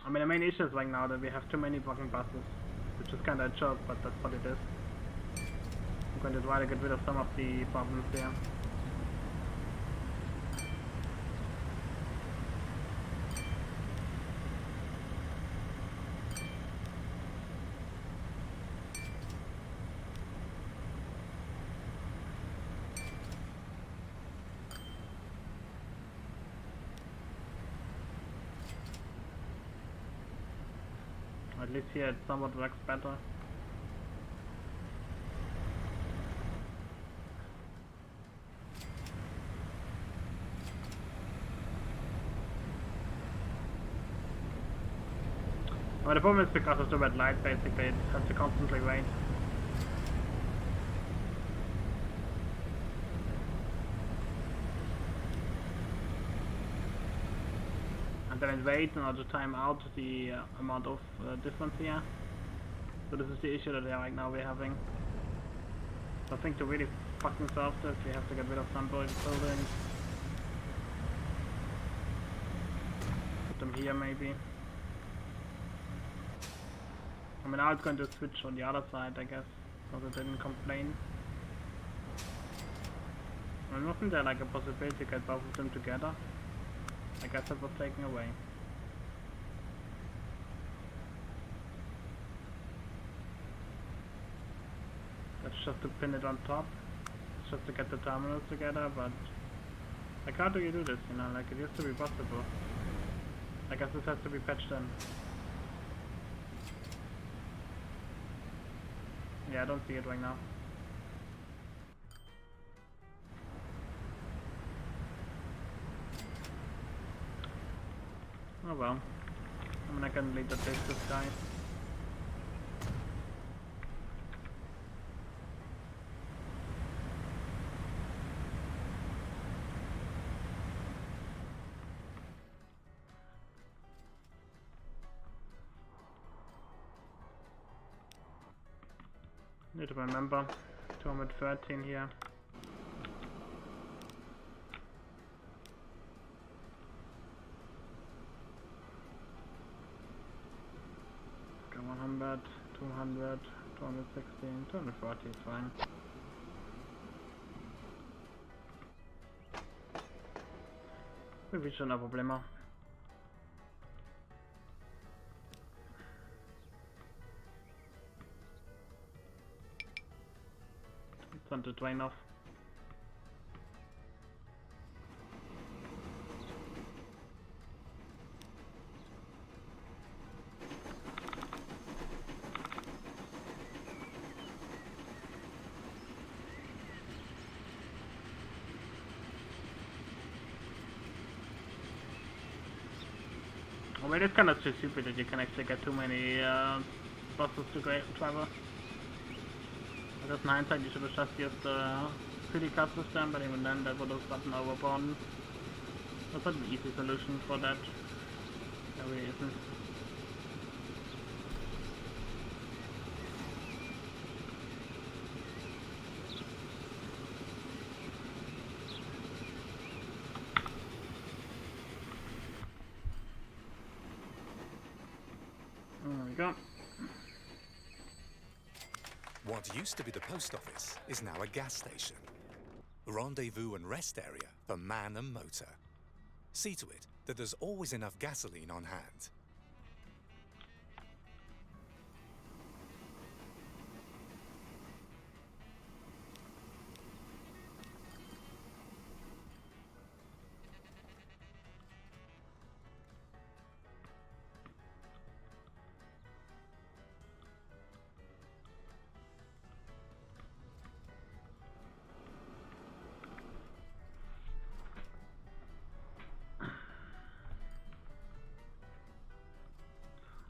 I mean, the main issue is right now that we have too many fucking buses, which is kinda a joke, but that's what it is. I'm going to try to get rid of some of the problems there. At least here it somewhat works better. Well, the problem is because of the red light, basically, it has to constantly wait. And then it waits another time out the amount of difference here. So this is the issue that right now we're having. So I think to really fucking solve this, we have to get rid of some buildings. Put them here maybe. I mean, now it's going to switch on the other side, I guess, because it didn't complain. I mean, wasn't there like a possibility to get both of them together? I guess that was taken away. That's just to pin it on top. It's just to get the terminals together, but like, how do you do this, you know? Like, it used to be possible. I guess this has to be patched in. Yeah, I don't see it right now. Oh well. I mean, I can leave the base this guy. Need to remember 213 here. Okay, 100, 200, 216, 240 is fine. Maybe schon ein Problem. 20 enough. I mean, it's kind of stupid that you can actually get too many buses to travel. I guess in hindsight you should have just used the city car system, but even then that would have gotten overborne. That's not an easy solution for that. There really isn't. There we go. What used to be the post office is now a gas station. Rendezvous and rest area for man and motor. See to it that there's always enough gasoline on hand.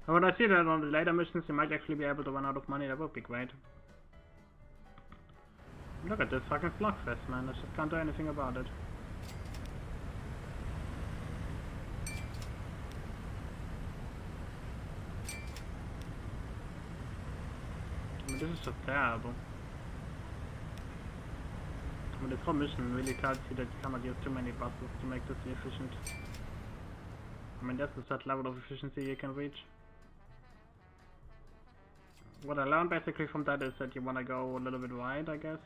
And when I see that on the later missions you might actually be able to run out of money, that would be great. Look at this fucking slugfest, man, I just can't do anything about it. I mean, this is just terrible. I mean, this whole mission really tells you that you cannot use too many buses to make this efficient. I mean, that's a certain level of efficiency you can reach. What I learned basically from that is that you want to go a little bit wide, I guess.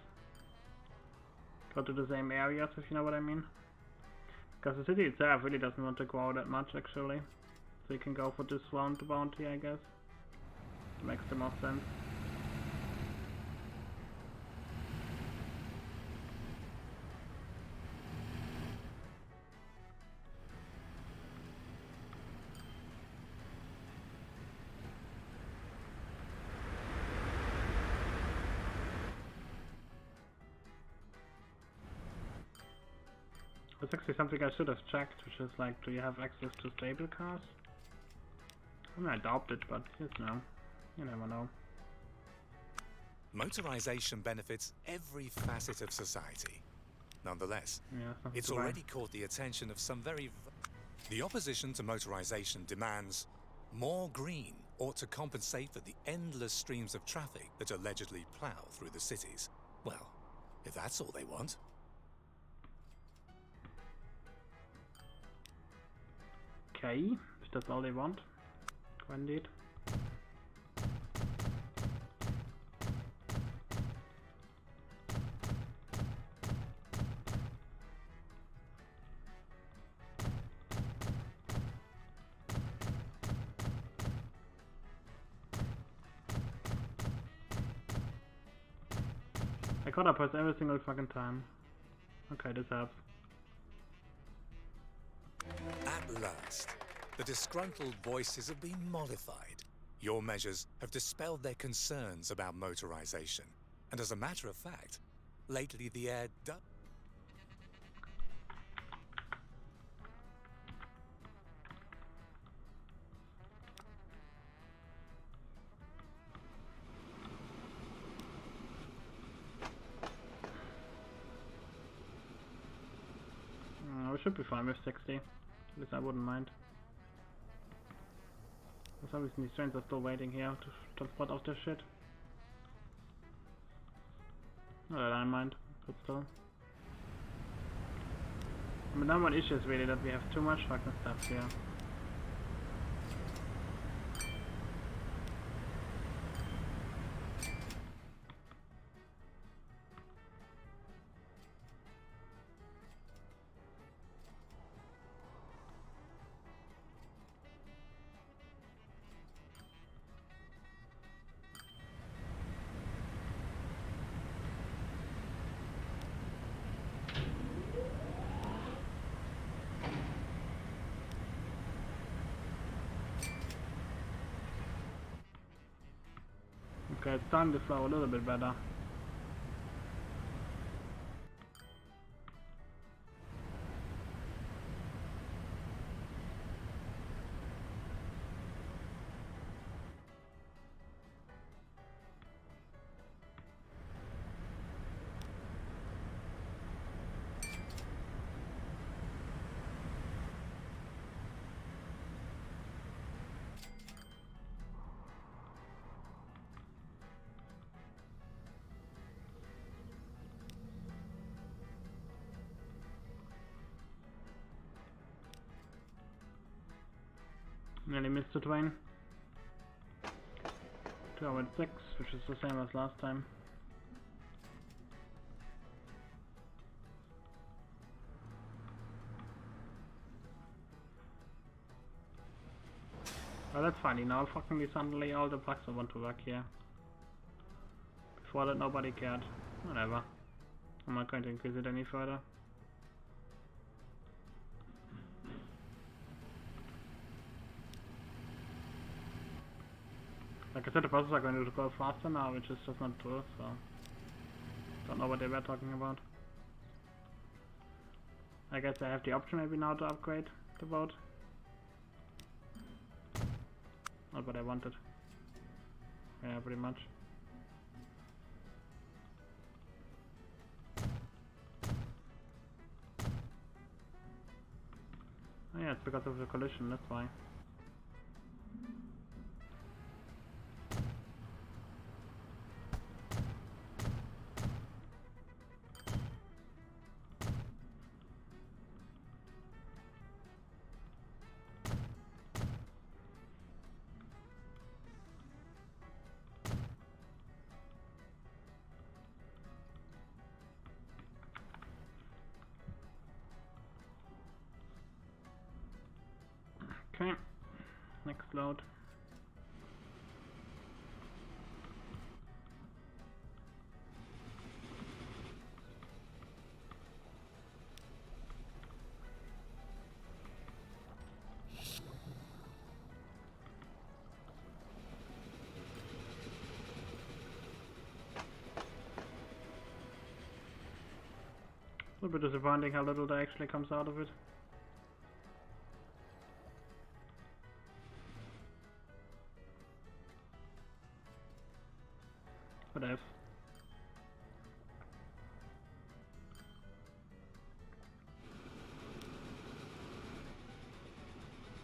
Go to the same areas, if you know what I mean. Because the city itself really doesn't want to grow that much, actually. So you can go for this roundabout here, I guess. It makes the most sense. That's actually something I should have checked, which is like, do you have access to stable cars? I mean, I doubt it, but you know, you never know. Motorization benefits every facet of society. Nonetheless, Yeah, nothing it's to buy. already caught the attention of some The opposition to motorization demands more green ought to compensate for the endless streams of traffic that allegedly plow through the cities. Well, if that's all they want. Okay, if that's all they want. Indeed. I gotta press every single fucking time. Okay, this helps. At last, the disgruntled voices have been mollified. Your measures have dispelled their concerns about motorization. And as a matter of fact, lately the air does. We should be fine with 60. At least I wouldn't mind. For some reason these trains are still waiting here to transport off their shit. Not that I mind, but still. I mean, number one issue is really that we have too much fucking stuff here. Okay, it's starting to flow a little bit better. Nearly missed the train. 2 hours 6, which is the same as last time. Oh, that's funny. Now fucking suddenly all the plugs want to work here. Before that nobody cared. Whatever. I'm not going to increase it any further. Like I said, the process are going to go faster now, which is just not true, so don't know what they were talking about. I guess I have the option maybe now to upgrade the boat. Not what I wanted. Yeah, pretty much. Oh yeah, it's because of the collision, that's why. Okay, next load. A little bit disappointing how little there actually comes out of it. But if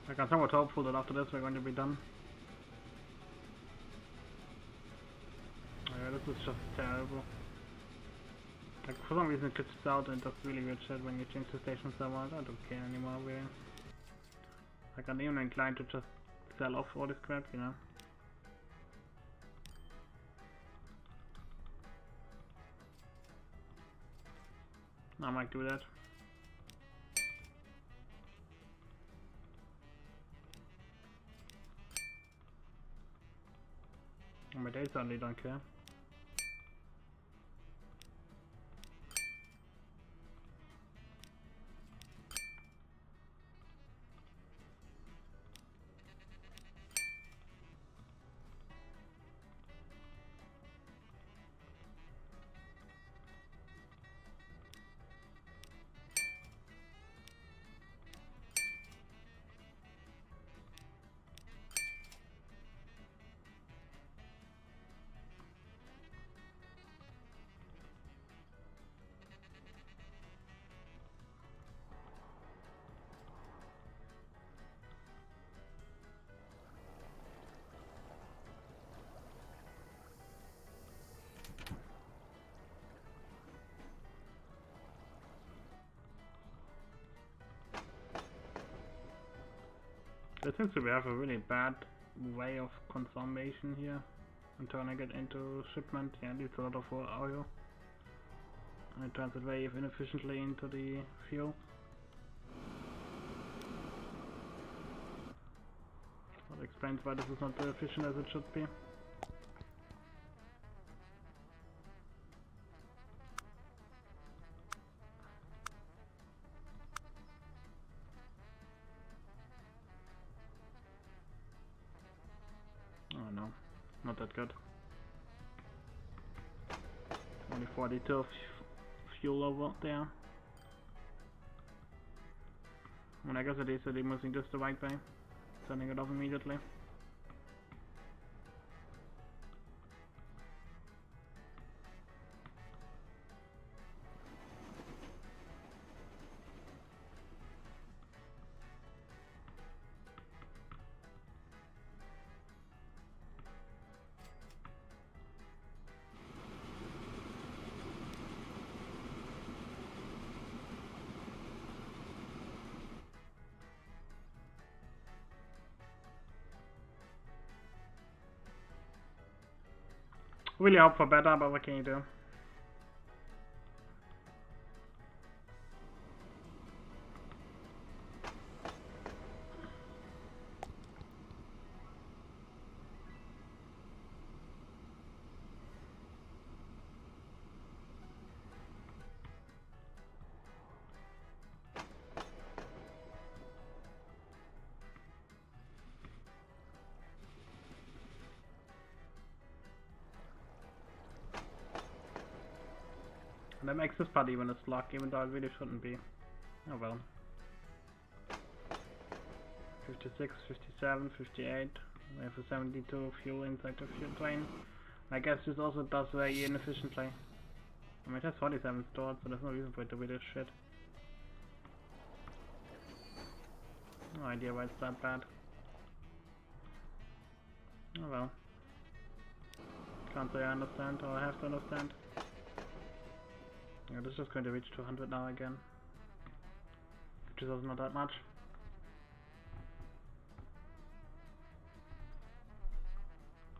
like, I'm somewhat hopeful that after this we're going to be done. Yeah, this is just terrible. Like, for some reason it glitches out and does really weird shit when you change the station somewhere. I don't care anymore, really. Like, I'm even inclined to just sell off all this crap, you know. I might do that. But they certainly don't care. There seems to be have a really bad way of consummation here and turning it into shipment. Yeah, it needs a lot of oil. And it turns it very inefficiently into the fuel. That explains why this is not as efficient as it should be. Oh no, not that good. Only 42 of fuel over there. And I guess it is that they're using just the right way. Turning it off immediately. Really hope for better, but what can you do? And that makes this part even a slog, even though it really shouldn't be. Oh well. 56, 57, 58. We have a 72 fuel inside the fuel train. I guess this also does very inefficiently. I mean, it has 47 stored, so there's no reason for it to be this shit. No idea why it's that bad. Oh well. Can't say I understand, or I have to understand. Yeah, this is just going to reach 200 now again. Which is also not that much.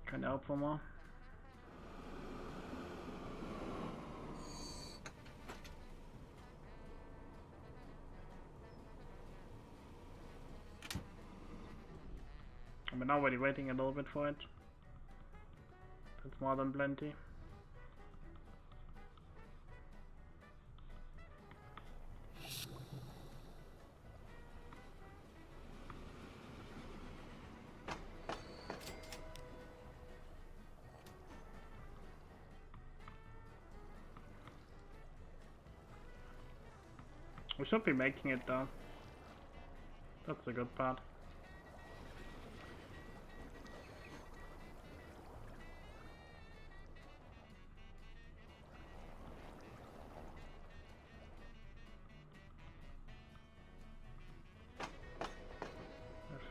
Kind of hope for more. I'm already waiting a little bit for it. That's more than plenty. We should be making it though. That's the good part.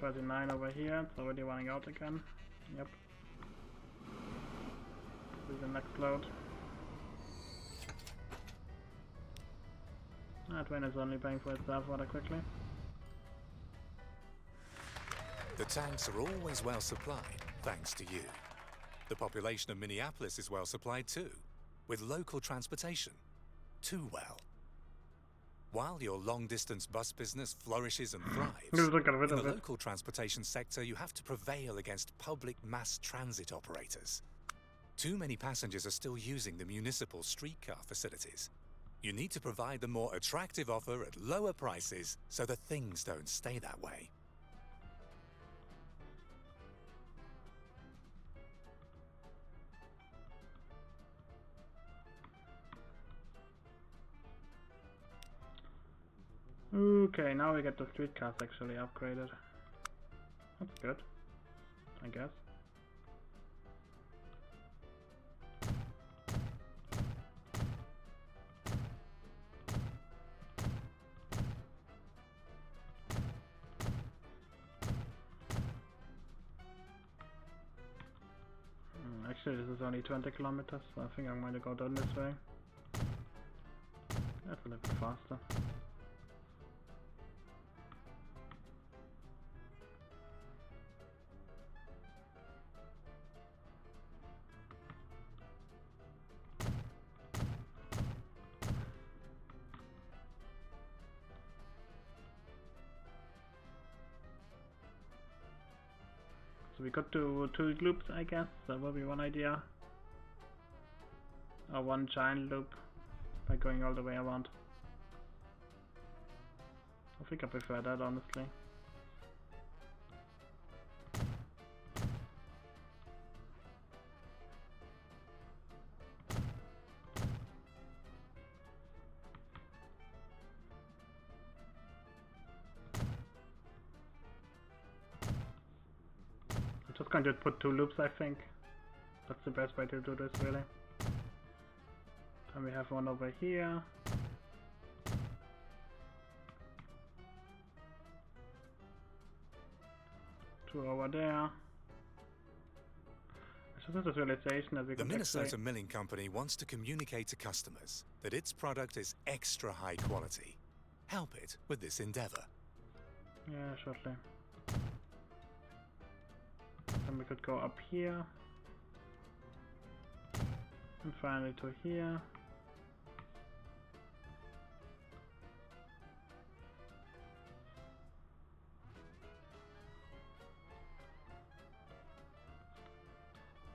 39 over here. It's already running out again. Yep. This is the next load. That train is only paying for itself rather quickly. The tanks are always well supplied, thanks to you. The population of Minneapolis is well supplied too, with local transportation. Too well. While your long-distance bus business flourishes and thrives, Just got rid in of the it. local transportation sector you have to prevail against public mass transit operators. Too many passengers are still using the municipal streetcar facilities. You need to provide the more attractive offer at lower prices so that things don't stay that way. Okay, now we get the streetcars actually upgraded. That's good, I guess. Actually, this is only 20 kilometers, so I think I'm going to go down this way. That's a little bit faster. So we could do 2 loops, I guess. That would be one idea. Or one giant loop by going all the way around. I think I prefer that, honestly. I'm just going to put 2 loops, I think. That's the best way to do this, really. Then we have one over here. Two over there. It's just this realization that we The could Minnesota actually... Milling Company wants to communicate to customers that its product is extra high quality. Help it with this endeavor. Yeah, shortly. Then we could go up here. And finally to here.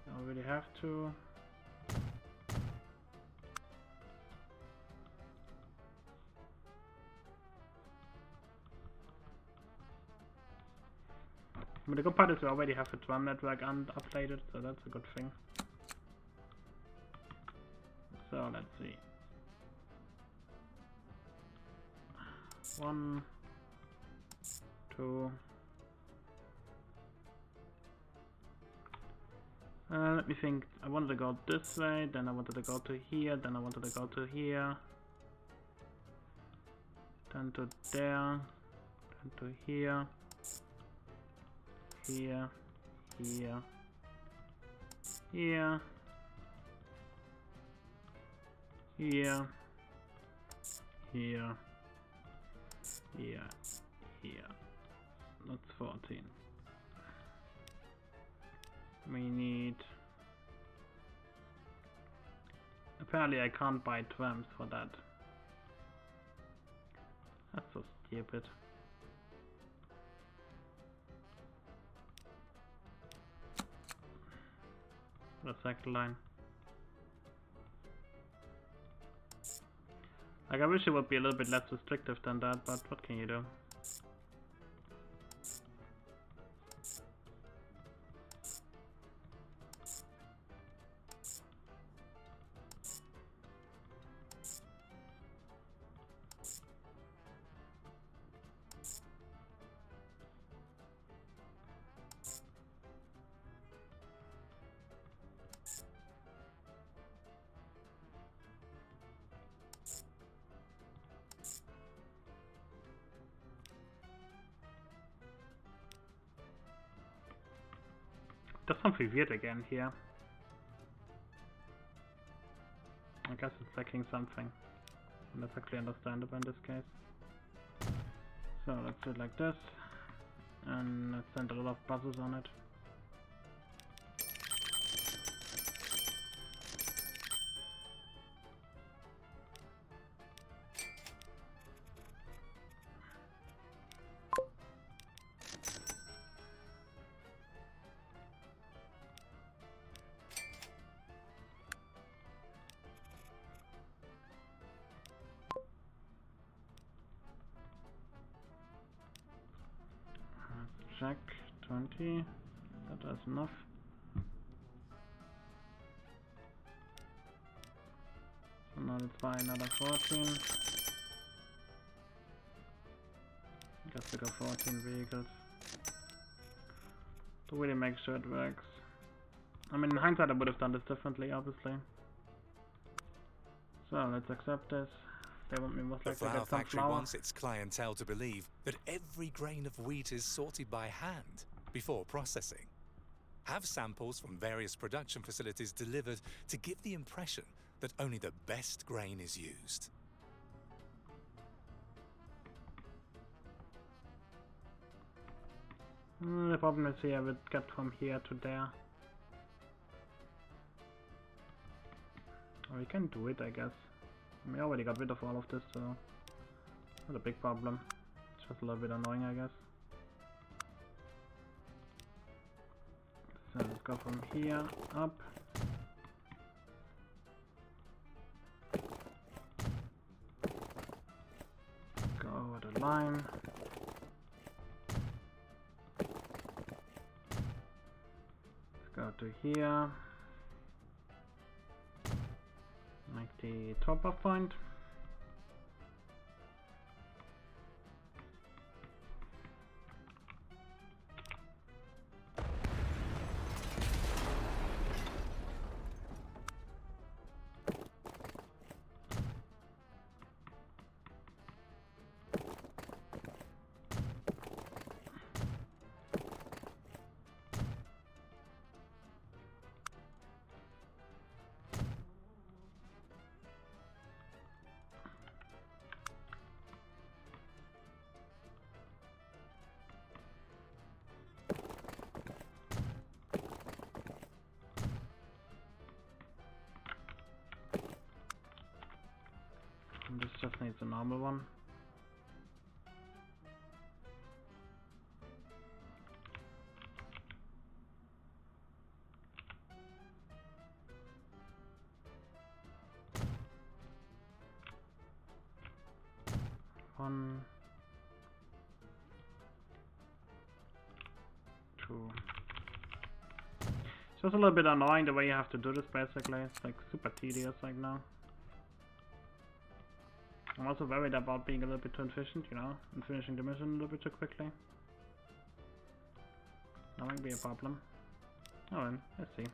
Don't really have to. But the good part is we already have a drum network updated, so that's a good thing. So let's see. 1, 2. Let me think. I wanted to go this way, then I wanted to go to here, then I wanted to go to here, then to there, then to here, here, here, here, here, here, here, here. That's 14. We need... Apparently I can't buy trams for that. That's so stupid. The second line. Like, I wish it would be a little bit less restrictive than that, but what can you do? There's something weird again here. I guess it's lacking something. And that's actually understandable in this case. So let's do it like this. And let's send a lot of buzzes on it. Check 20. That is enough. So now let's buy another 14. Guess we got 14 vehicles to really make sure it works. I mean, in hindsight, I would have done this differently, obviously. So let's accept this. They want me most The likely to flour get some factory flour. wants its clientele to believe that every grain of wheat is sorted by hand before processing. Have samples from various production facilities delivered to give the impression that only the best grain is used. The problem is here, I would get from here to there. Oh, we can do it, I guess. We already got rid of all of this, so not a big problem. It's just a little bit annoying, I guess. So let's go from here up. Go over the line. Let's go to here. Make the top up point. And this just needs a normal one. One, two. It's just a little bit annoying the way you have to do this basically. It's like super tedious like now. I'm also worried about being a little bit too efficient, you know, and finishing the mission a little bit too quickly. That might be a problem. Oh well, let's see.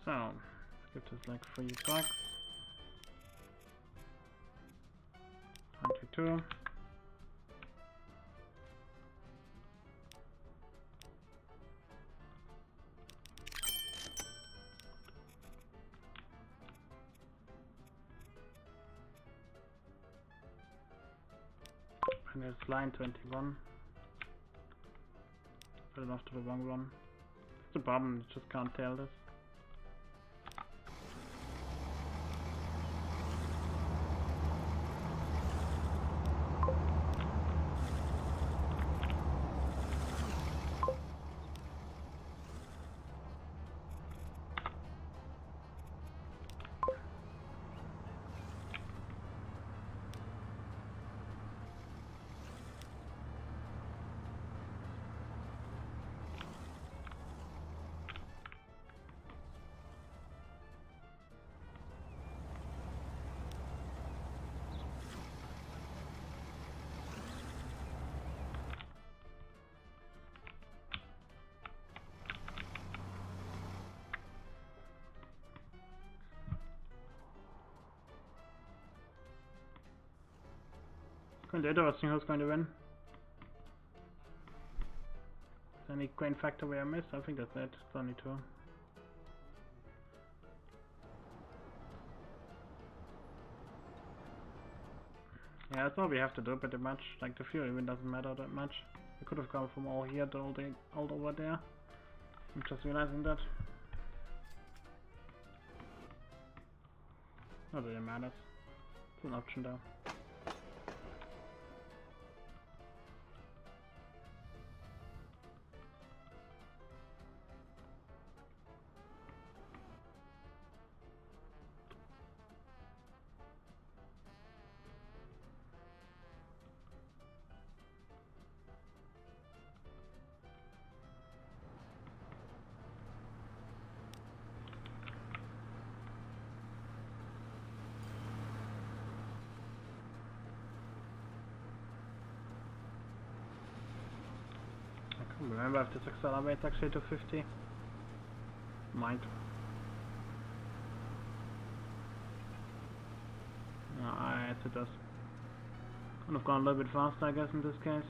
So, let's give this like 3 bucks. 22. And it's line 21. Put it off to the wrong one. It's the problem, you just can't tell this. Going to be interesting who's going to win. Is there any grain factory I missed? I think that's it. It's only 2. Yeah, that's all we have to do pretty much. Like the fuel even doesn't matter that much. We could have gone from all here to all over there. I'm just realizing that. Not really matters. It's an option though. I can't remember if this accelerates actually to 50. Might. Yes, it does. Could have gone a little bit faster, I guess, in this case.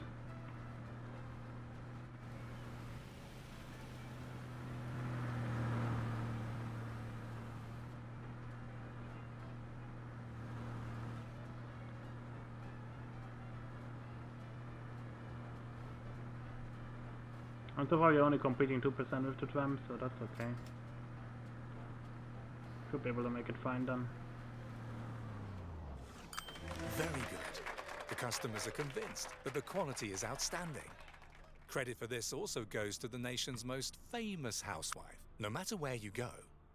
And so far you're only competing 2% with the tram, so that's okay. Should be able to make it fine then. Very good. The customers are convinced that the quality is outstanding. Credit for this also goes to the nation's most famous housewife. No matter where you go,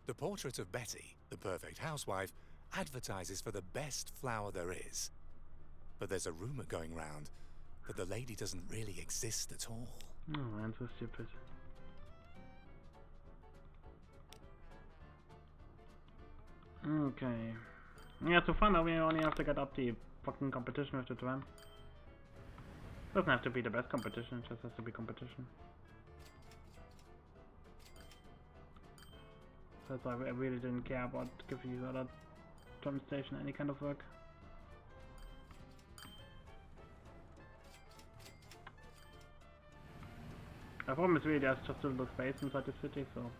the portrait of Betty, the perfect housewife, advertises for the best flour there is. But there's a rumor going round that the lady doesn't really exist at all. Oh man, so stupid. Okay. Yeah, so far now we only have to get up the fucking competition with the tram. Doesn't have to be the best competition, it just has to be competition. That's why I really didn't care about giving these other tram station any kind of work. The problem is really there's just a little space inside the city, so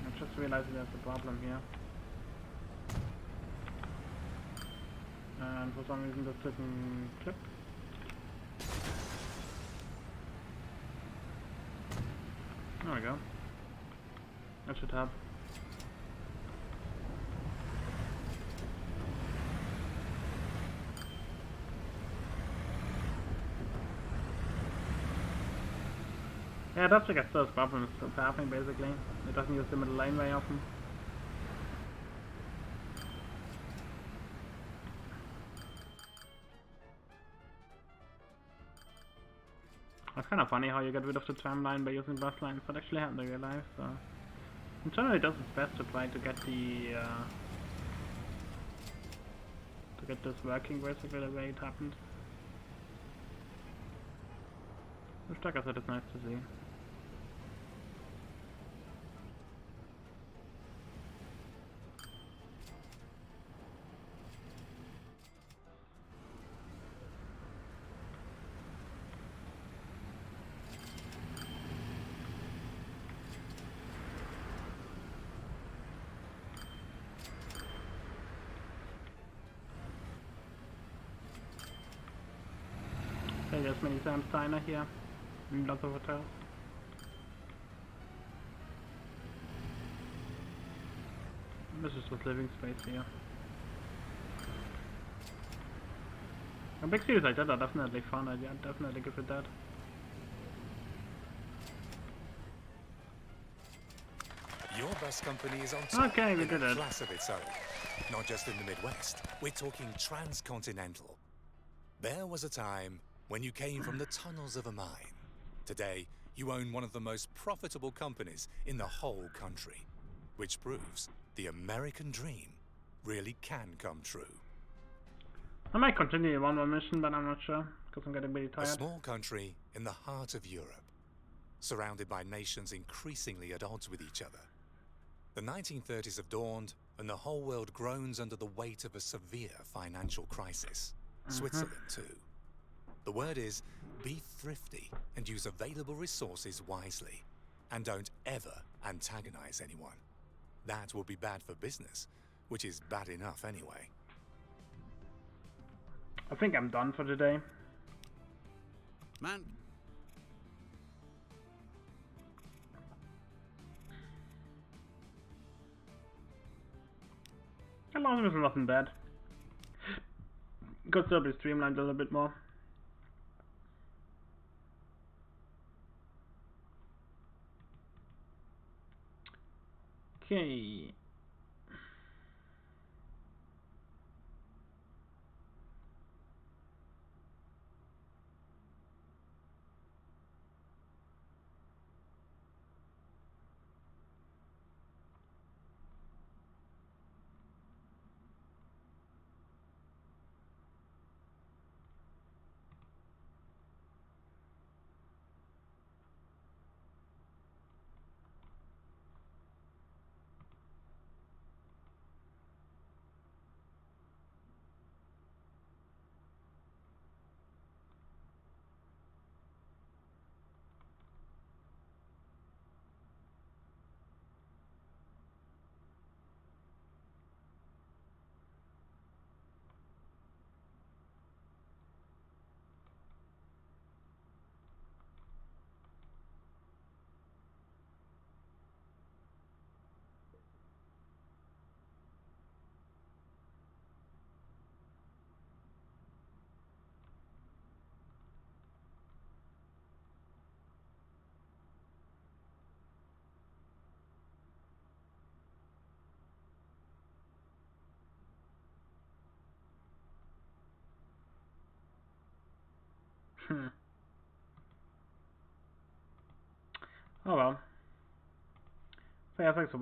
I just realized there's a problem here. And for some reason this didn't clip. There we go. That should have. Yeah, that's like a first problem with happening basically. It doesn't use the middle lane very often. It's kind of funny how you get rid of the tram line by using bus lines, but actually happened in real life, so in general it does its best to try to get the to get this working basically the way it happened. Which like I said, it's nice to see. Okay, there's many Sam's Diner here. And lots of hotels. This is just living space here. And big cities like that are definitely fun. I'd definitely give it that. Your bus company is on top Okay, we in did a it. class of its own. Not just in the Midwest, we're talking transcontinental. There was a time when you came from the tunnels of a mine. Today, you own one of the most profitable companies in the whole country, which proves the American dream really can come true. I might continue one more mission, but I'm not sure, because I'm getting really A tired. small country in the heart of Europe, surrounded by nations increasingly at odds with each other. The 1930s have dawned, and the whole world groans under the weight of a severe financial crisis. Switzerland too. The word is, be thrifty and use available resources wisely. And don't ever antagonize anyone. That will be bad for business, which is bad enough anyway. I think I'm done for today. Man. As long as it's nothing bad. Could still be streamlined a little bit more. Okay. Oh well. So yeah, thanks for watching.